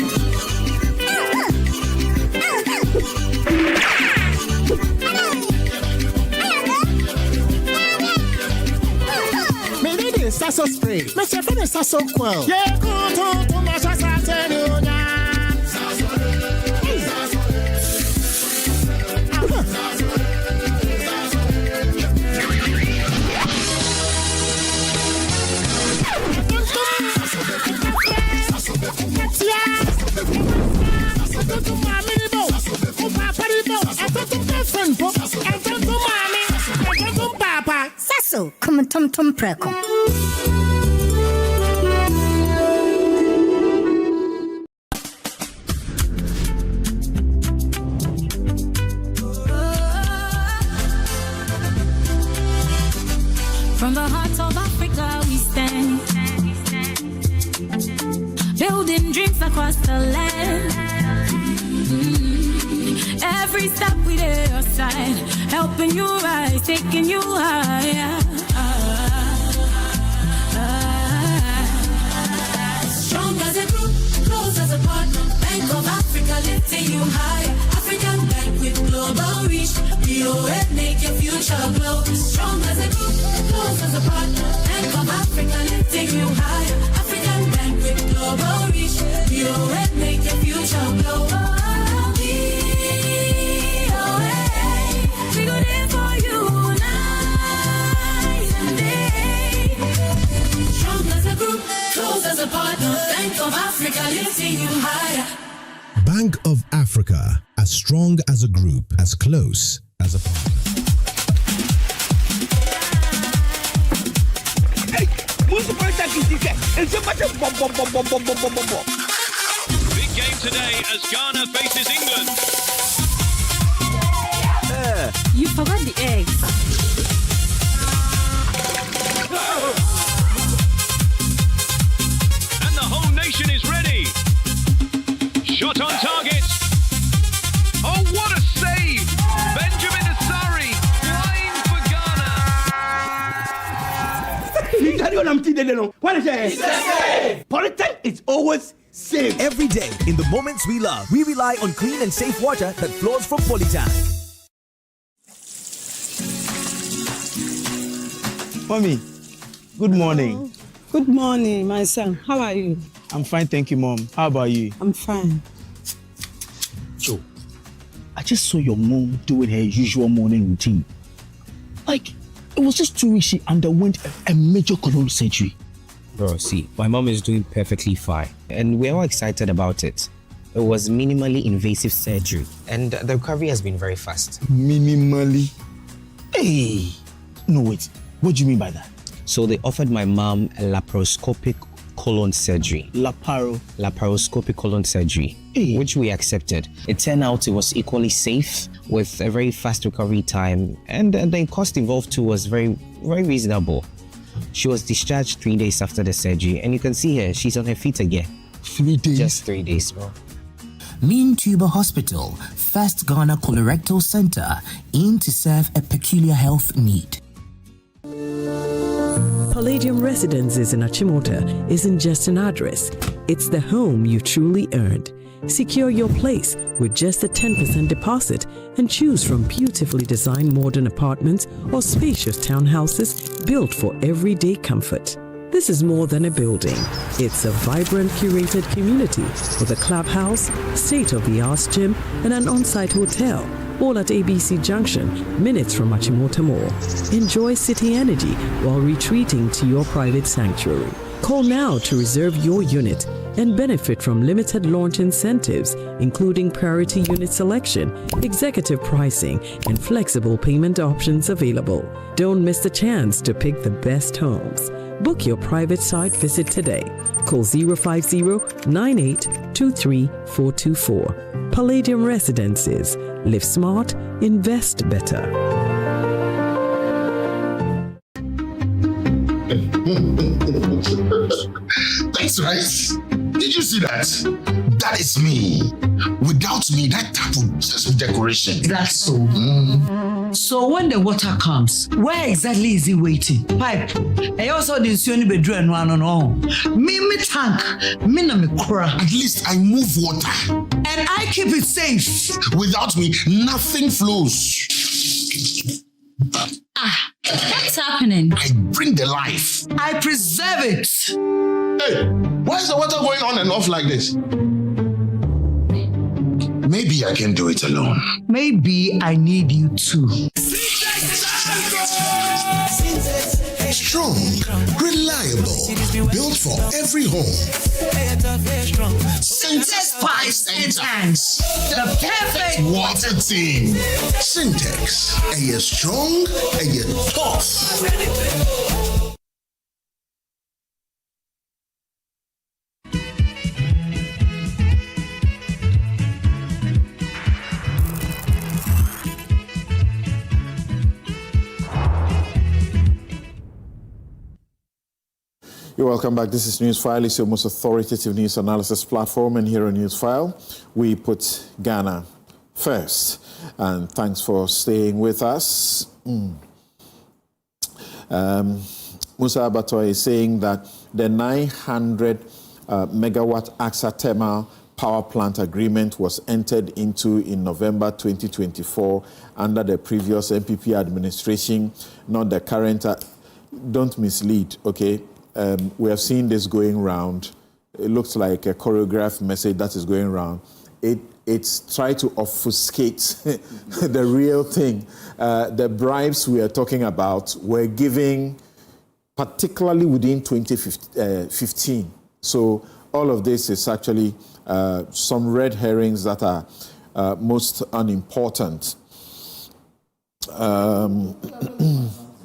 Me did it, Sasso spray. Mr. Femi Sasso quell. Yeah, go to my Sasso. Sasso, come tum preko. From the heart of Africa we stand, building dreams across the land. Every step we take your side, helping you rise, taking you higher. Strong as a group, close as a partner. Bank of Africa lifting you higher. African Bank with global reach. BOA make your future glow. Strong as a group, close as a partner. Bank of Africa lifting you higher. African Bank with global reach. BOA make your future glow. We go there for you night and day. Strong as a group, close as a partner. Bank of Africa lifting you higher. Bank of Africa, as strong as a group, as close as a partner. Hey, big game today as Ghana faces England. You forgot the eggs. And the whole nation is ready. Shot on target. Oh, what a save! Benjamin Asari flying for Ghana. What is it? Politics is always safe. Every day, in the moments we love, we rely on clean and safe water that flows from Polytank. Mommy, good morning. Oh, good morning, my son. How are you? I'm fine, thank you, Mom. How about you? I'm fine. Joe, I just saw your mom doing her usual morning routine. Like, it was just 2 weeks she underwent a major colon surgery. Bro, see, my mom is doing perfectly fine, and we're all excited about it. It was minimally invasive surgery, and the recovery has been very fast. Minimally? Hey! No, wait. What do you mean by that? So they offered my mom a laparoscopic colon surgery. Laparoscopic colon surgery, which we accepted. It turned out it was equally safe with a very fast recovery time, and the cost involved too was very, very reasonable. She was discharged 3 days after the surgery, and you can see her, she's on her feet again. 3 days? Just 3 days, bro. Mean Tuber Hospital, first Ghana colorectal center, aimed to serve a peculiar health need. Palladium Residences in Achimota isn't just an address, it's the home you truly earned. Secure your place with just a 10% deposit and choose from beautifully designed modern apartments or spacious townhouses built for everyday comfort. This is more than a building. It's a vibrant, curated community with a clubhouse, state-of-the-art gym, and an on-site hotel, all at ABC Junction, minutes from Achimota Mall. Enjoy city energy while retreating to your private sanctuary. Call now to reserve your unit and benefit from limited launch incentives, including priority unit selection, executive pricing, and flexible payment options available. Don't miss the chance to pick the best homes. Book your private site visit today. Call 050-9823-424. Palladium Residences. Live smart, invest better. That's right. Did you see that? That is me. Without me, that tap would just be decoration. That's so. So when the water comes, where exactly is it waiting? Pipe. I also didn't see any bedroom no. Me tank. Me na me kura. At least I move water. And I keep it safe. Without me, nothing flows. What's happening? I bring the life. I preserve it. Hey, why is the water going on and off like this? Maybe I can do it alone. Maybe I need you too. Strong, reliable, built for every home. Syntex pipes and tanks. The perfect water team. Syntex. Are you strong? Are you tough? You're welcome back. This is Newsfile. It's your most authoritative news analysis platform. And here on Newsfile, we put Ghana first. And thanks for staying with us. Musa Abatoy is saying that the 900 megawatt AXA thermal power plant agreement was entered into in November 2024 under the previous MPP administration, not the current. Don't mislead, okay? We have seen this going round. It looks like a choreographed message that is going around. It's trying to obfuscate the real thing. The bribes we are talking about were given particularly within 2015. So all of this is actually some red herrings that are most unimportant.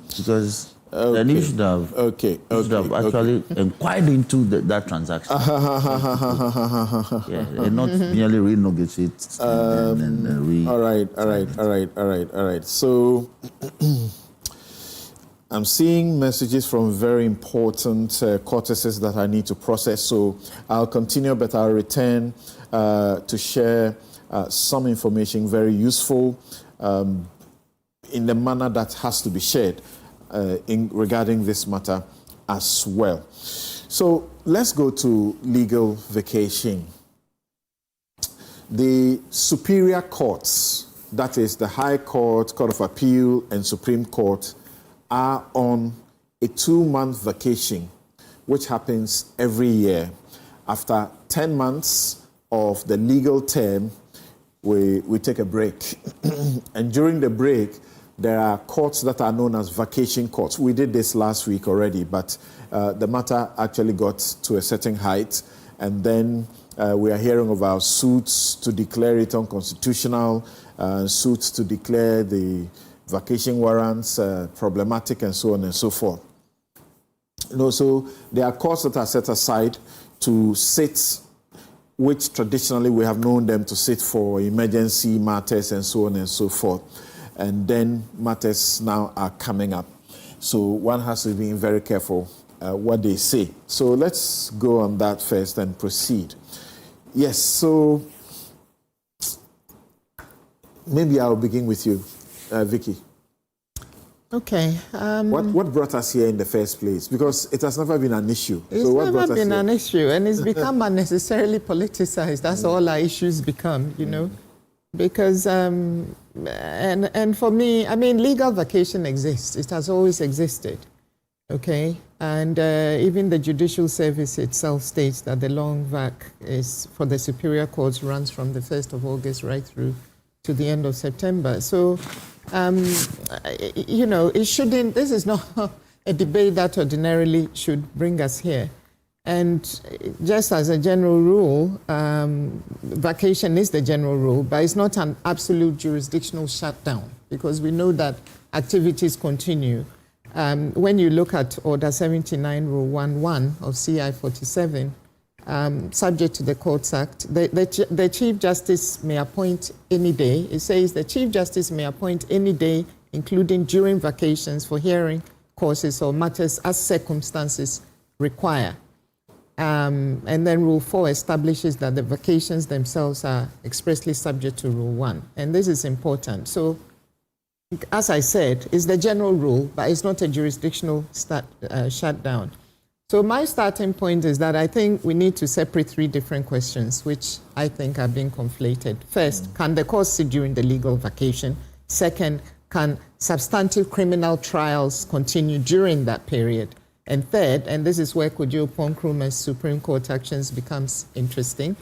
Because then you should have, actually inquired into that transaction. And not merely renegotiate. All right. So I'm seeing messages from very important cortices that I need to process. So I'll continue, but I'll return to share some information very useful in the manner that has to be shared. Regarding this matter as well. So let's go to legal vacation. The superior courts, that is the High Court, Court of Appeal, and Supreme Court, are on a 2-month vacation, which happens every year. After 10 months of the legal term, we take a break. And during the break, there are courts that are known as vacation courts. We did this last week already, but the matter actually got to a certain height. And then we are hearing about suits to declare it unconstitutional, suits to declare the vacation warrants problematic, and so on and so forth. So there are courts that are set aside to sit, which traditionally we have known them to sit for emergency matters and so on and so forth. And then matters now are coming up. So one has to be very careful what they say. So let's go on that first and proceed. Yes, so maybe I'll begin with you, Vicky. Okay. What brought us here in the first place? Because it has never been an issue. It's so what never brought us been here? an issue, and it's become unnecessarily politicized. That's all our issues become, you know. Because, and for me, I mean, legal vacation exists. It has always existed, okay? And even the Judicial Service itself states that the long vac is for the Superior Courts runs from the 1st of August right through to the end of September. So, you know, it shouldn't, this is not a debate that ordinarily should bring us here. And just as a general rule, vacation is the general rule, but it's not an absolute jurisdictional shutdown because we know that activities continue. When you look at Order 79, Rule 1.1 of CI 47, subject to the Courts Act, the Chief Justice may appoint any day. It says the Chief Justice may appoint any day, including during vacations, for hearing causes or matters as circumstances require. And then Rule 4 establishes that the vacations themselves are expressly subject to Rule 1. And this is important. So, as I said, it's the general rule, but it's not a jurisdictional shutdown. So my starting point is that I think we need to separate three different questions, which I think are being conflated. First, can the court sit during the legal vacation? Second, can substantive criminal trials continue during that period? And third, and this is where Kojo Nkrumah's Supreme Court actions becomes interesting,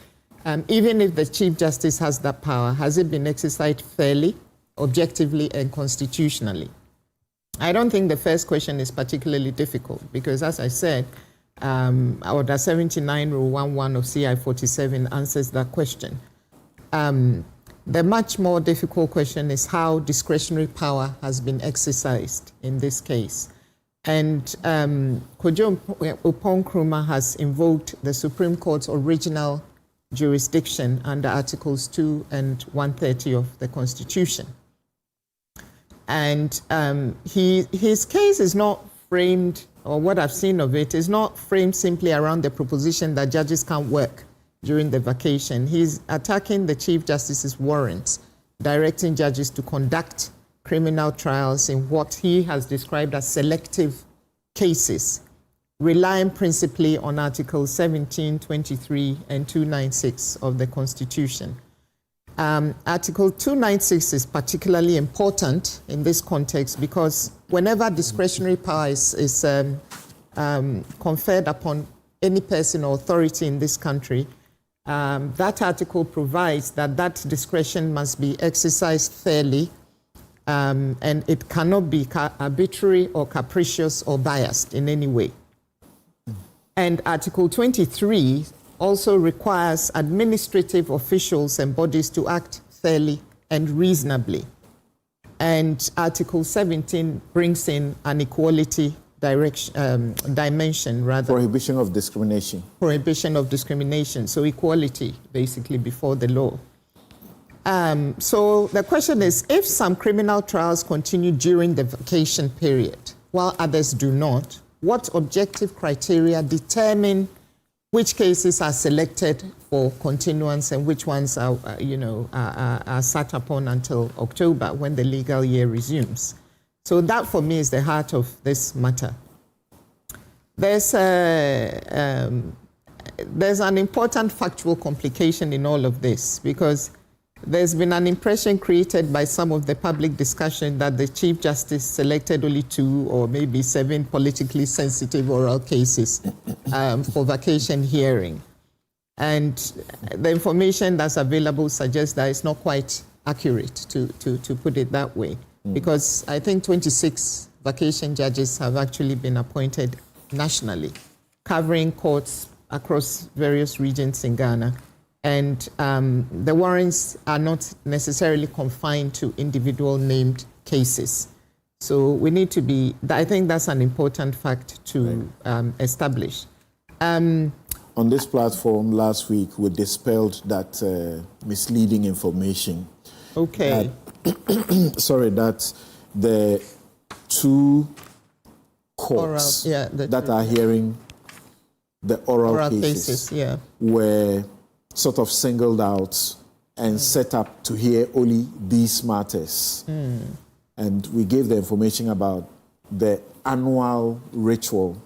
even if the Chief Justice has that power, has it been exercised fairly, objectively, and constitutionally? I don't think the first question is particularly difficult because, as I said, Order 79, Rule 1.1 of CI 47 answers that question. The much more difficult question is how discretionary power has been exercised in this case. And Kojo Nkrumah has invoked the Supreme Court's original jurisdiction under Articles 2 and 130 of the Constitution. And his case is not framed, or what I've seen of it, is not framed simply around the proposition that judges can't work during the vacation. He's attacking the Chief Justice's warrants, directing judges to conduct criminal trials in what he has described as selective cases, relying principally on Articles 17, 23, and 296 of the Constitution. Article 296 is particularly important in this context because whenever discretionary power is conferred upon any person or authority in this country, that article provides that that discretion must be exercised fairly, and it cannot be arbitrary or capricious or biased in any way. And Article 23 also requires administrative officials and bodies to act fairly and reasonably. And Article 17 brings in an equality dimension, rather. Prohibition of discrimination. Prohibition of discrimination, so equality, basically, before the law. So the question is, if some criminal trials continue during the vacation period, while others do not, what objective criteria determine which cases are selected for continuance and which ones are, are sat upon until October when the legal year resumes? So that, for me, is the heart of this matter. There's an important factual complication in all of this because there's been an impression created by some of the public discussion that the Chief Justice selected only 2 or maybe 7 politically sensitive oral cases for vacation hearing. And the information that's available suggests that it's not quite accurate, to put it that way, because I think 26 vacation judges have actually been appointed nationally, covering courts across various regions in Ghana. And the warrants are not necessarily confined to individual named cases. So we need to be, I think that's an important fact to establish. On this platform last week, we dispelled that misleading information. Okay. That the 2 courts oral, that are hearing the oral cases were sort of singled out and set up to hear only these matters. And we gave the information about the annual ritual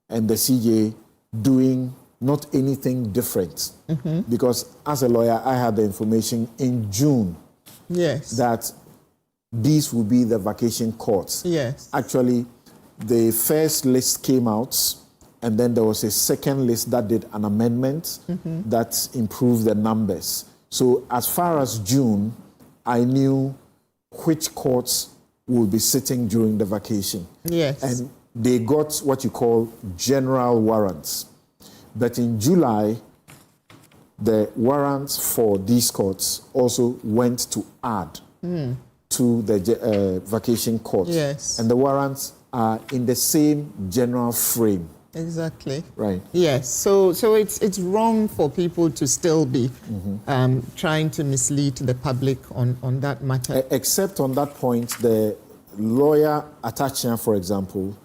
and the CJ doing not anything different. Because as a lawyer, I had the information in June that these will be the vacation courts. Actually, the first list came out, and then there was a second list that did an amendment that improved the numbers. So as far as June, I knew which courts will be sitting during the vacation. And they got what you call general warrants. But in July, the warrants for these courts also went to add to the vacation courts. And the warrants are in the same general frame. Exactly. Right. Yes. So it's wrong for people to still be trying to mislead the public on that matter. Except on that point, the lawyer Atachia, for example,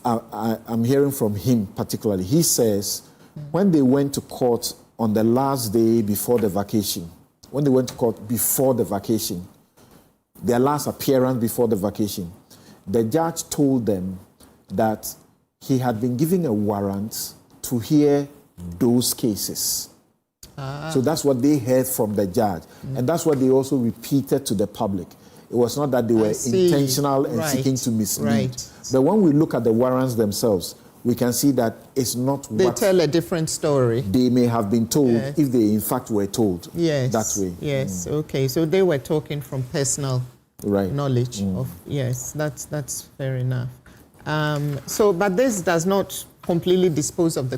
I'm hearing from him particularly. He says when they went to court on the last day before the vacation, their last appearance before the vacation, the judge told them that he had been given a warrant to hear those cases. So that's what they heard from the judge. And that's what they also repeated to the public. It was not that they were intentional and seeking to mislead. But when we look at the warrants themselves, we can see that it's not they what tell a different story. They may have been told if they in fact were told that way. Yes, okay. So they were talking from personal knowledge of, that's fair enough. But this does not completely dispose of the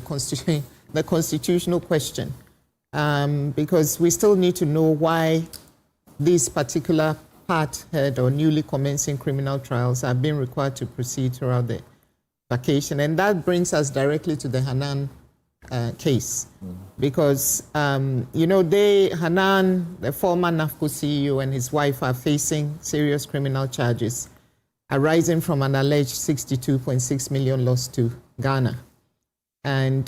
constitutional question, because we still need to know why these particular part-head or newly commencing criminal trials are being required to proceed throughout the vacation. And that brings us directly to the Hanan case, because, Hanan, the former NAFCO CEO, and his wife are facing serious criminal charges arising from an alleged 62.6 million loss to Ghana. And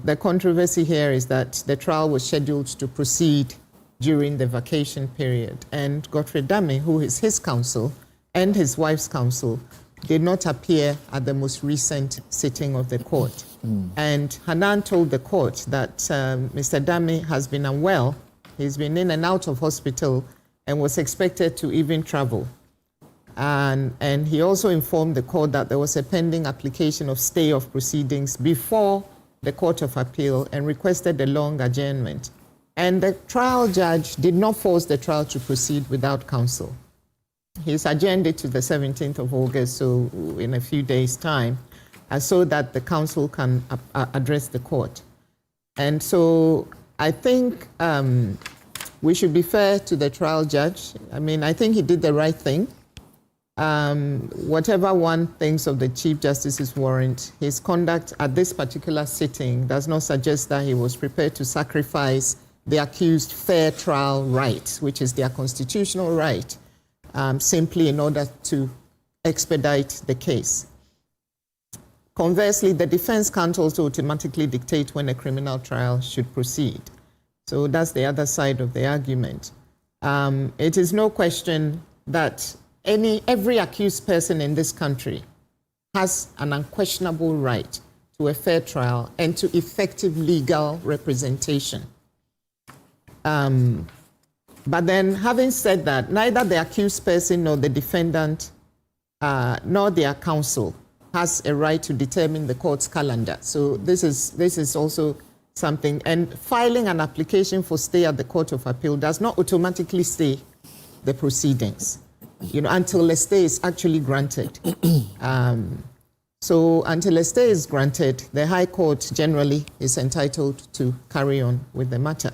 the controversy here is that the trial was scheduled to proceed during the vacation period. And Godfrey Dame, who is his counsel, and his wife's counsel, did not appear at the most recent sitting of the court. And Hanan told the court that Mr. Dame has been unwell. He's been in and out of hospital and was expected to even travel. And he also informed the court that there was a pending application of stay of proceedings before the Court of Appeal and requested a long adjournment. And the trial judge did not force the trial to proceed without counsel. He's adjourned it to the 17th of August, so in a few days' time, so that the counsel can address the court. And so I think we should be fair to the trial judge. I mean, I think he did the right thing. Whatever one thinks of the Chief Justice's warrant, his conduct at this particular sitting does not suggest that he was prepared to sacrifice the accused fair trial right, which is their constitutional right, simply in order to expedite the case. Conversely, the defense can't also automatically dictate when a criminal trial should proceed. So that's the other side of the argument. It is no question that every accused person in this country has an unquestionable right to a fair trial and to effective legal representation. But then, having said that, neither the accused person nor the defendant nor their counsel has a right to determine the court's calendar. So this is also something. And filing an application for stay at the Court of Appeal does not automatically stay the proceedings, until a stay is actually granted. So until a stay is granted, the High Court generally is entitled to carry on with the matter.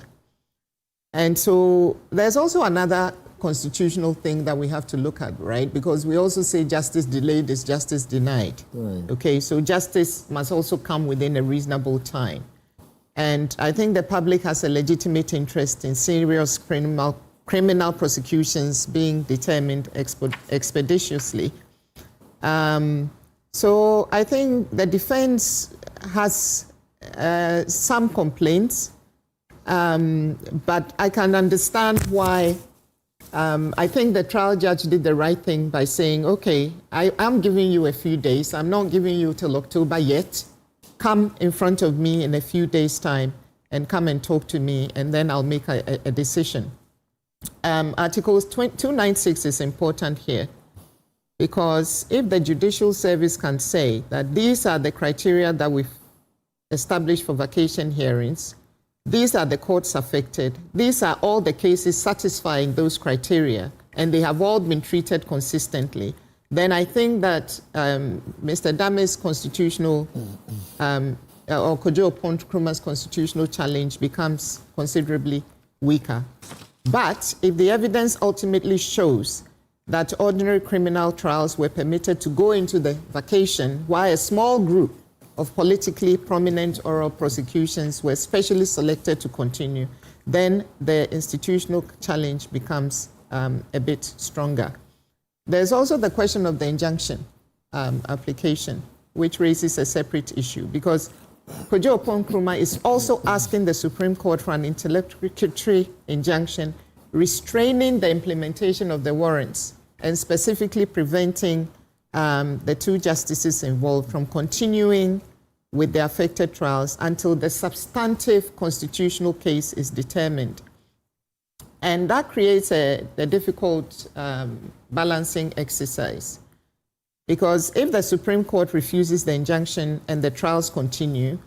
And so there's also another constitutional thing that we have to look at, right? Because we also say justice delayed is justice denied. Right. Okay, so justice must also come within a reasonable time. And I think the public has a legitimate interest in serious criminal prosecutions being determined expeditiously. So I think the defense has some complaints, but I can understand why. I think the trial judge did the right thing by saying, okay, I'm giving you a few days. I'm not giving you till October yet. Come in front of me in a few days' time and come and talk to me, and then I'll make a decision. Article 296 is important here, because if the Judicial Service can say that these are the criteria that we've established for vacation hearings, these are the courts affected, these are all the cases satisfying those criteria, and they have all been treated consistently, then I think that Mr. Dame's constitutional, or Kojo Nkrumah's constitutional challenge becomes considerably weaker. But if the evidence ultimately shows that ordinary criminal trials were permitted to go into the vacation while a small group of politically prominent oral prosecutions were specially selected to continue, then the institutional challenge becomes a bit stronger. There's also the question of the injunction application, which raises a separate issue, because Kojo Nkrumah is also asking the Supreme Court for an interlocutory injunction restraining the implementation of the warrants and specifically preventing the two justices involved from continuing with the affected trials until the substantive constitutional case is determined. And that creates a difficult balancing exercise, because if the Supreme Court refuses the injunction and the trials continue,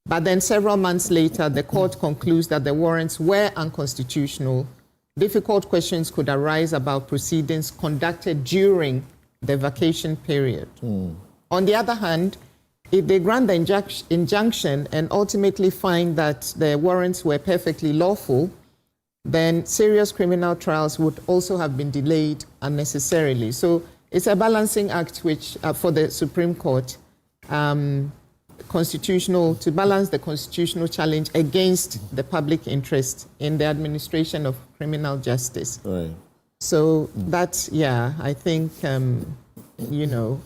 but then several months later the court concludes that the warrants were unconstitutional, difficult questions could arise about proceedings conducted during the vacation period. On the other hand, if they grant the injunction and ultimately find that the warrants were perfectly lawful, then serious criminal trials would also have been delayed unnecessarily. So it's a balancing act which, for the Supreme Court, constitutional, to balance the constitutional challenge against the public interest in the administration of criminal justice. Right. So that's, I think, you know,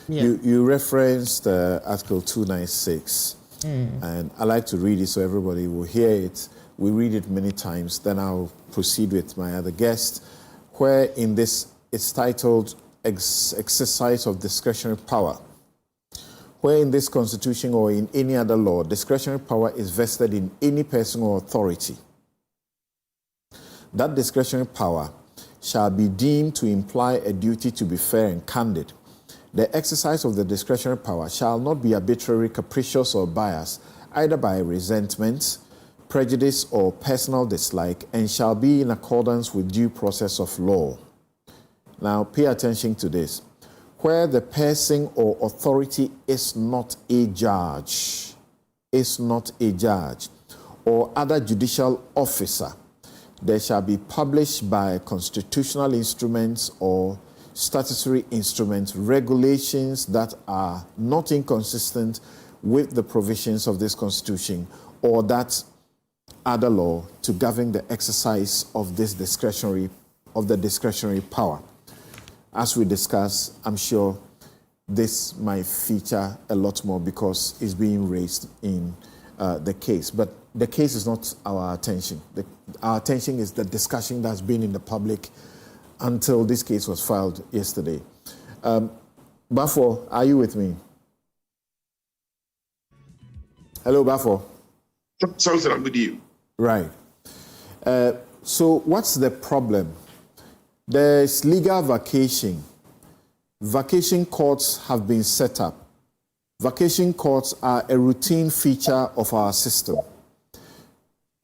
You referenced Article 296, and I like to read it so everybody will hear it. We read it many times, then I'll proceed with my other guest, where in this, it's titled Exercise of Discretionary Power. Where in this Constitution or in any other law, discretionary power is vested in any person or authority. That discretionary power shall be deemed to imply a duty to be fair and candid. The exercise of the discretionary power shall not be arbitrary, capricious, or biased, either by resentment, prejudice, or personal dislike, and shall be in accordance with due process of law. Now, pay attention to this. Where the person or authority is not a judge, or other judicial officer, there shall be published by constitutional instruments or statutory instruments regulations that are not inconsistent with the provisions of this Constitution or that other law to govern the exercise of this discretionary power. As we discuss, I'm sure this might feature a lot more because it's being raised in the case. But the case is not our attention. Our attention is the discussion that's been in the public until this case was filed yesterday. Bafo, are you with me? Hello, Bafo. Something I'm with you. Right. So what's the problem? There's legal vacation. Vacation courts have been set up. Vacation courts are a routine feature of our system.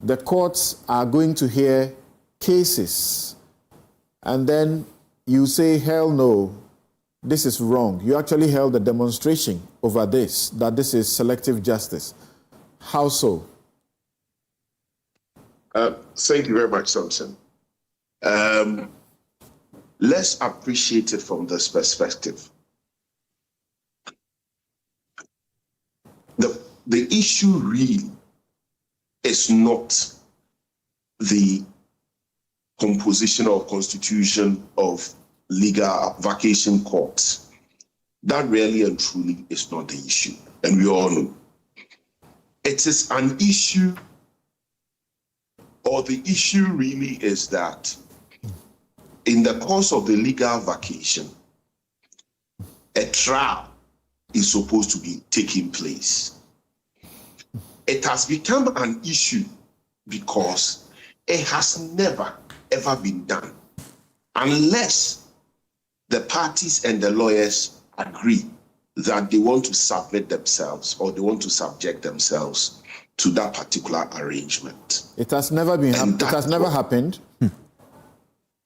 The courts are going to hear cases, and then you say, hell no, this is wrong. You actually held a demonstration over this, that this is selective justice. How so? Thank you very much, Samson. Let's appreciate it from this perspective. The issue really is not the composition or constitution of legal vacation courts. That really and truly is not the issue. And we all know. It is an issue, or the issue really is that in the course of the legal vacation, a trial is supposed to be taking place. It has become an issue because it has never, ever been done unless the parties and the lawyers agree that they want to submit themselves or they want to subject themselves to that particular arrangement. It has never been. It has never happened.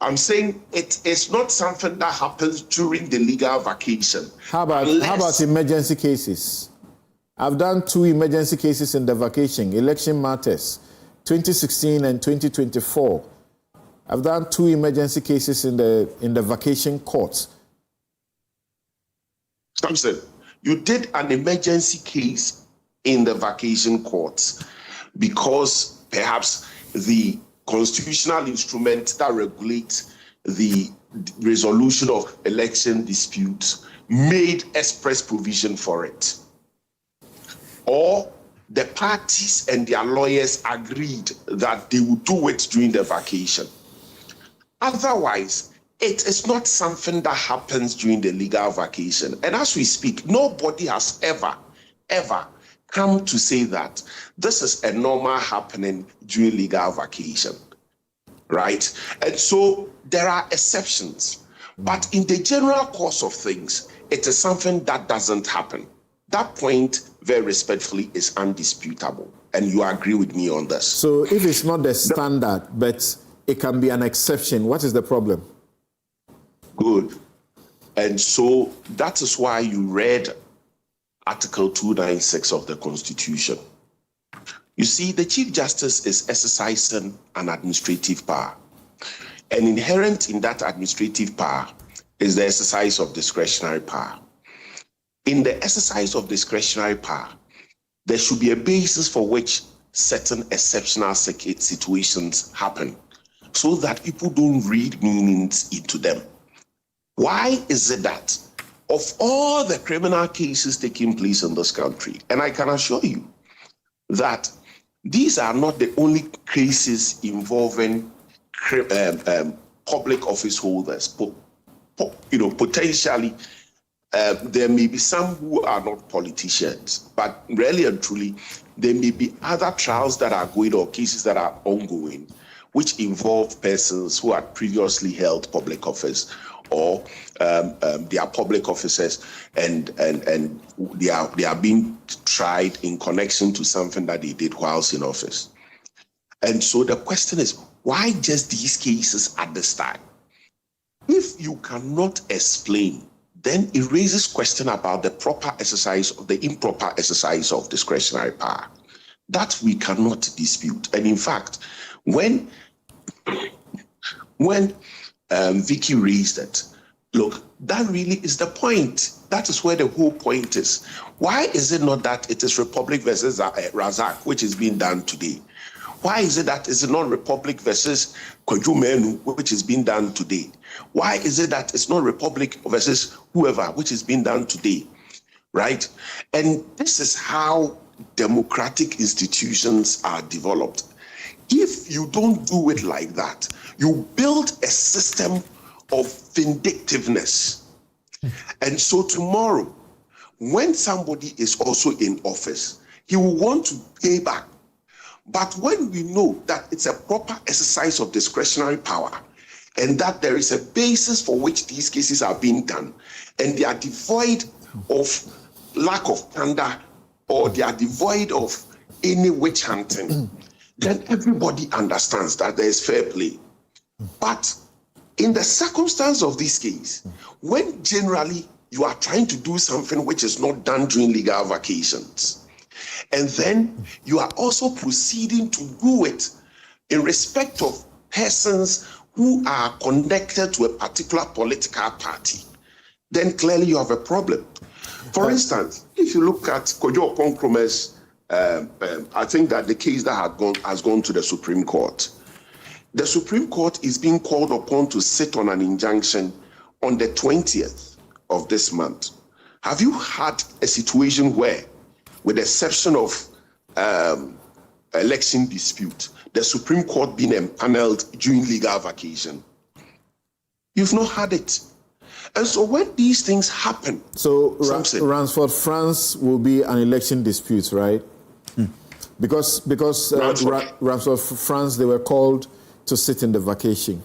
I'm saying it is not something that happens during the legal vacation. How about emergency cases? I've done 2 emergency cases in the vacation, election matters, 2016 and 2024. I've done 2 emergency cases in the vacation courts. Samson, you did an emergency case in the vacation courts because perhaps the constitutional instrument that regulates the resolution of election disputes made express provision for it. Or the parties and their lawyers agreed that they would do it during the vacation. Otherwise, it is not something that happens during the legal vacation. And as we speak, nobody has ever come to say that this is a normal happening during legal vacation, right? And so there are exceptions. But in the general course of things, it is something that doesn't happen. That point, very respectfully, is undisputable. And you agree with me on this. So if it's not the standard, but it can be an exception, what is the problem? Good. And so that is why you read Article 296 of the Constitution. You see, the Chief Justice is exercising an administrative power. And inherent in that administrative power is the exercise of discretionary power. In the exercise of discretionary power, there should be a basis for which certain exceptional situations happen so that people don't read meanings into them. Why is it that of all the criminal cases taking place in this country, and I can assure you that these are not the only cases involving public office holders, potentially there may be some who are not politicians, but really and truly, there may be other trials that are going or cases that are ongoing, which involve persons who had previously held public office or they are public officers and they are being tried in connection to something that they did whilst in office. And so the question is, why just these cases at this time? If you cannot explain, then it raises question about the proper exercise of the improper exercise of discretionary power. That we cannot dispute. And in fact, when Vicky raised it, look, that really is the point. That is where the whole point is. Why is it not that it is Republic versus Razak, which is being done today? Why is it that it's not Republic versus Kwaju, which is being done today? Why is it that it's not Republic versus whoever, which is being done today, right? And this is how democratic institutions are developed. If you don't do it like that, you build a system of vindictiveness. And so tomorrow, when somebody is also in office, he will want to pay back. But when we know that it's a proper exercise of discretionary power and that there is a basis for which these cases are being done and they are devoid of lack of candor or they are devoid of any witch hunting, then everybody understands that there is fair play. But in the circumstance of this case, when generally you are trying to do something which is not done during legal vacations, and then you are also proceeding to do it in respect of persons who are connected to a particular political party, then clearly you have a problem. For instance, if you look at Kojo Okonkrome's, I think that the case that has gone to the Supreme Court, the Supreme Court is being called upon to sit on an injunction on the 20th of this month Have you had a situation where, with the exception of election dispute, the Supreme Court being empaneled during legal vacation? You've not had it. And so when these things happen... So Ransford France will be an election dispute, right? Because Ransford France, they were called to sit in the vacation.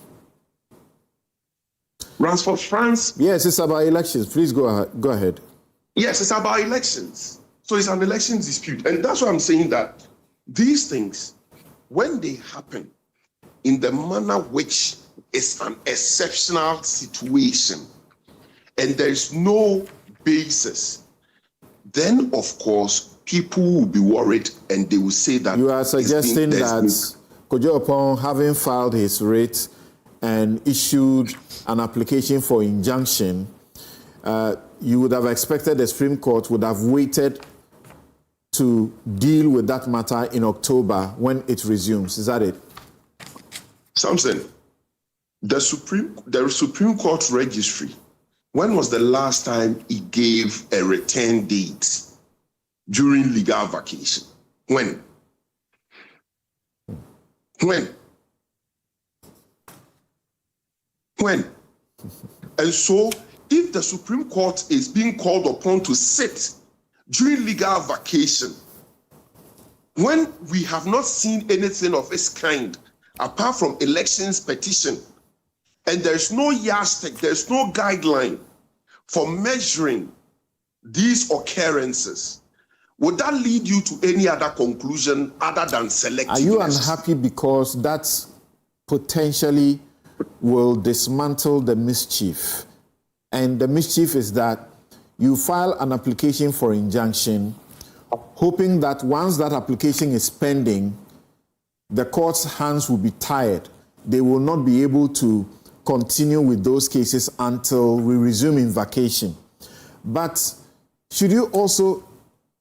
Ransford France? Yes, it's about elections. Please go ahead. Yes, it's about elections. So it's an election dispute. And that's why I'm saying that these things, when they happen in the manner which is an exceptional situation, and there is no basis, then of course people will be worried and they will say that... You are suggesting that Kojo Opon, having filed his writ and issued an application for injunction, you would have expected the Supreme Court would have waited to deal with that matter in October when it resumes. Is that it? Samson, the Supreme Court registry, when was the last time it gave a return date during legal vacation? When? And so, if the Supreme Court is being called upon to sit during legal vacation, when we have not seen anything of its kind, apart from elections petition, and there's no yardstick, there's no guideline for measuring these occurrences, would that lead you to any other conclusion other than selectiveness? Are you unhappy because that potentially will dismantle the mischief? And the mischief is that you file an application for injunction, hoping that once that application is pending, the court's hands will be tied. They will not be able to continue with those cases until we resume in vacation. But should you also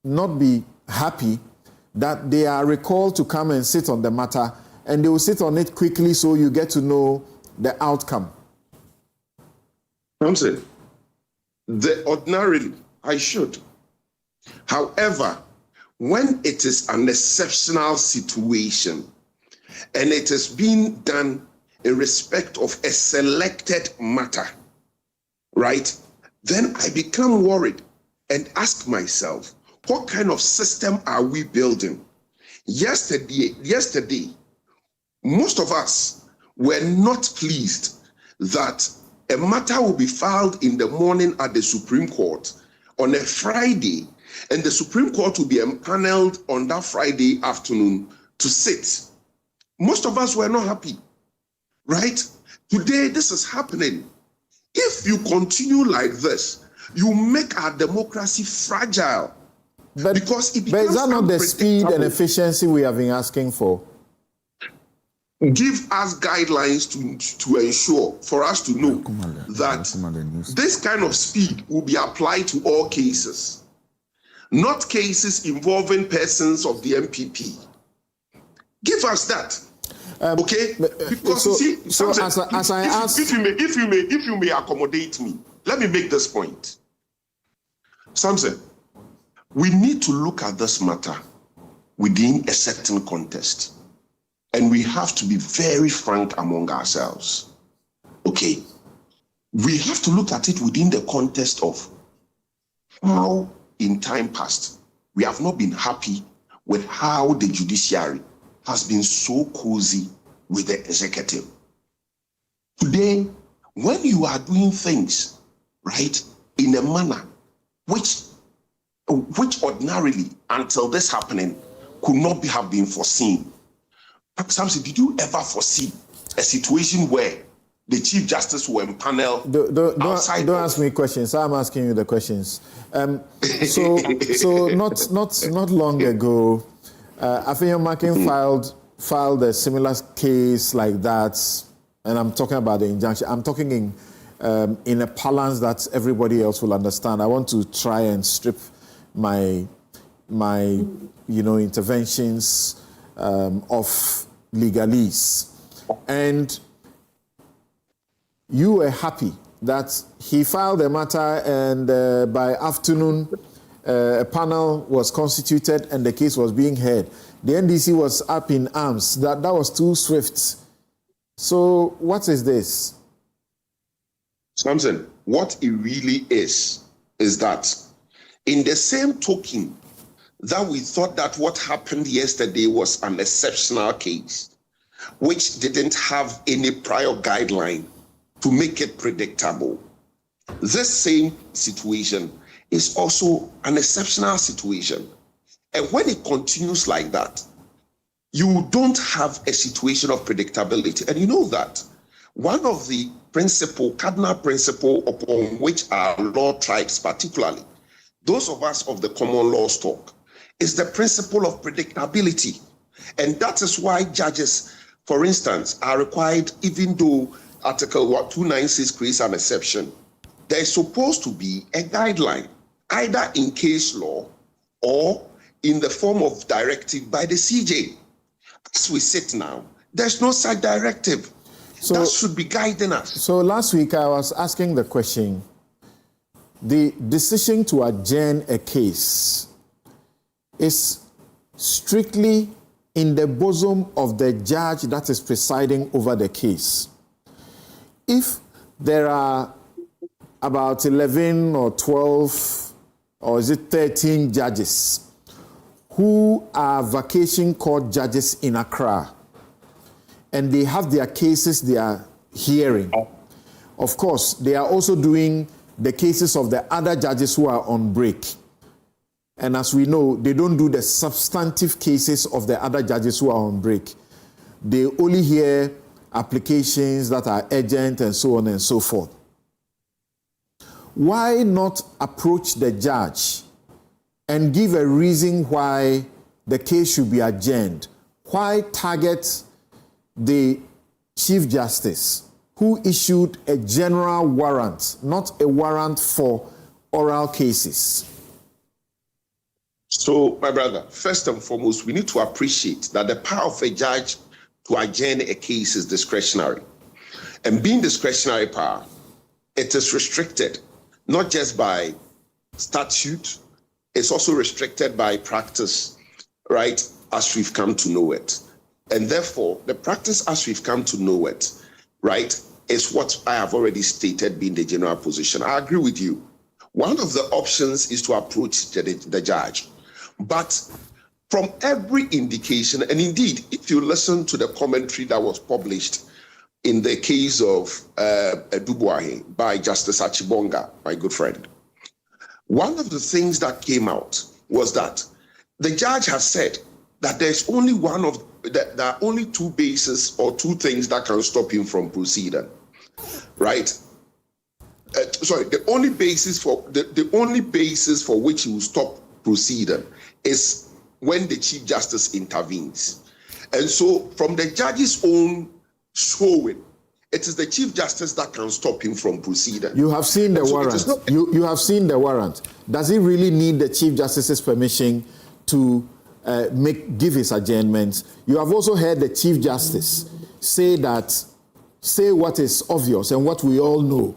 not be happy that they are recalled to come and sit on the matter, and they will sit on it quickly so you get to know the outcome? I'm saying, ordinarily, I should. However, when it is an exceptional situation and it is being done in respect of a selected matter, right, then I become worried and ask myself, what kind of system are we building? Yesterday, most of us were not pleased that a matter will be filed in the morning at the Supreme Court on a Friday, and the Supreme Court will be empaneled on that Friday afternoon to sit. Most of us were not happy, right? Today, this is happening. If you continue like this, you make our democracy fragile. But is that not the speed and efficiency we have been asking for? Give us guidelines to ensure, for us to know that this kind of speed will be applied to all cases, not cases involving persons of the MPP. Give us that, okay? Because if you may accommodate me, let me make this point. Samson, we need to look at this matter within a certain context. And we have to be very frank among ourselves. Okay? We have to look at it within the context of how in time past we have not been happy with how the judiciary has been so cozy with the executive. Today, when you are doing things, right, in a manner which ordinarily, until this happening, could not have been foreseen. Samson, did you ever foresee a situation where the Chief Justice will empanel outside? Don't ask me questions. I'm asking you the questions. So not long ago, Afenyo Makin filed a similar case like that, and I'm talking about the injunction. I'm talking in a parlance that everybody else will understand. I want to try and strip my interventions of legalese. And you were happy that he filed the matter and by afternoon a panel was constituted and the case was being heard. The NDC was up in arms. That was too swift. So what is this? Samson, what it really is that in the same token that we thought that what happened yesterday was an exceptional case, which didn't have any prior guideline to make it predictable. This same situation is also an exceptional situation. And when it continues like that, you don't have a situation of predictability. And you know that one of the cardinal principle upon which our law tribes, particularly those of us of the common law stock, is the principle of predictability. And that is why judges, for instance, are required, even though Article 296 creates an exception, there is supposed to be a guideline, either in case law or in the form of directive by the CJ. As we sit now, there's no such directive. So that should be guiding us. So last week I was asking the question, the decision to adjourn a case is strictly in the bosom of the judge that is presiding over the case. If there are about 11 or 12 or is it 13 judges who are vacation court judges in Accra, and they have their cases they are hearing. Of course, they are also doing the cases of the other judges who are on break. And as we know, they don't do the substantive cases of the other judges who are on break. They only hear applications that are urgent and so on and so forth. Why not approach the judge and give a reason why the case should be adjourned? Why target the Chief Justice who issued a general warrant, not a warrant for oral cases? So, my brother, first and foremost, we need to appreciate that the power of a judge to adjourn a case is discretionary. And being discretionary power, it is restricted, not just by statute, it's also restricted by practice, right, as we've come to know it. And therefore, the practice as we've come to know it, right, is what I have already stated being the general position. I agree with you. One of the options is to approach the judge. But from every indication, and indeed, if you listen to the commentary that was published in the case of Dubois by Justice Achibonga, my good friend, one of the things that came out was that the judge has said that there's only there are only two bases or two things that can stop him from proceeding, right? The only basis for which he will stop proceeding is when the Chief Justice intervenes. And so from the judge's own showing, it is the Chief Justice that can stop him from proceeding. You have seen the warrant. You have seen the warrant. Does he really need the Chief Justice's permission to give his adjournments? You have also heard the Chief Justice say what is obvious and what we all know.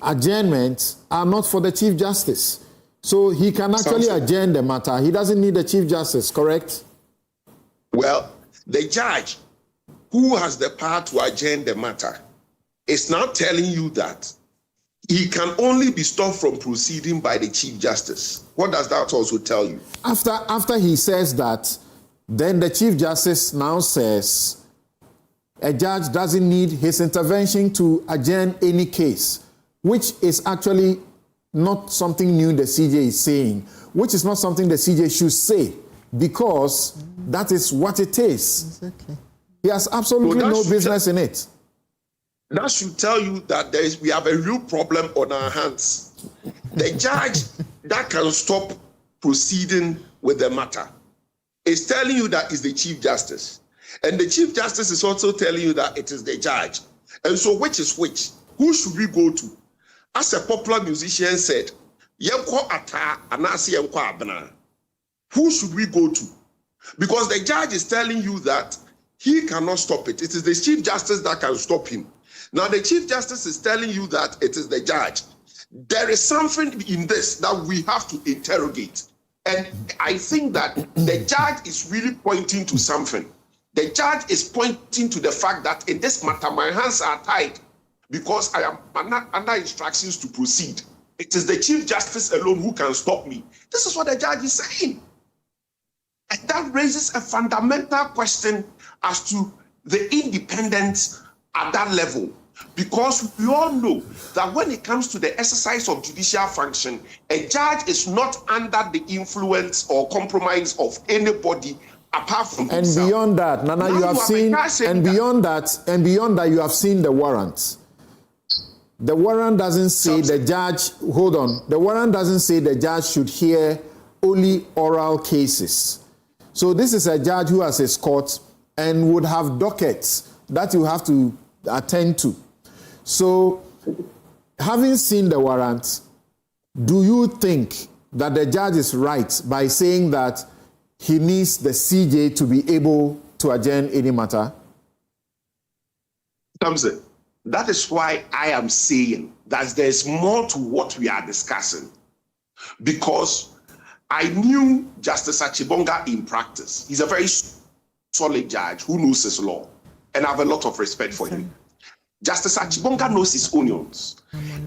Adjournments are not for the Chief Justice. So he can actually adjourn the matter. He doesn't need the Chief Justice, correct? Well, the judge who has the power to adjourn the matter is now telling you that he can only be stopped from proceeding by the Chief Justice. What does that also tell you? After he says that, then the Chief Justice now says a judge doesn't need his intervention to adjourn any case, which is actually not something new the CJ is saying, which is not something the CJ should say, because that is what it is. Exactly. He has absolutely no business in it. That should tell you that we have a real problem on our hands. The judge that can stop proceeding with the matter is telling you that it's the Chief Justice. And the Chief Justice is also telling you that it is the judge. And so which is which? Who should we go to? As a popular musician said, who should we go to? Because the judge is telling you that he cannot stop it. It is the Chief Justice that can stop him. Now, the Chief Justice is telling you that it is the judge. There is something in this that we have to interrogate. And I think that the judge is really pointing to something. The judge is pointing to the fact that in this matter, my hands are tied because I am under instructions to proceed. It is the Chief Justice alone who can stop me. This is what the judge is saying. And that raises a fundamental question as to the independence at that level. Because we all know that when it comes to the exercise of judicial function, a judge is not under the influence or compromise of anybody apart from himself. And beyond that, Nana, you have seen, and beyond that, you have seen the warrant. The warrant doesn't say the judge, hold on, the warrant doesn't say the judge should hear only oral cases. So this is a judge who has his court and would have dockets that you have to attend to. So, having seen the warrant, do you think that the judge is right by saying that he needs the CJ to be able to adjourn any matter? Thompson, that is why I am saying that there's more to what we are discussing. Because I knew Justice Achibonga in practice. He's a very solid judge who knows his law, and I have a lot of respect for him. Justice Achibonga knows his onions.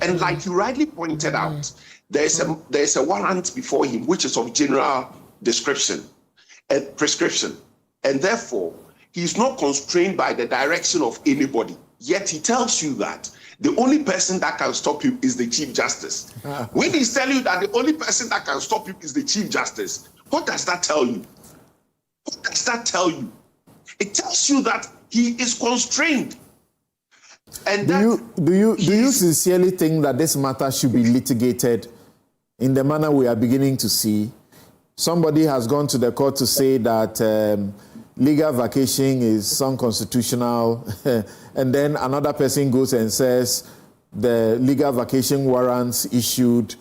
And like you rightly pointed out, there's a warrant before him, which is of general prescription. And therefore, he's not constrained by the direction of anybody. Yet he tells you that the only person that can stop him is the Chief Justice. When he's telling you that the only person that can stop him is the Chief Justice, what does that tell you? What does that tell you? It tells you that he is constrained. And do you sincerely think that this matter should be litigated in the manner we are beginning to see? Somebody has gone to the court to say that legal vacation is unconstitutional, and then another person goes and says the legal vacation warrants issued,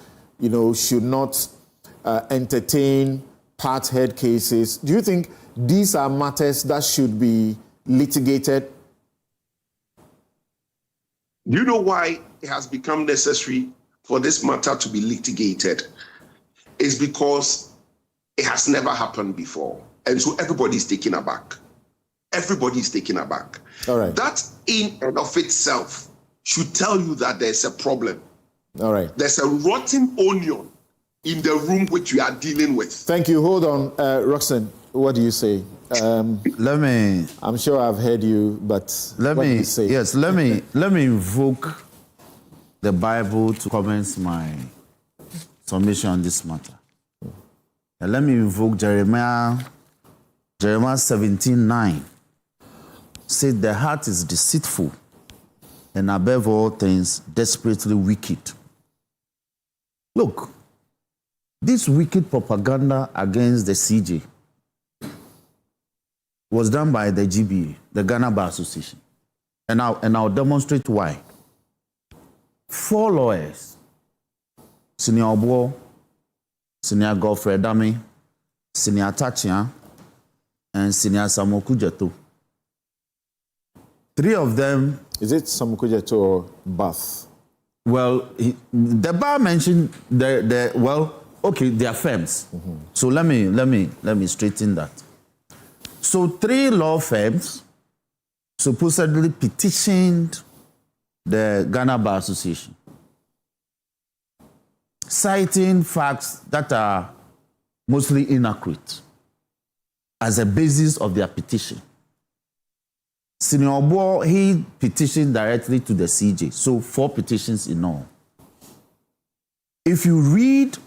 should not entertain part-head cases. Do you think these are matters that should be litigated? Do you know why it has become necessary for this matter to be litigated? It's because it has never happened before. And so everybody's taken aback. Everybody's taken aback. All right. That in and of itself should tell you that there's a problem. All right. There's a rotten onion in the room which we are dealing with. Thank you. Hold on, Roxanne. What do you say? I'm sure I've heard you, but what do you say? Yes, let me invoke the Bible to commence my submission on this matter. And let me invoke Jeremiah 17:9. Said the heart is deceitful and above all things desperately wicked. Look, this wicked propaganda against the CJ was done by the GBA, the Ghana Bar Association. And I'll demonstrate why. 4 lawyers, Senior Obo, Senior Godfrey Dami, Senior Tachia, and Senior Samoku Jeto. 3 of them... Is it Samoku Jeto or Bath? Well, the bar mentioned they are firms. Mm-hmm. So let me straighten that. So 3 law firms supposedly petitioned the Ghana Bar Association, citing facts that are mostly inaccurate as a basis of their petition. Senior Obo, he petitioned directly to the CJ, so 4 petitions in all. If you read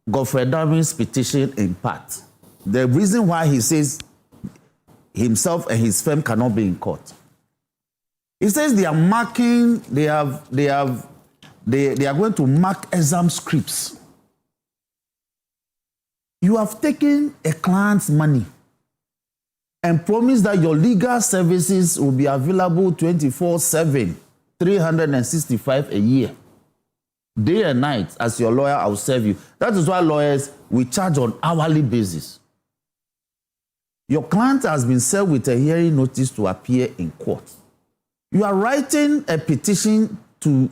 Godfrey Dami's petition in part, the reason why he says himself and his firm cannot be in court, he says they are going to mark exam scripts. You have taken a client's money and promised that your legal services will be available 24/7, 365 a year. Day and night, as your lawyer, I will serve you. That is why lawyers, we charge on hourly basis. Your client has been served with a hearing notice to appear in court. You are writing a petition to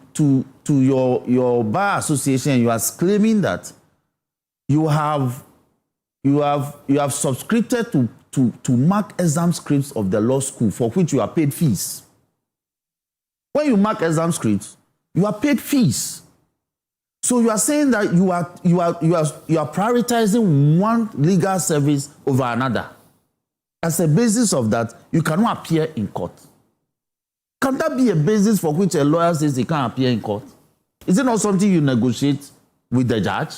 your bar association. You are claiming that you have subscribed to mark exam scripts of the law school for which you are paid fees. When you mark exam scripts, you are paid fees. So you are saying that you are prioritizing one legal service over another. As a basis of that, you cannot appear in court. Can that be a basis for which a lawyer says he can't appear in court? Is it not something you negotiate with the judge?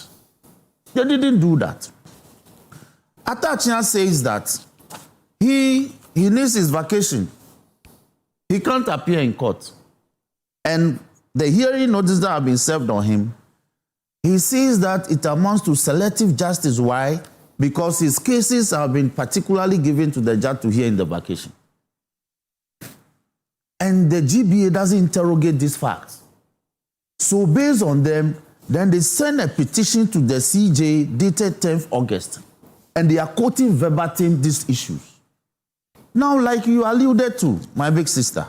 They didn't do that. Atachia says that he needs his vacation. He can't appear in court. And the hearing notice that have been served on him, he sees that it amounts to selective justice. Why? Because his cases have been particularly given to the judge to hear in the vacation. And the GBA doesn't interrogate these facts. So based on them, then they send a petition to the CJ dated 10th August. And they are quoting verbatim these issues. Now, like you alluded to, my big sister,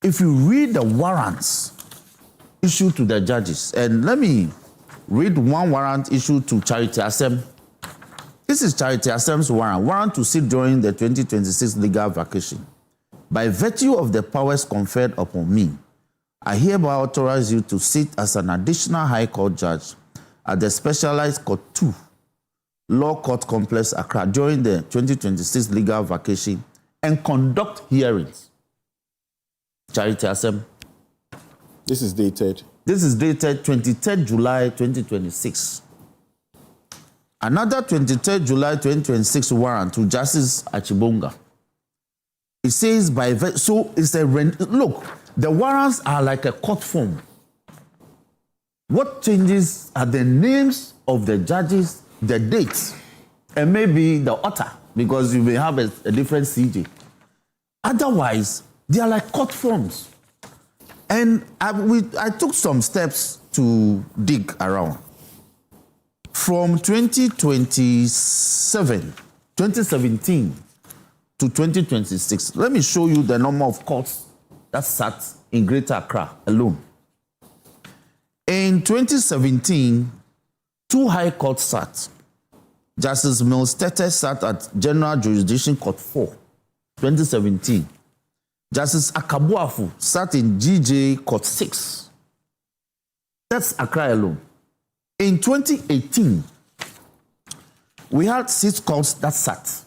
if you read the warrants issued to the judges, and let me read one warrant issued to Charity Assem. This is Charity Assem's warrant to sit during the 2026 legal vacation. By virtue of the powers conferred upon me, I hereby authorize you to sit as an additional High Court judge at the Specialized Court 2, Law Court Complex, Accra, during the 2026 legal vacation and conduct hearings. Charity Assem. This is dated 23rd July 2026. Another 23rd July 2026 warrant to Justice Achibonga. It says so it's a look, the warrants are like a court form. What changes are the names of the judges, the dates, and maybe the author, because you may have a different CJ. Otherwise, they are like court forms. And I took some steps to dig around. From 2017 to 2026, let me show you the number of courts that sat in Greater Accra alone. In 2017, 2 high courts sat. Justice Mills Tete sat at General Jurisdiction Court 4, 2017. Justice Akabuafu sat in GJ Court 6. That's Accra alone. In 2018, we had 6 courts that sat.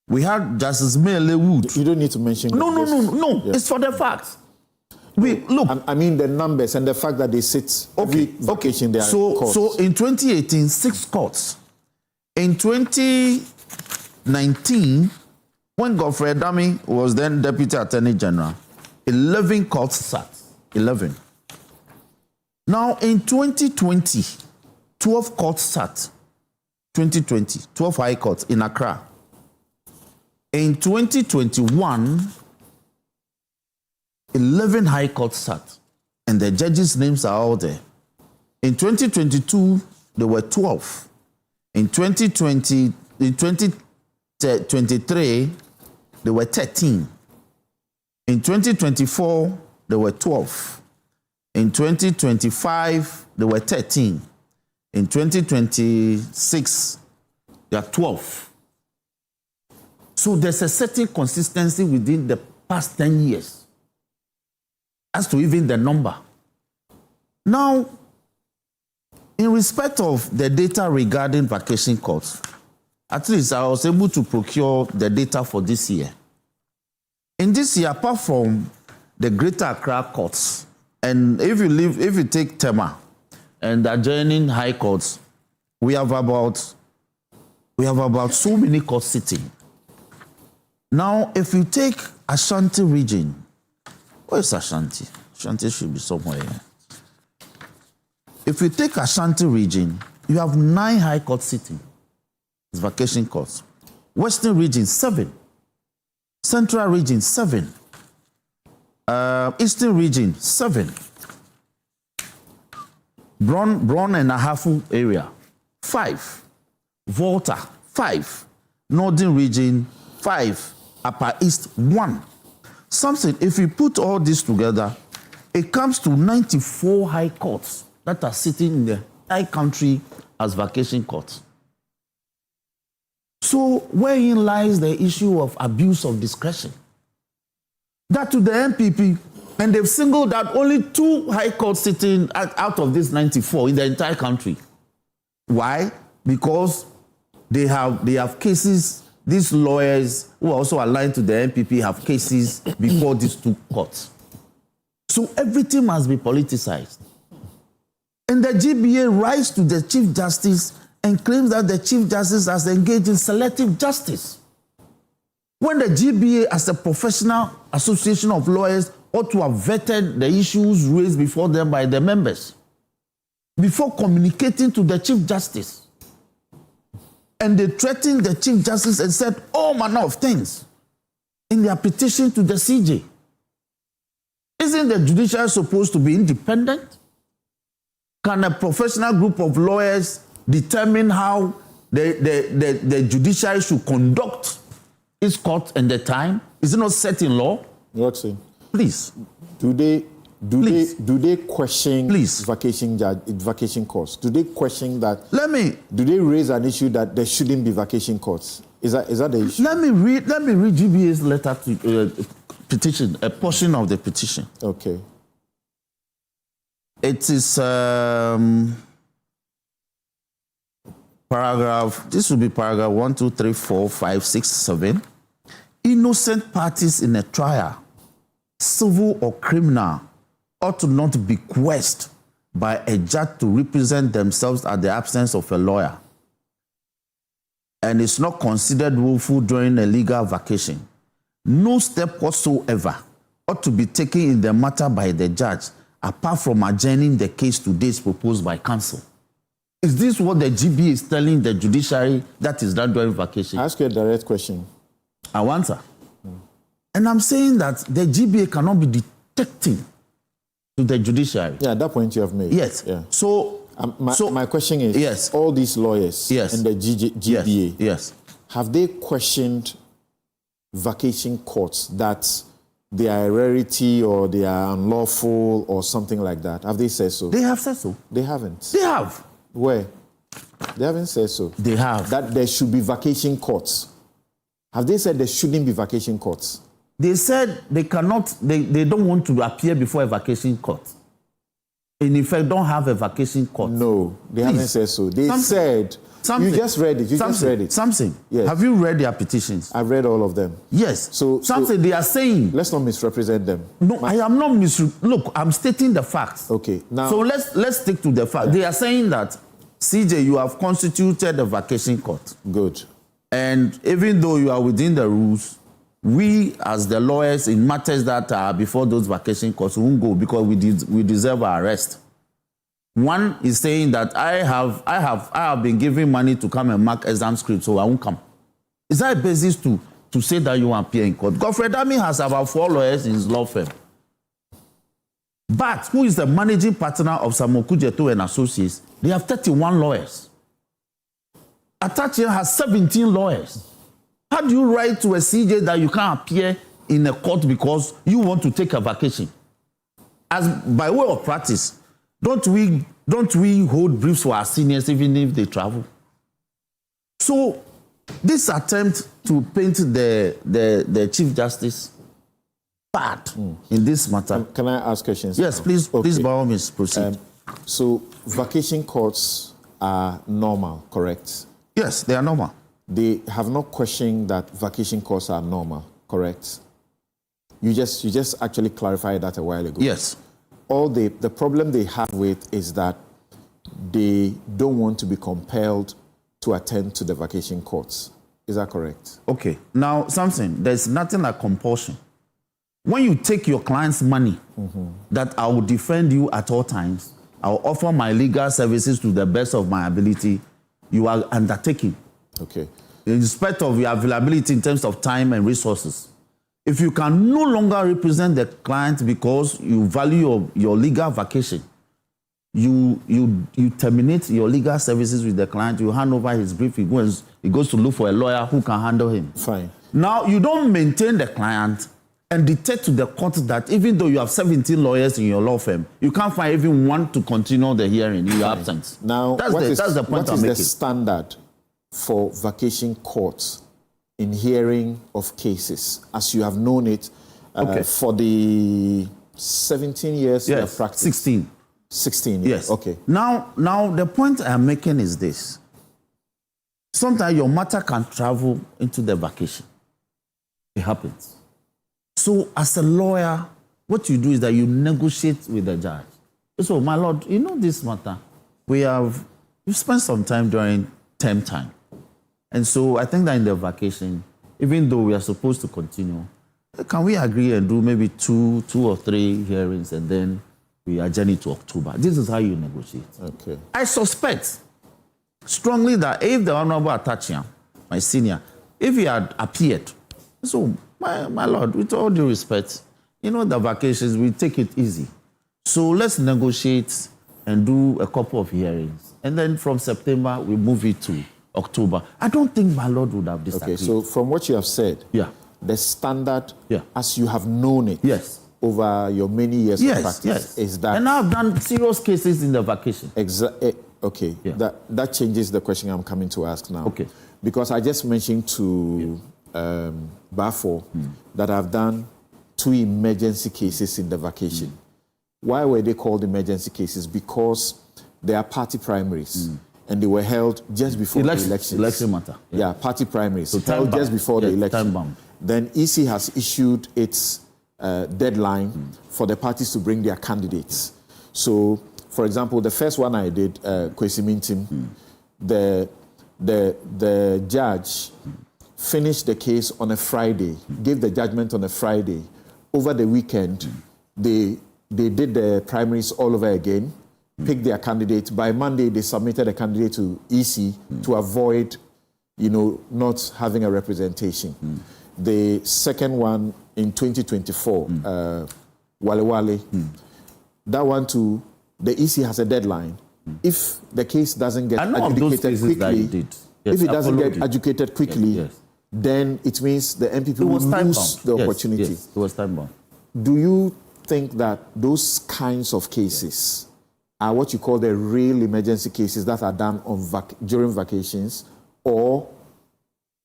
We had Justice Mele Wood. You don't need to mention. No. Yes. It's for the facts. Look. I mean the numbers and the fact that they sit. Okay. So in 2018, 6 courts. In 2019, when Godfrey Adami was then Deputy Attorney General, 11 courts sat. 11. Now, in 2020, 12 courts sat. 2020, 12 high courts in Accra. In 2021, 11 high courts sat. And the judges' names are all there. In 2022, there were 12. In 2023, there were 13. In 2024, there were 12. In 2025, there were 13. In 2026, there are 12. So there's a certain consistency within the past 10 years as to even the number. Now, in respect of the data regarding vacation courts, at least I was able to procure the data for this year. In this year, apart from the Greater Accra courts, and if you take Tema and the adjoining high courts, we have about so many courts sitting. Now, if you take Ashanti region, where is Ashanti? Ashanti should be somewhere here. If you take Ashanti region, you have 9 high courts sitting. It's vacation courts. Western region, 7. Central region, 7. Eastern region, 7. Brown and Ahafu area, 5. Volta, 5. Northern region, 5. Upper East, 1. something, if you put all this together, it comes to 94 high courts that are sitting in the high country as vacation courts. So wherein lies the issue of abuse of discretion? That to the NPP, and they've singled out only 2 high courts sitting out of this 94 in the entire country. Why? Because they have cases. These lawyers who are also aligned to the NPP have cases before these 2 courts. So everything must be politicized. And the GBA writes to the Chief Justice and claims that the Chief Justice has engaged in selective justice. When the GBA, as a professional association of lawyers, ought to have vetted the issues raised before them by the members before communicating to the Chief Justice. And they threatened the Chief Justice and said all manner of things in their petition to the CJ. Isn't the judiciary supposed to be independent? Can a professional group of lawyers determine how the judiciary should conduct its court and the time? Is it not set in law? Watson, please. Do they question vacation courts? Do they question that? Do they raise an issue that there shouldn't be vacation courts? Is that the issue? Let me read GBA's letter to petition, a portion of the petition. Okay. It is paragraph. This will be paragraph 1, 2, 3, 4, 5, 6, 7. Innocent parties in a trial, civil or criminal, ought to not be coerced by a judge to represent themselves at the absence of a lawyer, and is not considered willful during a legal vacation. No step whatsoever ought to be taken in the matter by the judge, apart from adjourning the case to dates proposed by counsel. Is this what the GB is telling the judiciary that is done during vacation? I ask you a direct question. I answer. And I'm saying that the GBA cannot be dictating to the judiciary. Yeah, that point you have made. Yes. Yeah. So my question is, yes, all these lawyers and the GBA, yes, have they questioned vacation courts that they are a rarity or they are unlawful or something like that? Have they said so? They have said so. They haven't. They have. Where? They haven't said so. They have. That there should be vacation courts. Have they said there shouldn't be vacation courts? They said they cannot, they don't want to appear before a vacation court. In effect, don't have a vacation court. No, they haven't said so. They said, you just read it. You just read it. Something. Yes. Have you read their petitions? I've read all of them. Yes. So they are saying. Let's not misrepresent them. No, I am not Look, I'm stating the facts. Okay. Now. So let's stick to the fact. Yeah. They are saying that, CJ, you have constituted a vacation court. Good. And even though you are within the rules, we, as the lawyers in matters that are before those vacation courts, won't go because we deserve our arrest. One is saying that I have been given money to come and mark exam scripts, so I won't come. Is that a basis to say that you want to appear in court? Godfrey Dami has about 4 lawyers in his law firm. But who is the managing partner of Samoku Jeto and Associates? They have 31 lawyers. Atachi has 17 lawyers. How do you write to a CJ that you can't appear in a court because you want to take a vacation? As by way of practice, don't we hold briefs for our seniors even if they travel? So this attempt to paint the Chief Justice bad in this matter. Can I ask questions? Yes, please. Okay. Please, by all means, proceed. So vacation courts are normal, correct? Yes, they are normal. They have not questioned that vacation courts are normal, correct? You just actually clarified that a while ago. Yes. All the problem they have with is that they don't want to be compelled to attend to the vacation courts. Is that correct? Okay. Now, there's nothing like compulsion. When you take your client's money, that I will defend you at all times, I will offer my legal services to the best of my ability, you are undertaking. Okay. In respect of your availability in terms of time and resources. If you can no longer represent the client because you value your legal vacation, you terminate your legal services with the client, you hand over his brief, he goes to look for a lawyer who can handle him. Fine. Now, you don't maintain the client and dictate to the court that even though you have 17 lawyers in your law firm, you can't find even one to continue the hearing in your absence. Now, that's the point I'm making. What is the standard for vacation courts in hearing of cases, as you have known it for the 17 years you have practiced? 16. 16 years. Yes. Okay. Now, the point I'm making is this. Sometimes your matter can travel into the vacation. It happens. So, as a lawyer, what you do is that you negotiate with the judge. So, my lord, you know this matter. We've spent some time during term time. And so, I think that in the vacation, even though we are supposed to continue, can we agree and do maybe two or three hearings and then we adjourn it to October? This is how you negotiate. Okay. I suspect strongly that if the Honorable Atachian, my senior, if he had appeared, so my lord, with all due respect, you know, the vacations, we take it easy. So let's negotiate and do a couple of hearings. And then from September, we move it to October. I don't think my lord would have disagreed. Okay, so from what you have said, the standard, as you have known it over your many years of practice, is that... And I've done serious cases in the vacation. Okay, that changes the question I'm coming to ask now. Okay. Because I just mentioned to Bafo that I've done 2 emergency cases in the vacation. Why were they called emergency cases? Because they are party primaries. And they were held just before the elections. Election matter. Yeah, party primaries. So held just before the election. Time-bound. Then EC has issued its deadline for the parties to bring their candidates. So, for example, the first one I did, Kwesi Mintim, the judge finished the case on a Friday, gave the judgment on a Friday. Over the weekend, they did the primaries all over again, picked their candidate. By Monday, they submitted a candidate to EC to avoid, not having a representation. The second one in 2024, Wale Wale, that one too, the EC has a deadline. If the case doesn't get adjudicated quickly, if it doesn't get adjudicated quickly, then it means the MPP will lose the opportunity. Yes, it was time-bound. Do you think that those kinds of cases are what you call the real emergency cases that are done during vacations, or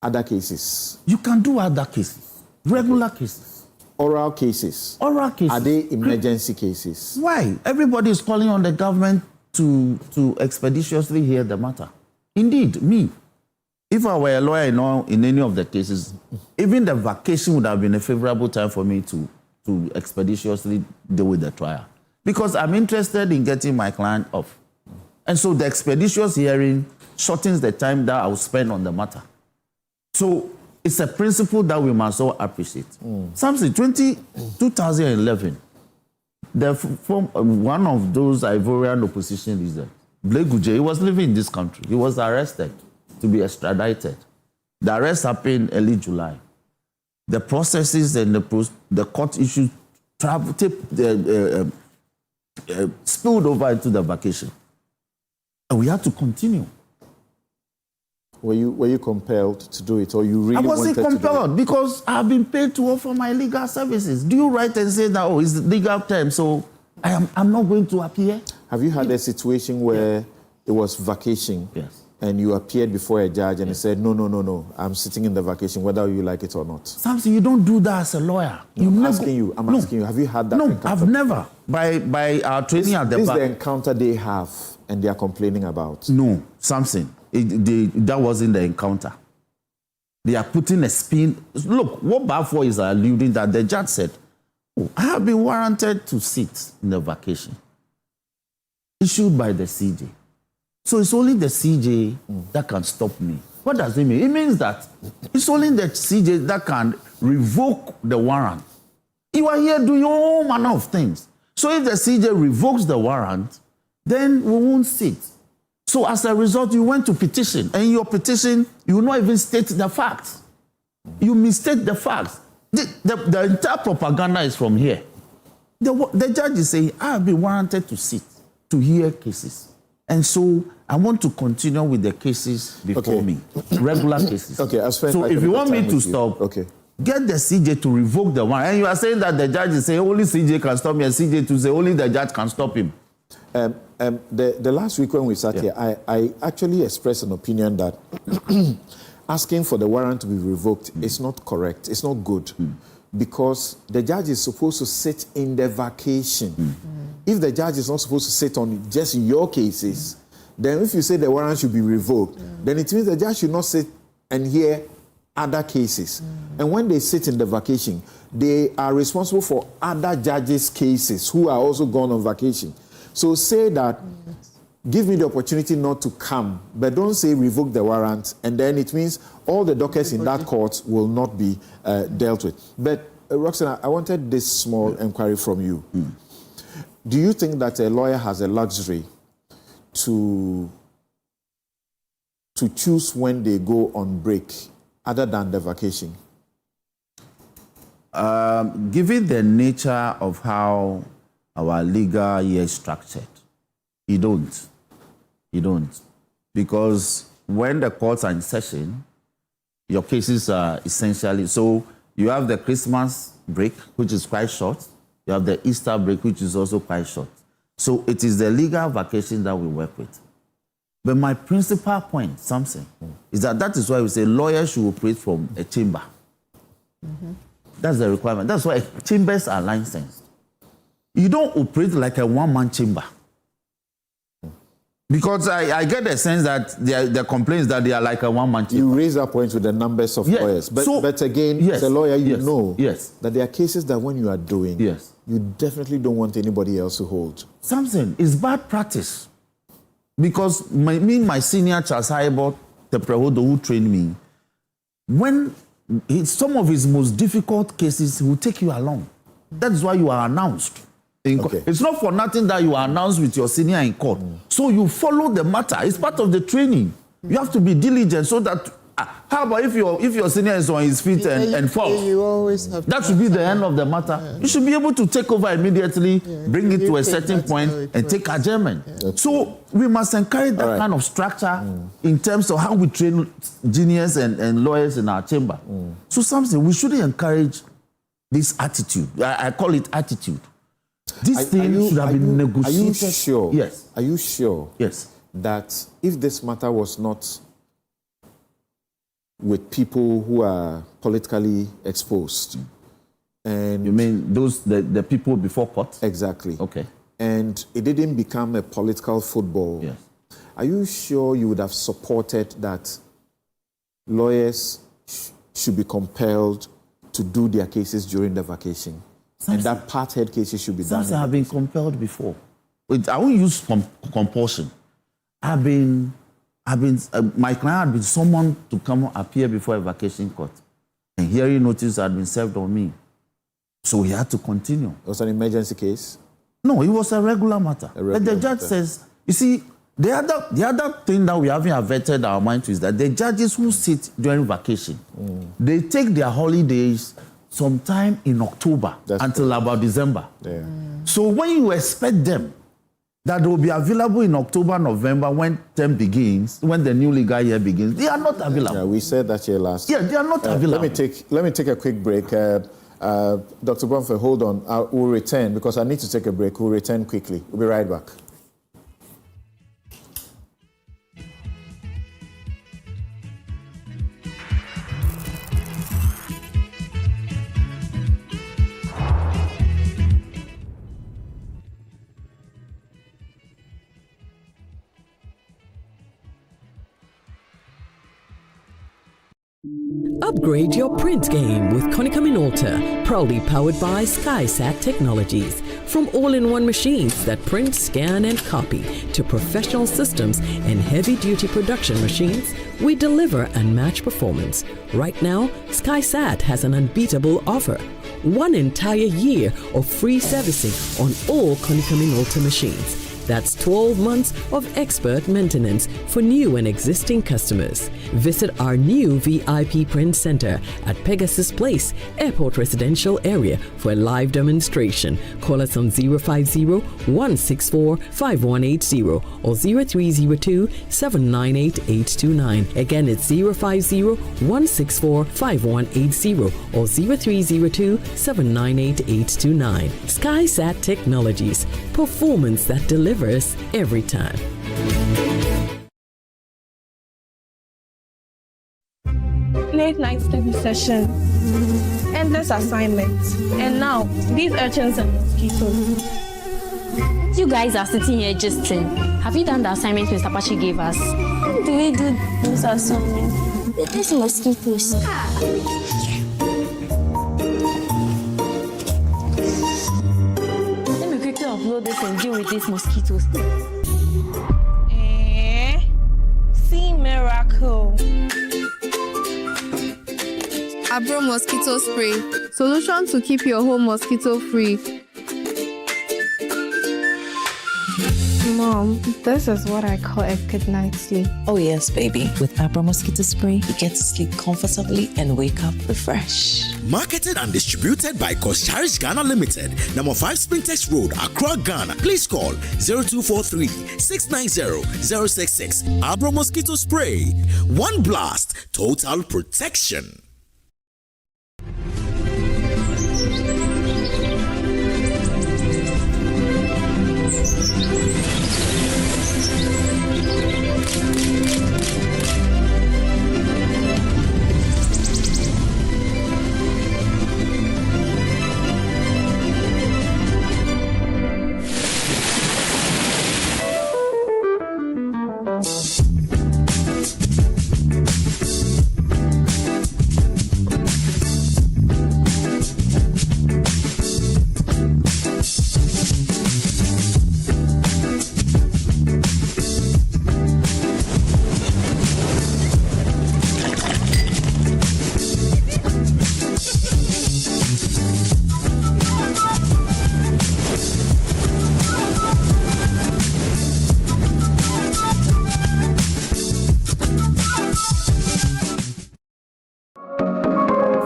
other cases? You can do other cases, regular cases. Oral cases. Oral cases. Are they emergency cases? Why? Everybody is calling on the government to expeditiously hear the matter. Indeed, me, if I were a lawyer in any of the cases, even the vacation would have been a favorable time for me to expeditiously deal with the trial. Because I'm interested in getting my client off. And so the expeditious hearing shortens the time that I will spend on the matter. So it's a principle that we must all appreciate. Samson, 2011, one of those Ivorian opposition leaders, Blake Guje, he was living in this country. He was arrested to be extradited. The arrest happened early July. The processes and the court issues spilled over into the vacation. And we had to continue. Were you compelled to do it, or you really wanted to do it? I wasn't compelled because I've been paid to offer my legal services. Do you write and say that, it's legal term, so I'm not going to appear? Have you had a situation where it was vacation and you appeared before a judge and he said, no, I'm sitting in the vacation whether you like it or not? Samson, you don't do that as a lawyer. I'm asking you, have you had that encounter? No, I've never. By our training at the back. This is the the encounter they have and they are complaining about. No, Samson. That wasn't the encounter. They are putting a spin. Look, what Bafo is alluding that the judge said, I have been warranted to sit in the vacation issued by the CJ. So it's only the CJ that can stop me. What does it mean? It means that it's only the CJ that can revoke the warrant. You are here doing all manner of things. So if the CJ revokes the warrant, then we won't sit. So as a result, you went to petition. And in your petition, you will not even state the facts. You misstate the facts. The entire propaganda is from here. The judge is saying, I have been warranted to sit, to hear cases. And so I want to continue with the cases before me, regular cases. Okay, so if you want me to stop, get the CJ to revoke the warrant. And you are saying that the judge is saying only CJ can stop me, and CJ to say only the judge can stop him. The last week when we sat here, I actually expressed an opinion that asking for the warrant to be revoked is not correct. It's not good. Because the judge is supposed to sit in the vacation. If the judge is not supposed to sit on just your cases, then if you say the warrant should be revoked, then it means the judge should not sit and hear other cases. And when they sit in the vacation, they are responsible for other judges' cases who are also gone on vacation. So say that, give me the opportunity not to come, but don't say revoke the warrant, and then it means all the dockets in that court will not be dealt with. But Roxanne, I wanted this small inquiry from you. Do you think that a lawyer has a luxury to choose when they go on break other than the vacation? Given the nature of how our legal year is structured, you don't. Because when the courts are in session, your cases are essentially, so you have the Christmas break, which is quite short. You have the Easter break, which is also quite short. So it is the legal vacation that we work with. But my principal point, something, is that is why we say lawyers should operate from a chamber. That's the requirement. That's why chambers are licensed. You don't operate like a one-man chamber. Because I get the sense that the complaints that they are like a one-man chamber. You raise that point with the numbers of lawyers. But again, as a lawyer, you know that there are cases that when you are doing, you definitely don't want anybody else to hold. Something is bad practice. Because my senior Charles Haibot, the Prehodo who trained me, when some of his most difficult cases, he will take you along. That's why you are announced. It's not for nothing that you are announced with your senior in court. So you follow the matter. It's part of the training. You have to be diligent so that, how about if your senior is on his feet and falls? You always have that should be the end of the matter. You should be able to take over immediately, bring it to a certain point, and take adjournment. So we must encourage that kind of structure in terms of how we train juniors and lawyers in our chamber. So something, we shouldn't encourage this attitude. I call it attitude. This thing should have been negotiated. Are you sure? Yes. Are you sure? Yes. That if this matter was not with people who are politically exposed, and you mean the people before court? Exactly. Okay. And it didn't become a political football. Yes. Are you sure you would have supported that lawyers should be compelled to do their cases during the vacation? And that part-head cases should be done. Something have been compelled before. I won't use compulsion. My client had been summoned to come appear before a vacation court, and hearing notice had been served on me, so we had to continue. It was an emergency case? No, it was a regular matter. But the judge says, you see, the other thing that we haven't averted our mind to is that the judges who sit during vacation, they take their holidays sometime in October until about December. So when you expect them that they will be available in October, November, when term begins, when the new legal year begins, they are not available. Yeah, we said that here last. Yeah, they are not available. Let me take a quick break. Dr. Bromford, hold on. We'll return because I need to take a break. We'll return quickly. We'll be right back. Upgrade your print game with Konica Minolta, proudly powered by SkySat Technologies. From all-in-one machines that print, scan, and copy to professional systems and heavy-duty production machines, we deliver unmatched performance. Right now, SkySat has an unbeatable offer. 1 entire year of free servicing on all Konica Minolta machines. That's 12 months of expert maintenance for new and existing customers. Visit our new VIP Print Center at Pegasus Place, Airport Residential Area for a live demonstration. Call us on 050-164-5180 or 0302-798-829. Again, it's 050-164-5180 or 0302-798-829. SkySat Technologies. Performance that delivers every time. Late night study session, endless assignments, and now these urchins and mosquitoes. You guys are sitting here just have you done the assignment Mr. Pachi gave us? How do we do those assignments? These mosquitoes. Let me quickly upload this and deal with these mosquitoes. See miracle. Abro mosquito spray. Solution to keep your home mosquito free. Mom, this is what I call a good night's sleep. Oh yes, baby. With Abra Mosquito Spray, you get to sleep comfortably and wake up refreshed. Marketed and distributed by Kosharish Ghana Limited, number 5 Spintex Road, Accra, Ghana. Please call 0243-690-066. Abra Mosquito Spray. One blast, total protection.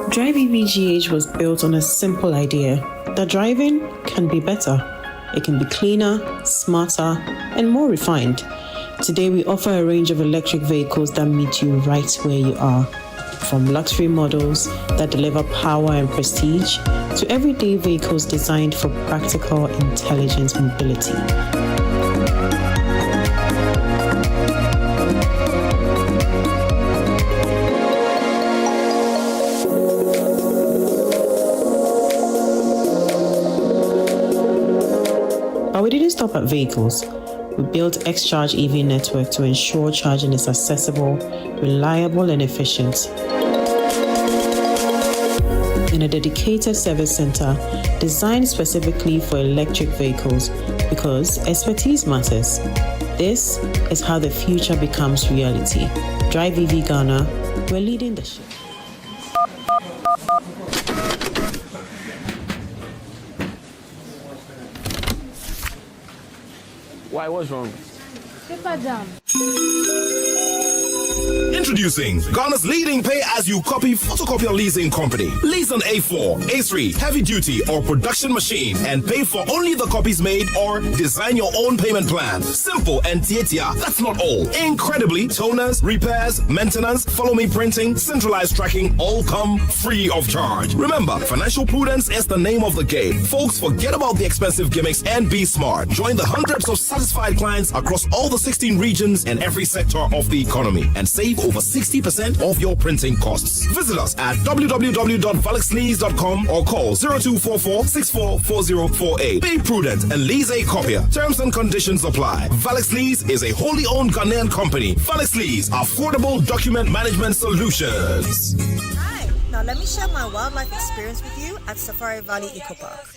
Drive EVGH was built on a simple idea that driving can be better. It can be cleaner, smarter, and more refined. Today, we offer a range of electric vehicles that meet you right where you are. From luxury models that deliver power and prestige to everyday vehicles designed for practical, intelligent mobility. But we didn't stop at vehicles. We built X-Charge EV network to ensure charging is accessible, reliable, and efficient. In a dedicated service center designed specifically for electric vehicles because expertise matters. This is how the future becomes reality. Drive EV Ghana, we're leading the shift. Why? What's wrong? Paper jam. Introducing Ghana's leading pay-as-you-copy photocopier leasing company. Lease an A4, A3, heavy-duty or production machine and pay for only the copies made or design your own payment plan. Simple and tietia. That's not all. Incredibly, toners, repairs, maintenance, follow-me printing, centralized tracking all come free of charge. Remember, financial prudence is the name of the game. Folks, forget about the expensive gimmicks and be smart. Join the hundreds of satisfied clients across all the 16 regions and every sector of the economy and save over 60% of your printing costs. Visit us at www.valexlease.com or call 0244-644048. Be prudent and lease a copier. Terms and conditions apply. Valex Lease is a wholly owned Ghanaian company. Valex Lease, affordable document management solutions. Hi, now let me share my wildlife experience with you at Safari Valley Eco Park.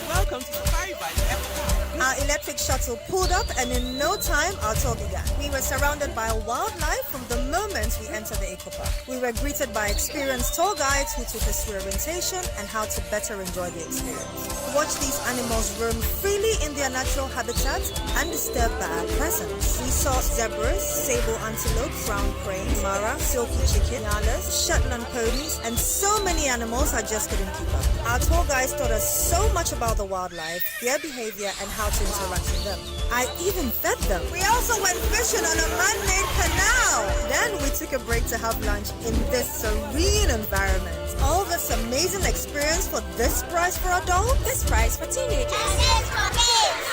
Welcome to Safari Valley Eco Park. Our electric shuttle pulled up, and in no time, our tour began. We were surrounded by wildlife from the moment we entered the eco park. We were greeted by experienced tour guides who took us through orientation and how to better enjoy the experience. Watch these animals roam freely in their natural habitat, undisturbed by our presence. We saw zebras, sable antelope, brown cranes, mara, silky chicken, nyalas, Shetland ponies, and so many animals I just couldn't keep up. Our tour guides taught us so much about the wildlife, their behavior, and how to interact with them. I even fed them. We also went fishing on a man-made canal. Then we took a break to have lunch in this serene environment. All this amazing experience for this price for adults? This price for teenagers.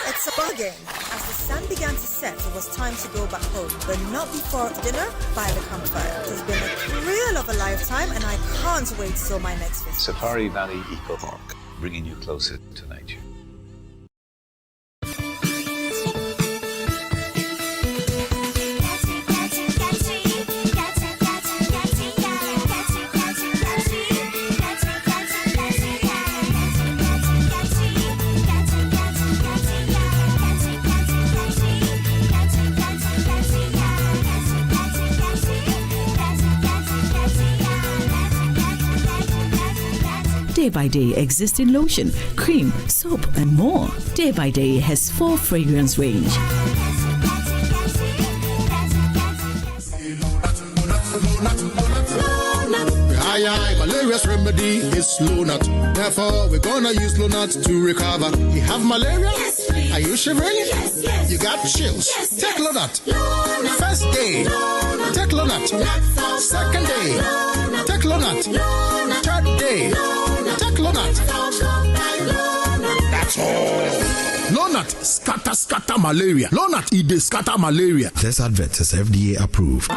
It's a bargain. As the sun began to set, it was time to go back home, but not before dinner by the campfire. It has been a thrill of a lifetime, and I can't wait till my next visit. Safari Valley Eco Park, bringing you closer to nature. Day by Day exists in lotion, cream, soap, and more. Day by Day has 4 fragrance range. Malaria's remedy is Lonat. Therefore, we're gonna use Lonat to recover. You have malaria? Yes, are you shivering? Yes, yes. You got chills? Yes, take Lonat. First day, take Lonat. Second day, take Lonat. Third day, take Lonat. That's all. Lonat scatter malaria. Lonat scatter malaria. This advert is FDA approved.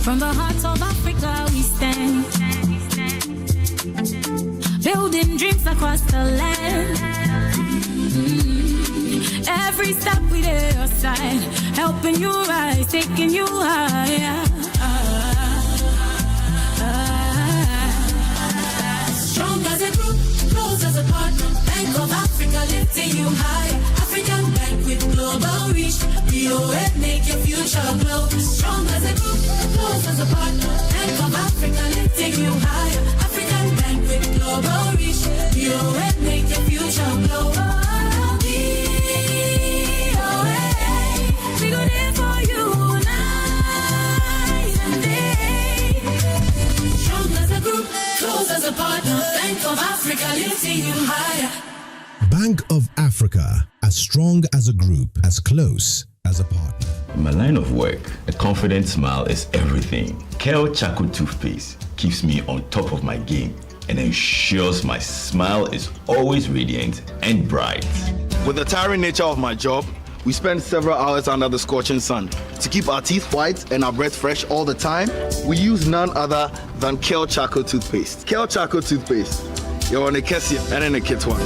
From the heart of Africa we stand, building dreams across the land. Every step we dey your side, helping you rise, taking you higher. Strong as a group, close as a partner. Bank of Africa lifting you higher. African Bank with global reach. BOA make your future glow. Strong as a group, close as a partner. Bank of Africa lifting you higher. African Bank with global reach. BOA make your future glow. BOA, we go there for you night and day. Strong as a group, close as a partner. Bank of Africa lifting you higher. Bank of Africa, as strong as a group, as close as a partner. In my line of work, a confident smile is everything. Kel Charcoal toothpaste keeps me on top of my game and ensures my smile is always radiant and bright. With the tiring nature of my job, we spend several hours under the scorching sun. To keep our teeth white and our breath fresh all the time, we use none other than Kel Charcoal toothpaste. Kel Charcoal toothpaste. You're on a Kessie and in a kit one.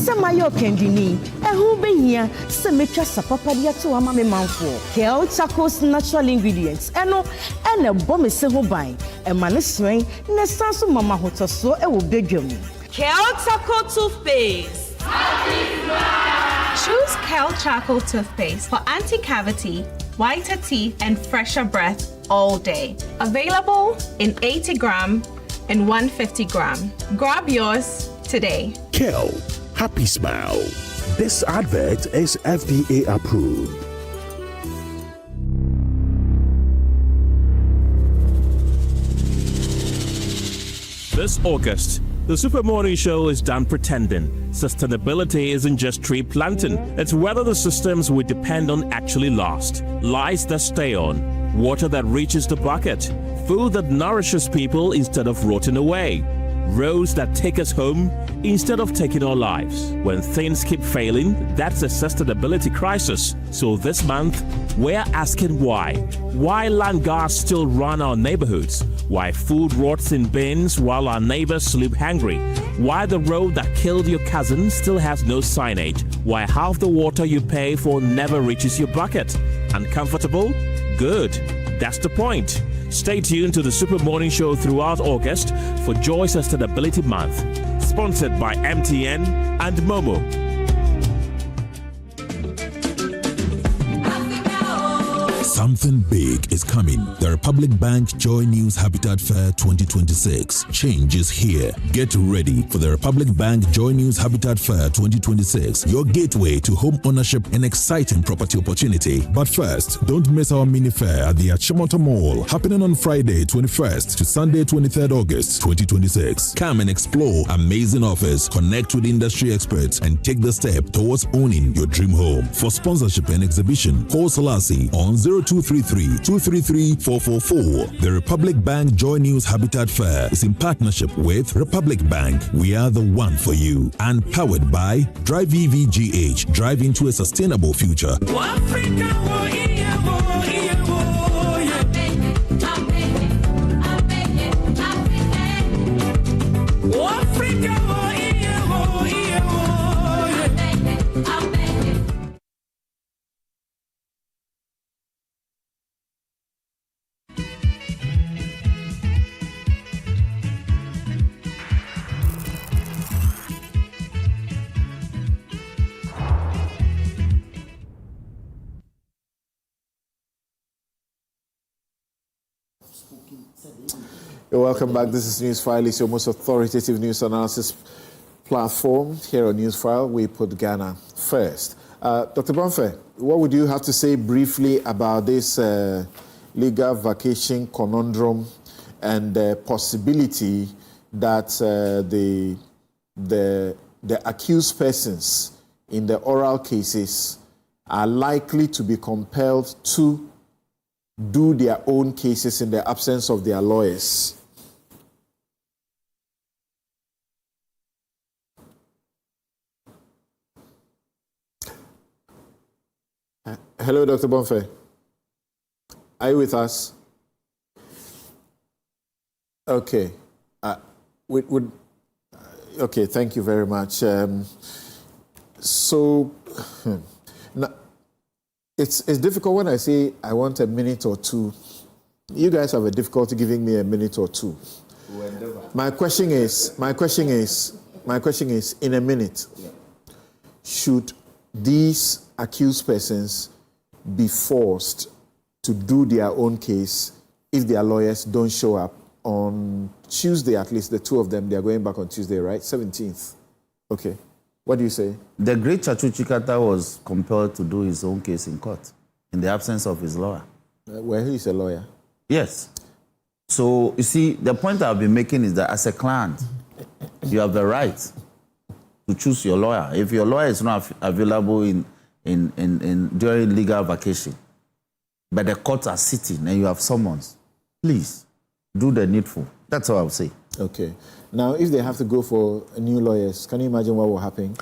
Samayo kendini ehu behia se metwa sapapadia to ama me manfo Kel Charcoal's natural ingredients eno ene bɔ me se ho ban e ma ne sren ne sanso mama hotoso e wo bedwam. Kel Charcoal toothpaste. Choose Kel Charcoal toothpaste for anti-cavity, whiter teeth, and fresher breath all day. Available in 80 gram and 150 gram. Grab yours today. Kel, happy smile. This advert is FDA approved. This August, the Super Morning Show is done pretending. Sustainability isn't just tree planting, it's whether the systems we depend on actually last. Lights that stay on, water that reaches the bucket, food that nourishes people instead of rotting away, roads that take us home instead of taking our lives. When things keep failing, that's a sustainability crisis. So this month, we're asking why. Why land guards still run our neighborhoods? Why food rots in bins while our neighbors sleep hungry? Why the road that killed your cousin still has no signage? Why half the water you pay for never reaches your bucket? Uncomfortable? Good. That's the point. Stay tuned to the Super Morning Show throughout August for Joy Sustainability Month. Sponsored by MTN and Momo. Something big is coming. The Republic Bank Joy News Habitat Fair 2026. Change is here. Get ready for the Republic Bank Joy News Habitat Fair 2026. Your gateway to home ownership and exciting property opportunity. But first, don't miss our mini fair at the Achimota Mall, happening on Friday 21st to Sunday 23rd August 2026. Come and explore amazing offers, connect with industry experts, and take the step towards owning your dream home. For sponsorship and exhibition, call Selassie on 0233-233-444. The Republic Bank Joy News Habitat Fair is in partnership with Republic Bank. We are the one for you. And powered by Drive EVGH, drive into a sustainable future. You're welcome back. This is Newsfile. It's your most authoritative news analysis platform. Here on Newsfile, we put Ghana first. Dr. Bonfe, what would you have to say briefly about this legal vacation conundrum and the possibility that the accused persons in the oral cases are likely to be compelled to do their own cases in the absence of their lawyers? Hello, Dr. Bonfe. Are you with us? Okay. Okay, thank you very much. Now, it's difficult when I say I want a minute or two. You guys have a difficulty giving me a minute or two. My question is, in a minute, should these accused persons be forced to do their own case if their lawyers don't show up on Tuesday? At least the two of them, they are going back on Tuesday, right? 17th. Okay. What do you say? The great Chachu Chikata was compelled to do his own case in court in the absence of his lawyer. Well, he is a lawyer. Yes. So, you see, the point I've been making is that as a client, you have the right to choose your lawyer. If your lawyer is not available during legal vacation, but the courts are sitting and you have summons, please do the needful. That's all I'll say. Okay. Now, if they have to go for new lawyers, can you imagine what will happen?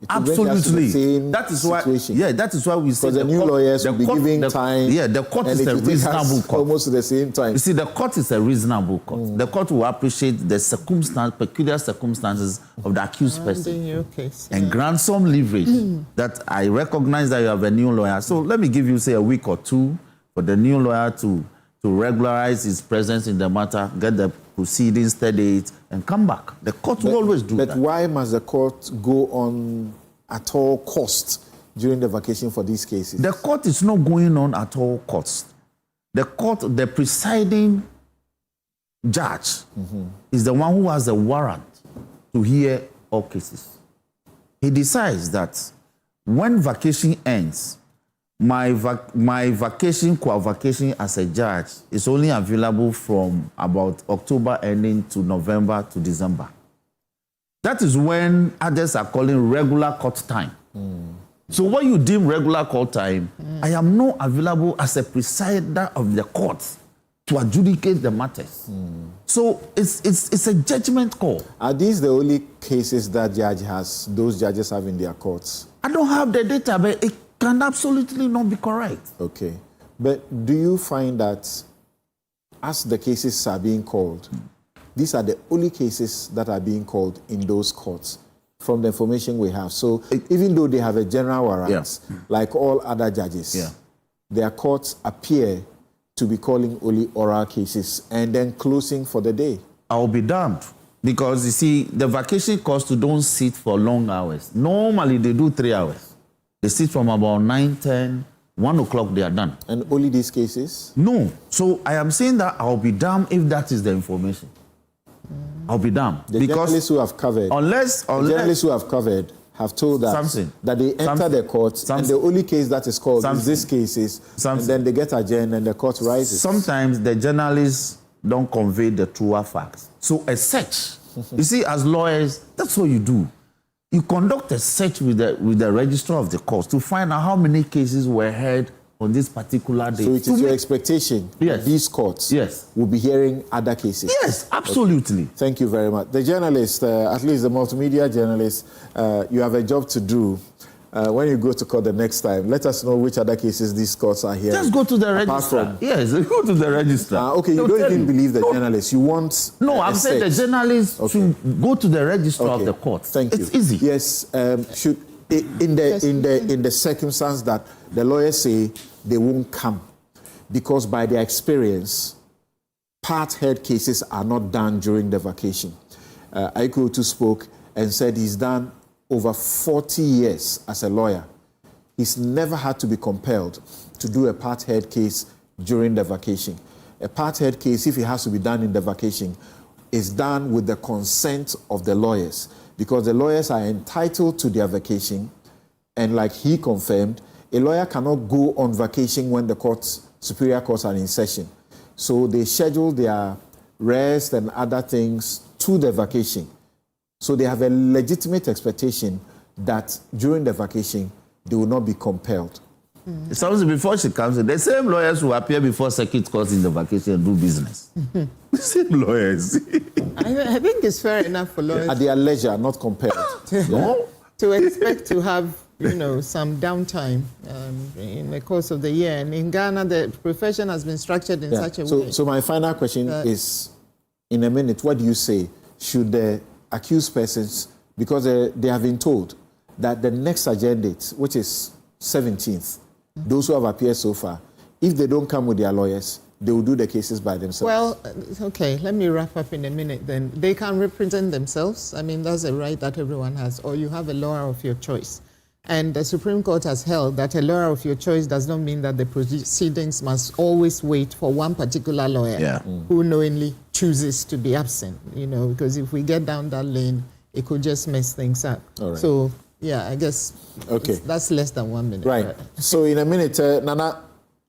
Absolutely. That is why. Yeah, that is why we say the new lawyers will be giving time. Yeah, the court is a reasonable court. Almost at the same time. You see, the court is a reasonable court. The court will appreciate the peculiar circumstances of the accused person and grant some leverage. That I recognize that you have a new lawyer. So let me give you, say, a week or two for the new lawyer to regularize his presence in the matter, get the proceedings, study it, and come back. The court will always do that. But why must the court go on at all costs during the vacation for these cases? The court is not going on at all courts. The presiding judge is the one who has the warrant to hear all cases. He decides that when vacation ends, my vacation as a judge is only available from about October ending to November to December. That is when others are calling regular court time. So what you deem regular court time, I am not available as a presider of the court to adjudicate the matters. So it's a judgment call. Are these the only cases that those judges have in their courts? I don't have the data, but it can absolutely not be correct. Okay. But do you find that as the cases are being called, these are the only cases that are being called in those courts from the information we have? So even though they have a general warrant, like all other judges, their courts appear to be calling only oral cases and then closing for the day. I'll be damned. Because you see, the vacation courts don't sit for long hours. Normally they do 3 hours. They sit from about 9, 10, 1 o'clock they are done. And only these cases? No. So I am saying that I'll be damned if that is the information. I'll be damned. The journalists who have covered, the journalists who have covered have told us that they enter the court and the only case that is called is this cases, and then they get adjourned and the court rises. Sometimes the journalists don't convey the truer facts. So a search, you see, as lawyers, that's what you do. You conduct a search with the registrar of the court to find out how many cases were heard on this particular day. So it is your expectation that these courts will be hearing other cases? Yes, absolutely. Okay. Thank you very much. The journalist, at least the multimedia journalist, you have a job to do. When you go to court the next time, let us know which other cases these courts are hearing. Just go to the registrar. Yes, go to the registrar. Okay, you don't even believe the journalist. You want No, I'm saying the journalist should go to the registrar of the court. Thank you. It's easy. Yes, in the circumstance that the lawyers say they won't come because by their experience, part-heard cases are not done during the vacation. Aiko too spoke and said he's done over 40 years as a lawyer. He's never had to be compelled to do a part-heard case during the vacation. A part-heard case, if it has to be done in the vacation, is done with the consent of the lawyers because the lawyers are entitled to their vacation, and like he confirmed, a lawyer cannot go on vacation when the superior courts are in session. So they schedule their rest and other things to the vacation. So they have a legitimate expectation that during the vacation, they will not be compelled. Sometimes before she comes in, the same lawyers who appear before circuit courts in the vacation and do business. The same lawyers. I think it's fair enough for lawyers. At their leisure, not compelled. No. To expect to have, some downtime in the course of the year. And in Ghana, the profession has been structured in such a way. So my final question is, in a minute, what do you say? Should the accused persons, because they have been told that the next agenda date, which is 17th, those who have appeared so far, if they don't come with their lawyers, they will do the cases by themselves. Well, okay, let me wrap up in a minute then. They can represent themselves. I mean, that's a right that everyone has, or you have a lawyer of your choice. And the Supreme Court has held that a lawyer of your choice does not mean that the proceedings must always wait for one particular lawyer who knowingly chooses to be absent, because if we get down that lane, it could just mess things up. All right. So, I guess that's less than 1 minute. Right. So in a minute, Nana,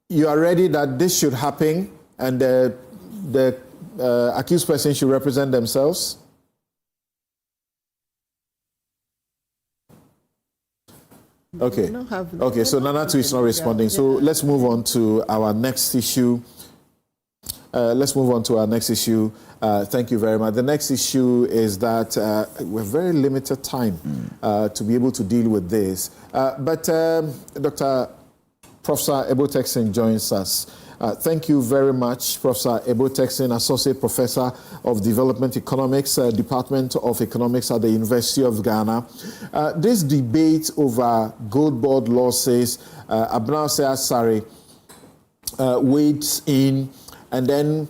you are ready that this should happen and the accused person should represent themselves? Okay. Okay, so Nana too is not responding. So let's move on to our next issue. Thank you very much. The next issue is that we have very limited time to be able to deal with this. But Dr. Professor Ebo-Texin joins us. Thank you very much, Professor Ebo-Texin, Associate Professor of Development Economics, Department of Economics at the University of Ghana. This debate over Goldbod losses, Abnase Asare wades in, and then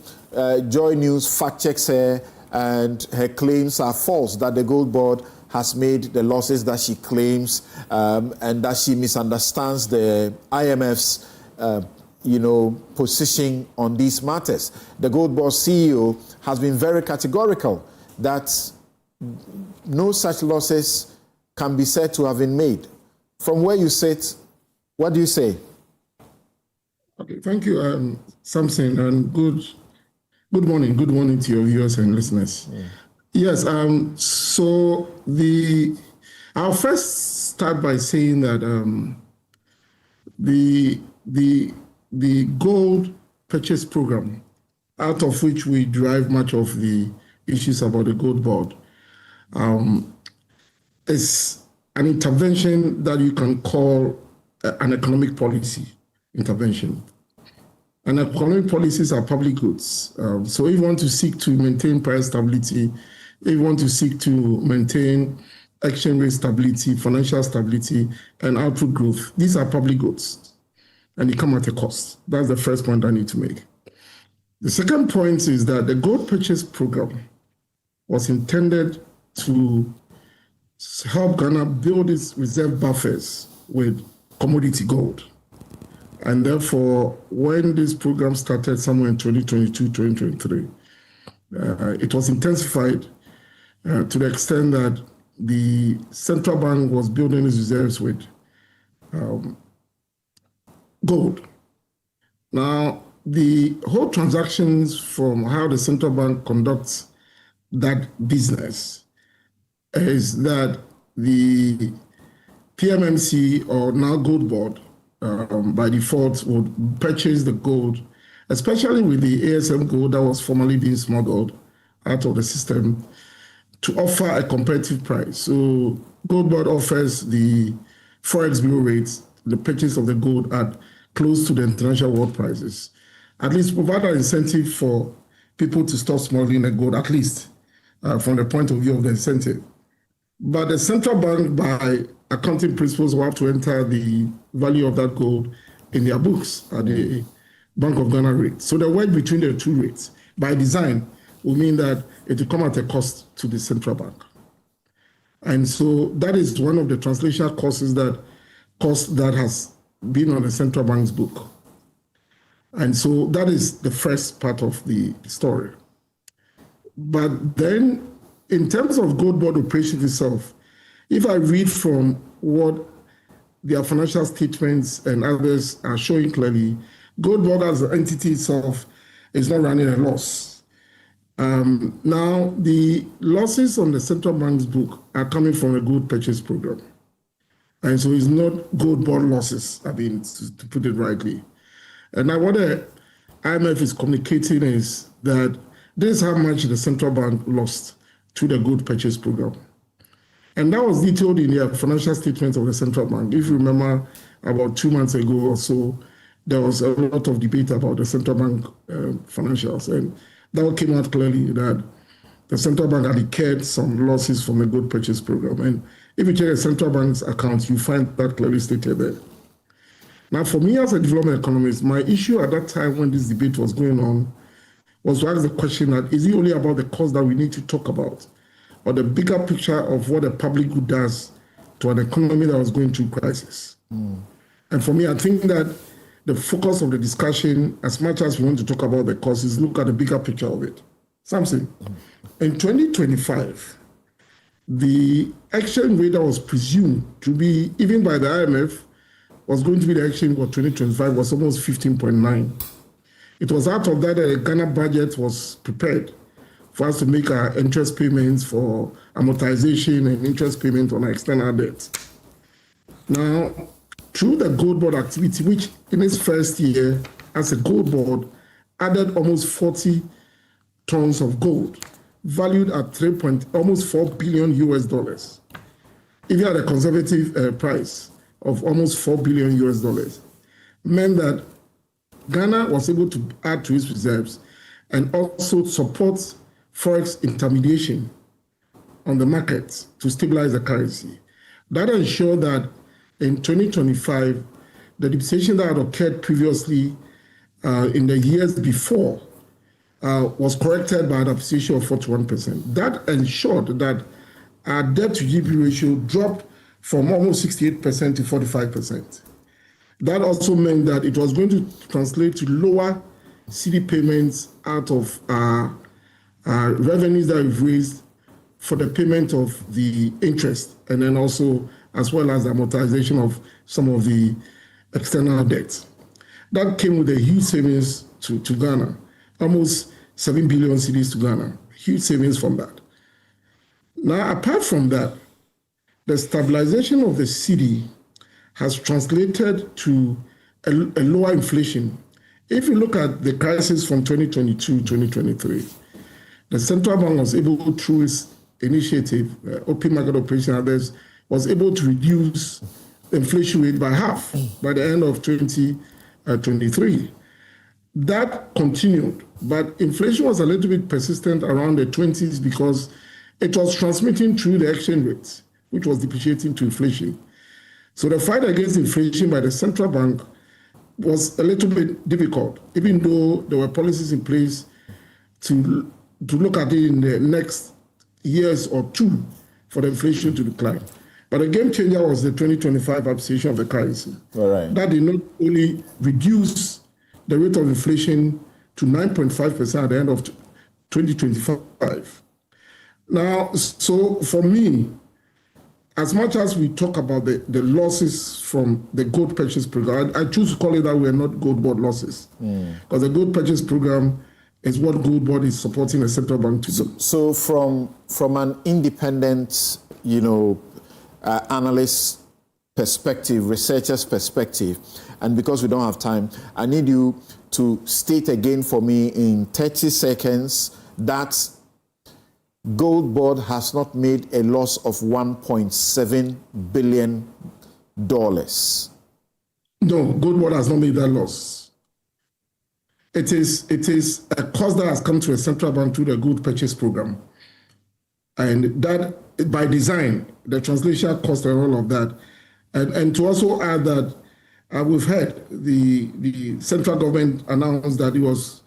Joy News fact checks her, and her claims are false that the Goldbod has made the losses that she claims, and that she misunderstands the IMF's position on these matters. The Goldbod CEO has been very categorical that no such losses can be said to have been made. From where you sit, what do you say? Okay, thank you, Samson, and good morning to your viewers and listeners. Yeah. Yes, so I'll first start by saying that the gold purchase program, out of which we derive much of the issues about the Goldbod, is an intervention that you can call an economic policy intervention. And economic policies are public goods. So if you want to seek to maintain price stability, if you want to seek to maintain exchange rate stability, financial stability, and output growth, these are public goods, and they come at a cost. That's the first point I need to make. The second point is that the gold purchase program was intended to help Ghana build its reserve buffers with commodity gold. And therefore, when this program started somewhere in 2022, 2023, it was intensified to the extent that the central bank was building its reserves with gold. Now, the whole transactions from how the central bank conducts that business is that the PMMC, or now Goldbod, by default would purchase the gold, especially with the ASM gold that was formerly being smuggled out of the system, to offer a competitive price. So Goldbod offers the Forex Bureau rates, the purchase of the gold at close to the international world prices. At least provide an incentive for people to stop smuggling the gold, at least from the point of view of the incentive. But the central bank, by accounting principles, will have to enter the value of that gold in their books at the Bank of Ghana rate. So the wedge between the two rates, by design, will mean that it will come at a cost to the central bank. And so that is one of the translational cost that has been on the central bank's book. And so that is the first part of the story. But then, in terms of Goldbod operation itself, if I read from what their financial statements and others are showing clearly, Goldbod as an entity itself is not running a loss. Now, the losses on the central bank's book are coming from a gold purchase program. And so it's not Goldbod losses, to put it rightly. And now what the IMF is communicating is that this is how much the central bank lost to the gold purchase program. And that was detailed in the financial statements of the central bank. If you remember, about 2 months ago or so, there was a lot of debate about the central bank financials. And that came out clearly that the central bank had incurred some losses from the gold purchase program. And if you check the central bank's accounts, you find that clearly stated there. Now, for me as a development economist, my issue at that time when this debate was going on was to ask the question that, is it only about the cost that we need to talk about, or the bigger picture of what a public good does to an economy that was going through crisis? And for me, I think that the focus of the discussion, as much as we want to talk about the cost, is look at the bigger picture of it. Something. In 2025, the exchange rate that was presumed to be, even by the IMF, was going to be the exchange for 2025 was almost 15.9. It was out of that the Ghana budget was prepared for us to make our interest payments for amortization and interest payment on our external debt. Now, through the Goldbod activity, which in its first year as a Goldbod added almost 40 tons of gold, valued at almost $4 billion US. If you had a conservative price of almost $4 billion US, meant that Ghana was able to add to its reserves and also support Forex intermediation on the market to stabilize the currency. That ensured that in 2025, the depreciation that had occurred previously in the years before was corrected by an appreciation of 41%. That ensured that our debt to GDP ratio dropped from almost 68% to 45%. That also meant that it was going to translate to lower city payments out of our revenues that we've raised for the payment of the interest, and then also as well as the amortization of some of the external debts. That came with a huge savings to Ghana, almost 7 billion cedis to Ghana, huge savings from that. Now, apart from that, the stabilization of the cedi has translated to a lower inflation. If you look at the crisis from 2022-2023, the central bank was able, through its initiative, open market operation and others, was able to reduce the inflation rate by half by the end of 2023. That continued, but inflation was a little bit persistent around the 20s because it was transmitting through the exchange rates, which was depreciating to inflation. So the fight against inflation by the central bank was a little bit difficult, even though there were policies in place to look at it in the next years or two for the inflation to decline. But the game changer was the 2025 appreciation of the currency. All right. That did not only reduce the rate of inflation to 9.5% at the end of 2025. Now, so for me, as much as we talk about the losses from the gold purchase program, I choose to call it that we are not Goldbod losses. Because the gold purchase program is what Goldbod is supporting the central bank to do. So from an independent, analyst perspective, researcher's perspective, and because we don't have time, I need you to state again for me in 30 seconds that Goldbod has not made a loss of $1.7 billion. No, Goldbod has not made that loss. It is a cost that has come to a central bank through the gold purchase program. And that, by design, the translation cost and all of that. And to also add that we've heard the central government announce that it was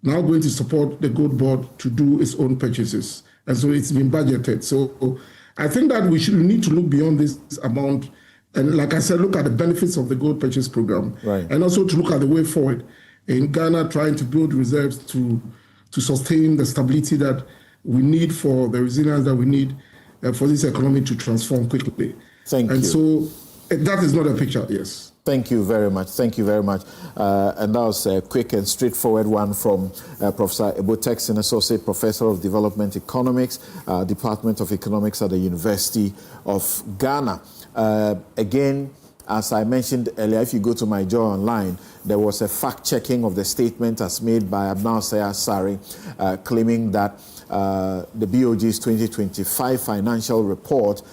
now going to support the Goldbod to do its own purchases. And so it's been budgeted. So I think that we need to look beyond this amount. And like I said, look at the benefits of the gold purchase program. Right. And also to look at the way forward in Ghana, trying to build reserves to sustain the stability that we need for the resilience that we need for this economy to transform quickly. Thank you. And so that is not a picture, yes. Thank you very much. Thank you very much. And that was a quick and straightforward one from Professor Eboteksin, Associate Professor of Development Economics, Department of Economics at the University of Ghana. Again, as I mentioned earlier, if you go to my Joy Online, there was a fact-checking of the statement as made by Abnal Sayar Sari, claiming that the BOG's 2025 financial report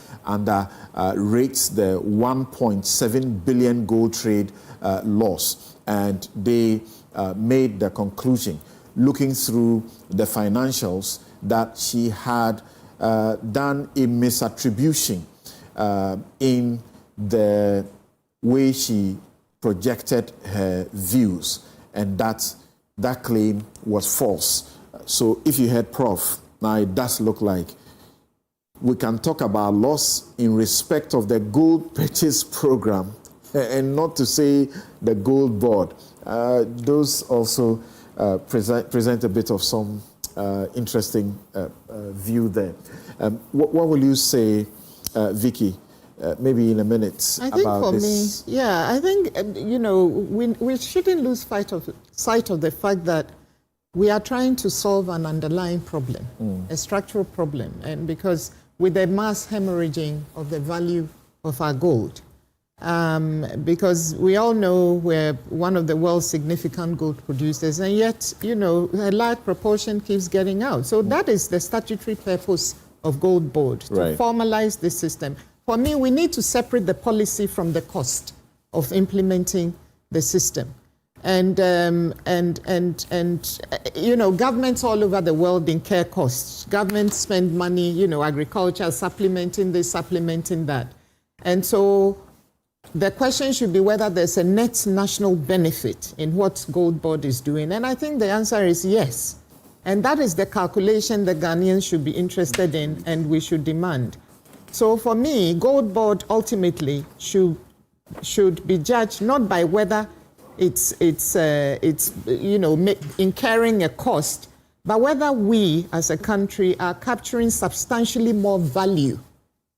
rates the 1.7 billion gold trade loss. And they made the conclusion, looking through the financials, that she had done a misattribution in the way she projected her views, and that claim was false. So if you had Prof, now it does look like we can talk about loss in respect of the gold purchase program and not to say the Goldbod. Those also present a bit of some interesting view there. What will you say, Vicky, maybe in a minute I think about for this? me, I think, we shouldn't lose sight of the fact that we are trying to solve an underlying problem, a structural problem, and because with the mass hemorrhaging of the value of our gold, because we all know we're one of the world's significant gold producers, and yet, a large proportion keeps getting out. So that is the statutory purpose of Goldbod, to formalize this system. For me, we need to separate the policy from the cost of implementing the system. And governments all over the world incur costs. Governments spend money, agriculture, supplementing this, supplementing that. And so the question should be whether there's a net national benefit in what Goldbod is doing. And I think the answer is yes. And that is the calculation the Ghanaians should be interested in and we should demand. So for me, Goldbod ultimately should be judged not by whether it's incurring a cost, but whether we as a country are capturing substantially more value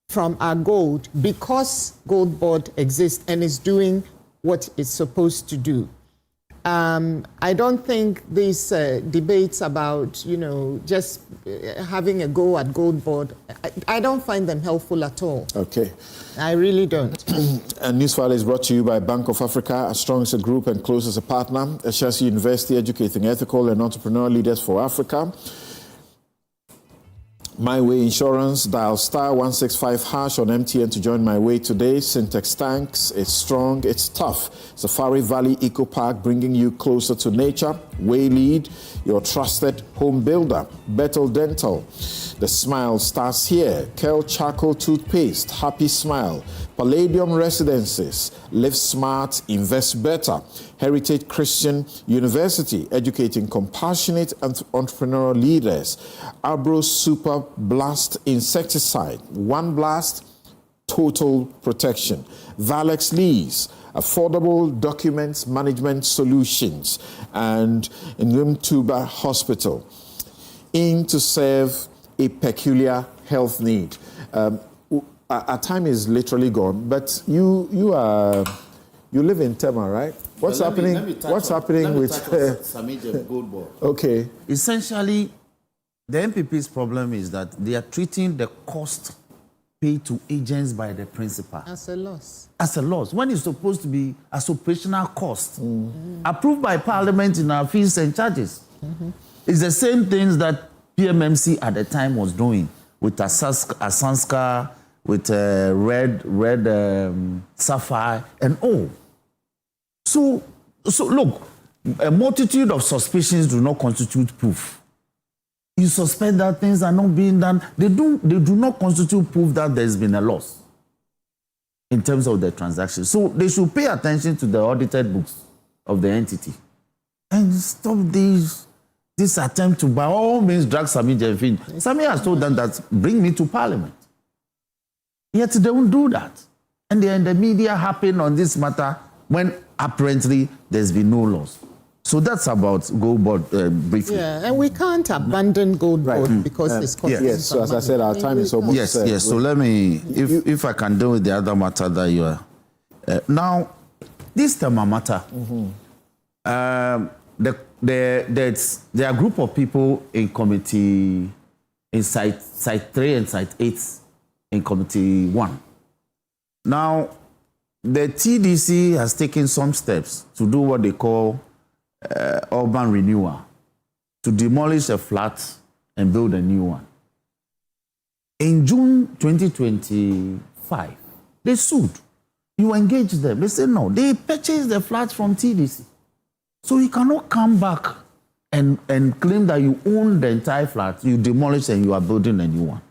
from our gold because Goldbod exists and is doing what it's supposed to do. I don't think these debates about, just having a go at Goldbod, I don't find them helpful at all. Okay. I really don't. And Newsfile is brought to you by Bank of Africa, as strong as a group and close as a partner. Chelsea University, educating ethical and entrepreneurial leaders for Africa. My Way Insurance, dial *165# on MTN to join My Way today. Syntex Tanks, it's strong, it's tough. Safari Valley Eco Park, bringing you closer to nature. Waylead, your trusted home builder. Bettel Dental, the smile starts here. Kel Charcoal Toothpaste, happy smile. Palladium Residences, live smart, invest better. Heritage Christian University, educating compassionate and entrepreneurial leaders. Abro Super Blast Insecticide, one blast, total protection. Valex Lease, affordable documents management solutions. And Ngumtuba Hospital, in to serve a peculiar health need. Our time is literally gone, but you live in Tema, right? What's happening with Goldbod? Okay. Essentially, the MPP's problem is that they are treating the cost paid to agents by the principal as a loss. As a loss, when it's supposed to be as operational cost, approved by Parliament in our fees and charges. It's the same things that PMMC at the time was doing with Asanska, with red sapphire, and all. So look, a multitude of suspicions do not constitute proof. You suspect that things are not being done. They do not constitute proof that there's been a loss in terms of the transaction. So they should pay attention to the audited books of the entity and stop this attempt to by all means drag Sami Jemfin. Sami has told them that bring me to Parliament. Yet they won't do that. And they're in the media harping on this matter when apparently there's been no loss. So that's about Goldbod briefly. Yeah, and we can't abandon Goldbod because it's costing Yes, so as I said, our time is almost... Yes. So let me, if I can deal with the other matter that you are... now, this Tema matter, there are a group of people in committee, in site 3 and site 8, in committee 1. Now, the TDC has taken some steps to do what they call urban renewal, to demolish a flat and build a new one. In June 2025, they sued. You engage them. They say no. They purchased the flat from TDC. So you cannot come back and claim that you own the entire flat, you demolish and you are building a new one.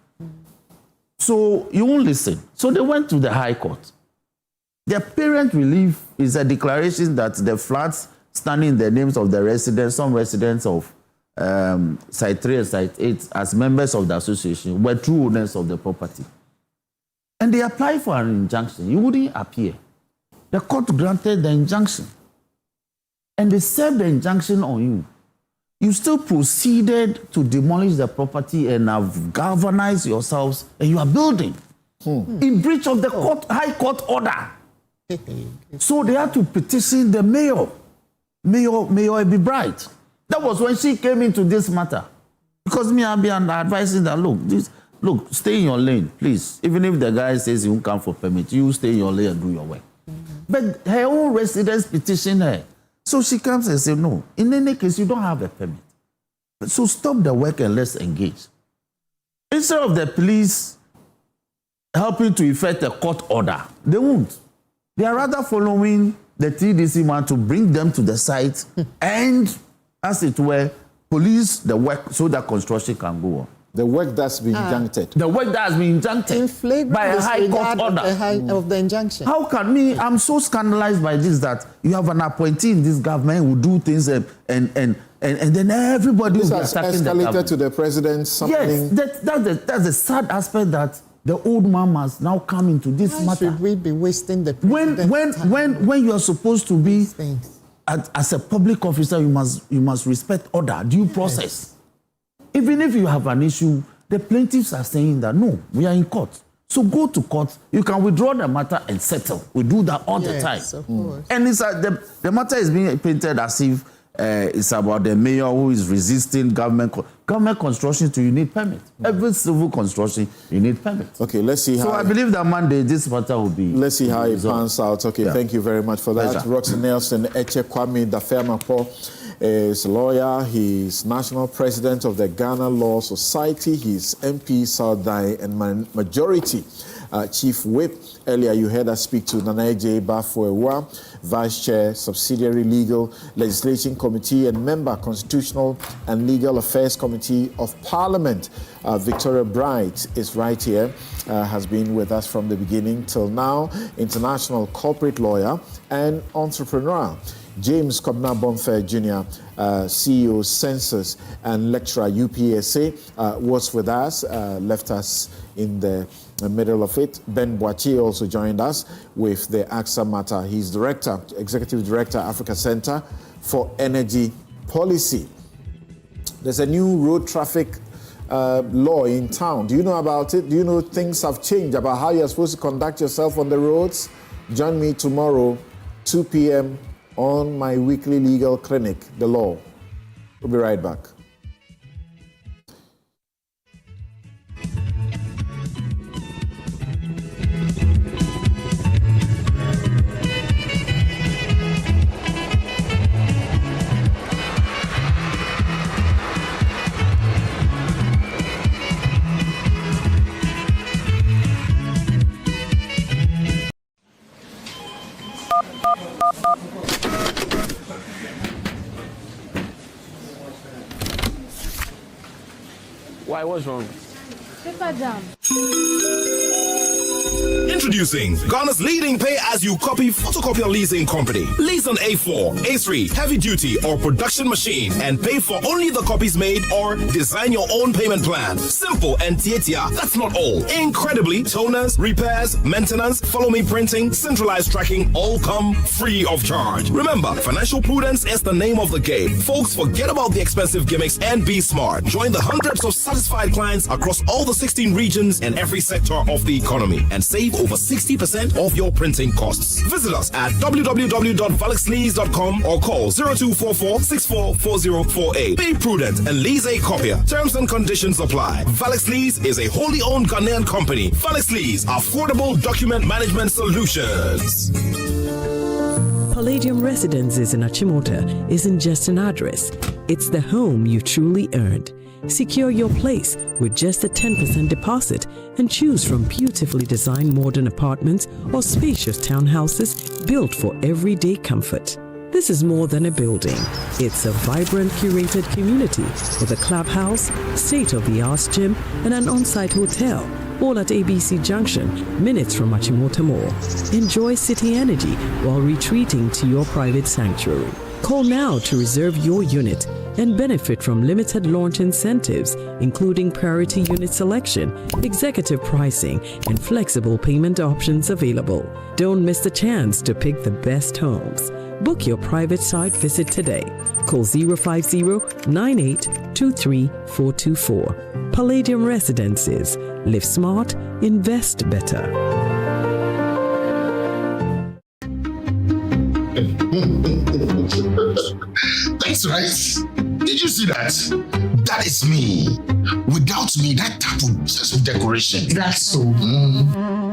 So you won't listen. So they went to the High Court. Their parent relief is a declaration that the flats standing in the names of the residents, some residents of Site 3 and Site 8 as members of the association were true owners of the property. And they applied for an injunction. You wouldn't appear. The court granted the injunction. And they served the injunction on you. You still proceeded to demolish the property and have galvanized yourselves, and you are building in breach of the High Court order. So they had to petition the Mayor Ebi Bright. That was when she came into this matter. Because me, I've been advising that, look, stay in your lane, please. Even if the guy says he won't come for permit, you stay in your lane and do your work. But her own residents petitioned her. So she comes and says, no, in any case, you don't have a permit. So stop the work and let's engage. Instead of the police helping to effect a court order, they won't. They are rather following the TDC man to bring them to the site and, as it were, police the work so that construction can go on. The work that's been injuncted. The work that has been injuncted by a High Court order. Of the injunction. How can me? I'm so scandalized by this that you have an appointee in this government who do things and then everybody this will be has attacking the escalated government. to the president. Yes, that's the sad aspect that the old man must now come into this matter. Should we be wasting the when you are supposed to be as a public officer, you must respect order, due process. Even if you have an issue, the plaintiffs are saying that no, we are in court. So go to court. You can withdraw the matter and settle. We do that all the time. Of course. And it's the matter is being painted as if it's about the mayor who is resisting government construction. You need permit. Every civil construction, you need permit. Okay, let's see how. So I believe that Monday this matter will be. Let's see how it pans out. Okay, thank you very much for that. Pleasure. Roxy Nelson Eche Kwame Dafemapo is a lawyer. He's national president of the Ghana Law Society. He's MP Saldai and Majority Chief Whip. Earlier, you heard us speak to Nanaje Bafoewa, Vice Chair, Subsidiary Legal Legislation Committee and Member, Constitutional and Legal Affairs Committee of Parliament. Victoria Bright is right here, has been with us from the beginning till now. International corporate lawyer and entrepreneur. James Kobna Bonfair Jr., CEO Census and lecturer UPSA, was with us, left us in the middle of it. Ben Boachi also joined us with the AXA matter. He's Executive Director, Africa Center for Energy Policy. There's a new road traffic law in town. Do you know about it? Do you know things have changed about how you're supposed to conduct yourself on the roads? Join me tomorrow, 2 p.m. on my weekly legal clinic, The Law. We'll be right back. Why? What's wrong? Paper jam. Introducing Ghana's leading pay-as-you-copy photocopier leasing company. Lease an A4, A3, heavy-duty or production machine and pay for only the copies made or design your own payment plan. Simple and tietia. That's not all. Incredibly, toners, repairs, maintenance, follow-me printing, centralized tracking all come free of charge. Remember, financial prudence is the name of the game. Folks, forget about the expensive gimmicks and be smart. Join the hundreds of satisfied clients across all the 16 regions and every sector of the economy and save over 60% of your printing costs. Visit us at www.valexlease.com or call 0244-644048. Be prudent and lease a copier. Terms and conditions apply. Valex Lease is a wholly owned Ghanaian company. Valex Lease, affordable document management solutions. Palladium Residences in Achimota isn't just an address. It's the home you truly earned. Secure your place with just a 10% deposit and choose from beautifully designed modern apartments or spacious townhouses built for everyday comfort. This is more than a building. It's a vibrant, curated community with a clubhouse, state-of-the-art gym, and an on-site hotel, all at ABC Junction, minutes from Achimota Mall. Enjoy city energy while retreating to your private sanctuary. Call now to reserve your unit and benefit from limited launch incentives, including priority unit selection, executive pricing, and flexible payment options available. Don't miss the chance to pick the best homes. Book your private site visit today. Call 050-9823-424. Palladium Residences. Live smart, invest better. That's right. Did you see that? That is me. Without me, that tap would just be decoration. That's so.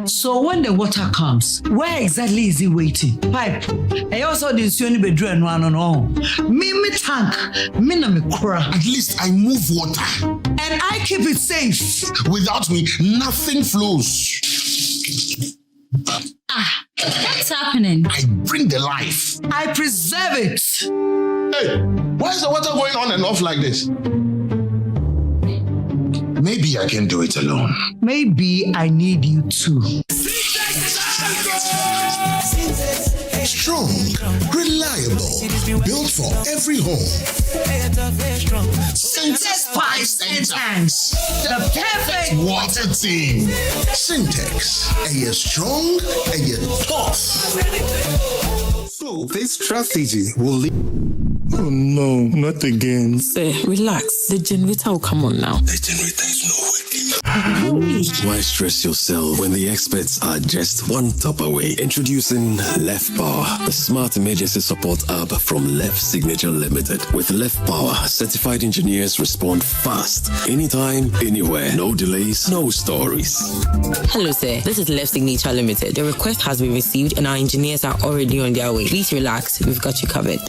So when the water comes, where exactly is it waiting? Pipe. I also didn't see any bedroom no. Me tank. Me na me kura. At least I move water. And I keep it safe. Without me, nothing flows. What's happening? I bring the life. I preserve it. Hey, why is the water going on and off like this? Maybe I can do it alone. Maybe I need you too. Strong, reliable, built for every home. Syntex 5 tanks. The perfect water team. Syntex. Are you strong? Are you tough? So this strategy will lead. Oh no, not again. Sir, relax. The generator will come on now. The generator is not working. Why stress yourself when the experts are just one tap away? Introducing Left Power, the smart emergency support app from Left Signature Limited. With Left Power, certified engineers respond fast, anytime, anywhere. No delays, no stories. Hello, sir. This is Left Signature Limited. The request has been received and our engineers are already on their way. Please relax. We've got you covered.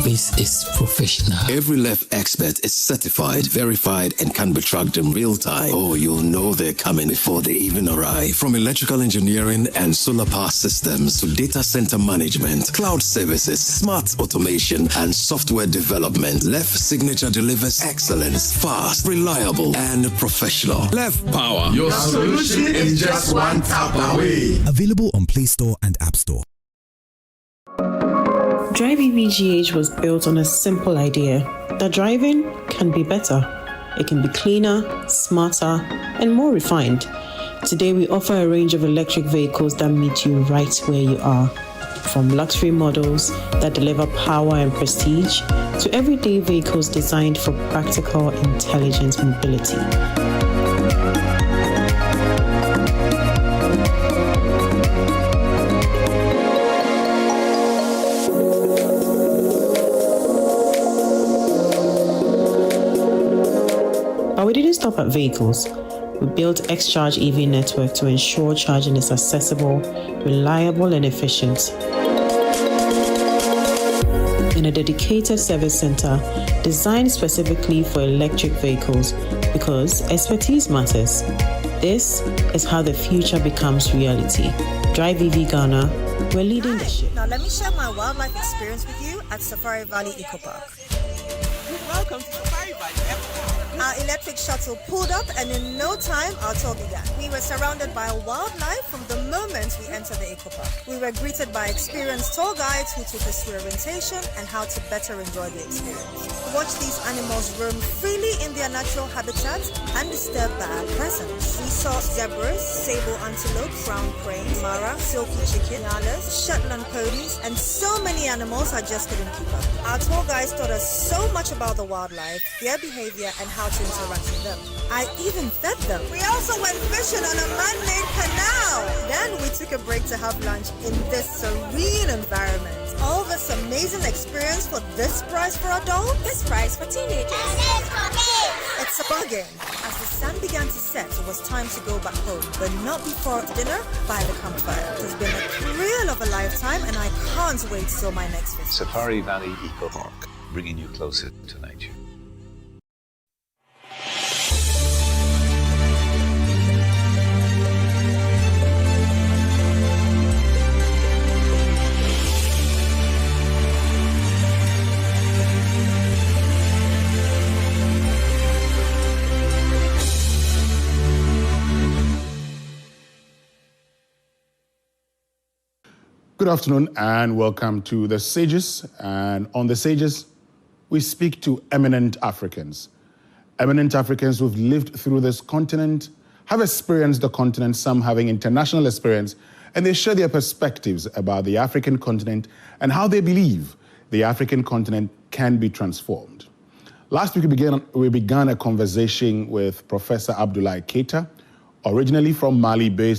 This is professional. Every Left expert is certified, verified, and can be tracked in real time. Oh, you'll know they're coming before they even arrive. From electrical engineering and solar power systems to data center management, cloud services, smart automation, and software development, Left Signature delivers excellence, fast, reliable, and professional. Left Power. Your solution is just one tap away. Available on Play Store and App Store. Drive EVGH was built on a simple idea that driving can be better. It can be cleaner, smarter, and more refined. Today, we offer a range of electric vehicles that meet you right where you are. From luxury models that deliver power and prestige to everyday vehicles designed for practical, intelligent mobility. But we didn't stop at vehicles. We built X-Charge EV network to ensure charging is accessible, reliable, and efficient. In a dedicated service center designed specifically for electric vehicles because expertise matters. This is how the future becomes reality. Drive EV Ghana, we're leading the ship. Now let me share my wildlife experience with you at Safari Valley Eco Park. Welcome to Safari Valley. Our electric shuttle pulled up, and in no time, our tour began. We were surrounded by wildlife from the moment we entered the eco park. We were greeted by experienced tour guides who took us through orientation and how to better enjoy the experience. Watch these animals roam freely in their natural habitat, undisturbed by our presence. We saw zebras, sable antelope, brown crane, mara, silky chicken, nyalas, Shetland ponies, and so many animals I just couldn't keep up. Our tour guides taught us so much about the wildlife, their behavior, and how to interact with them. I even fed them. We also went fishing on a man-made canal. Then we took a break to have lunch in this serene environment. All this amazing experience for this price for adults? This price for teenagers. It's a bargain. As the sun began to set, it was time to go back home, but not before dinner by the campfire. It has been a thrill of a lifetime, and I can't wait till my next visit. Safari Valley Eco Park, bringing you closer to nature. Good afternoon and welcome to The Sages. And on The Sages, we speak to eminent Africans. Eminent Africans who've lived through this continent, have experienced the continent, some having international experience, and they share their perspectives about the African continent and how they believe the African continent can be transformed. Last week, we began a conversation with Professor Abdoulaye Keita, originally from Mali-based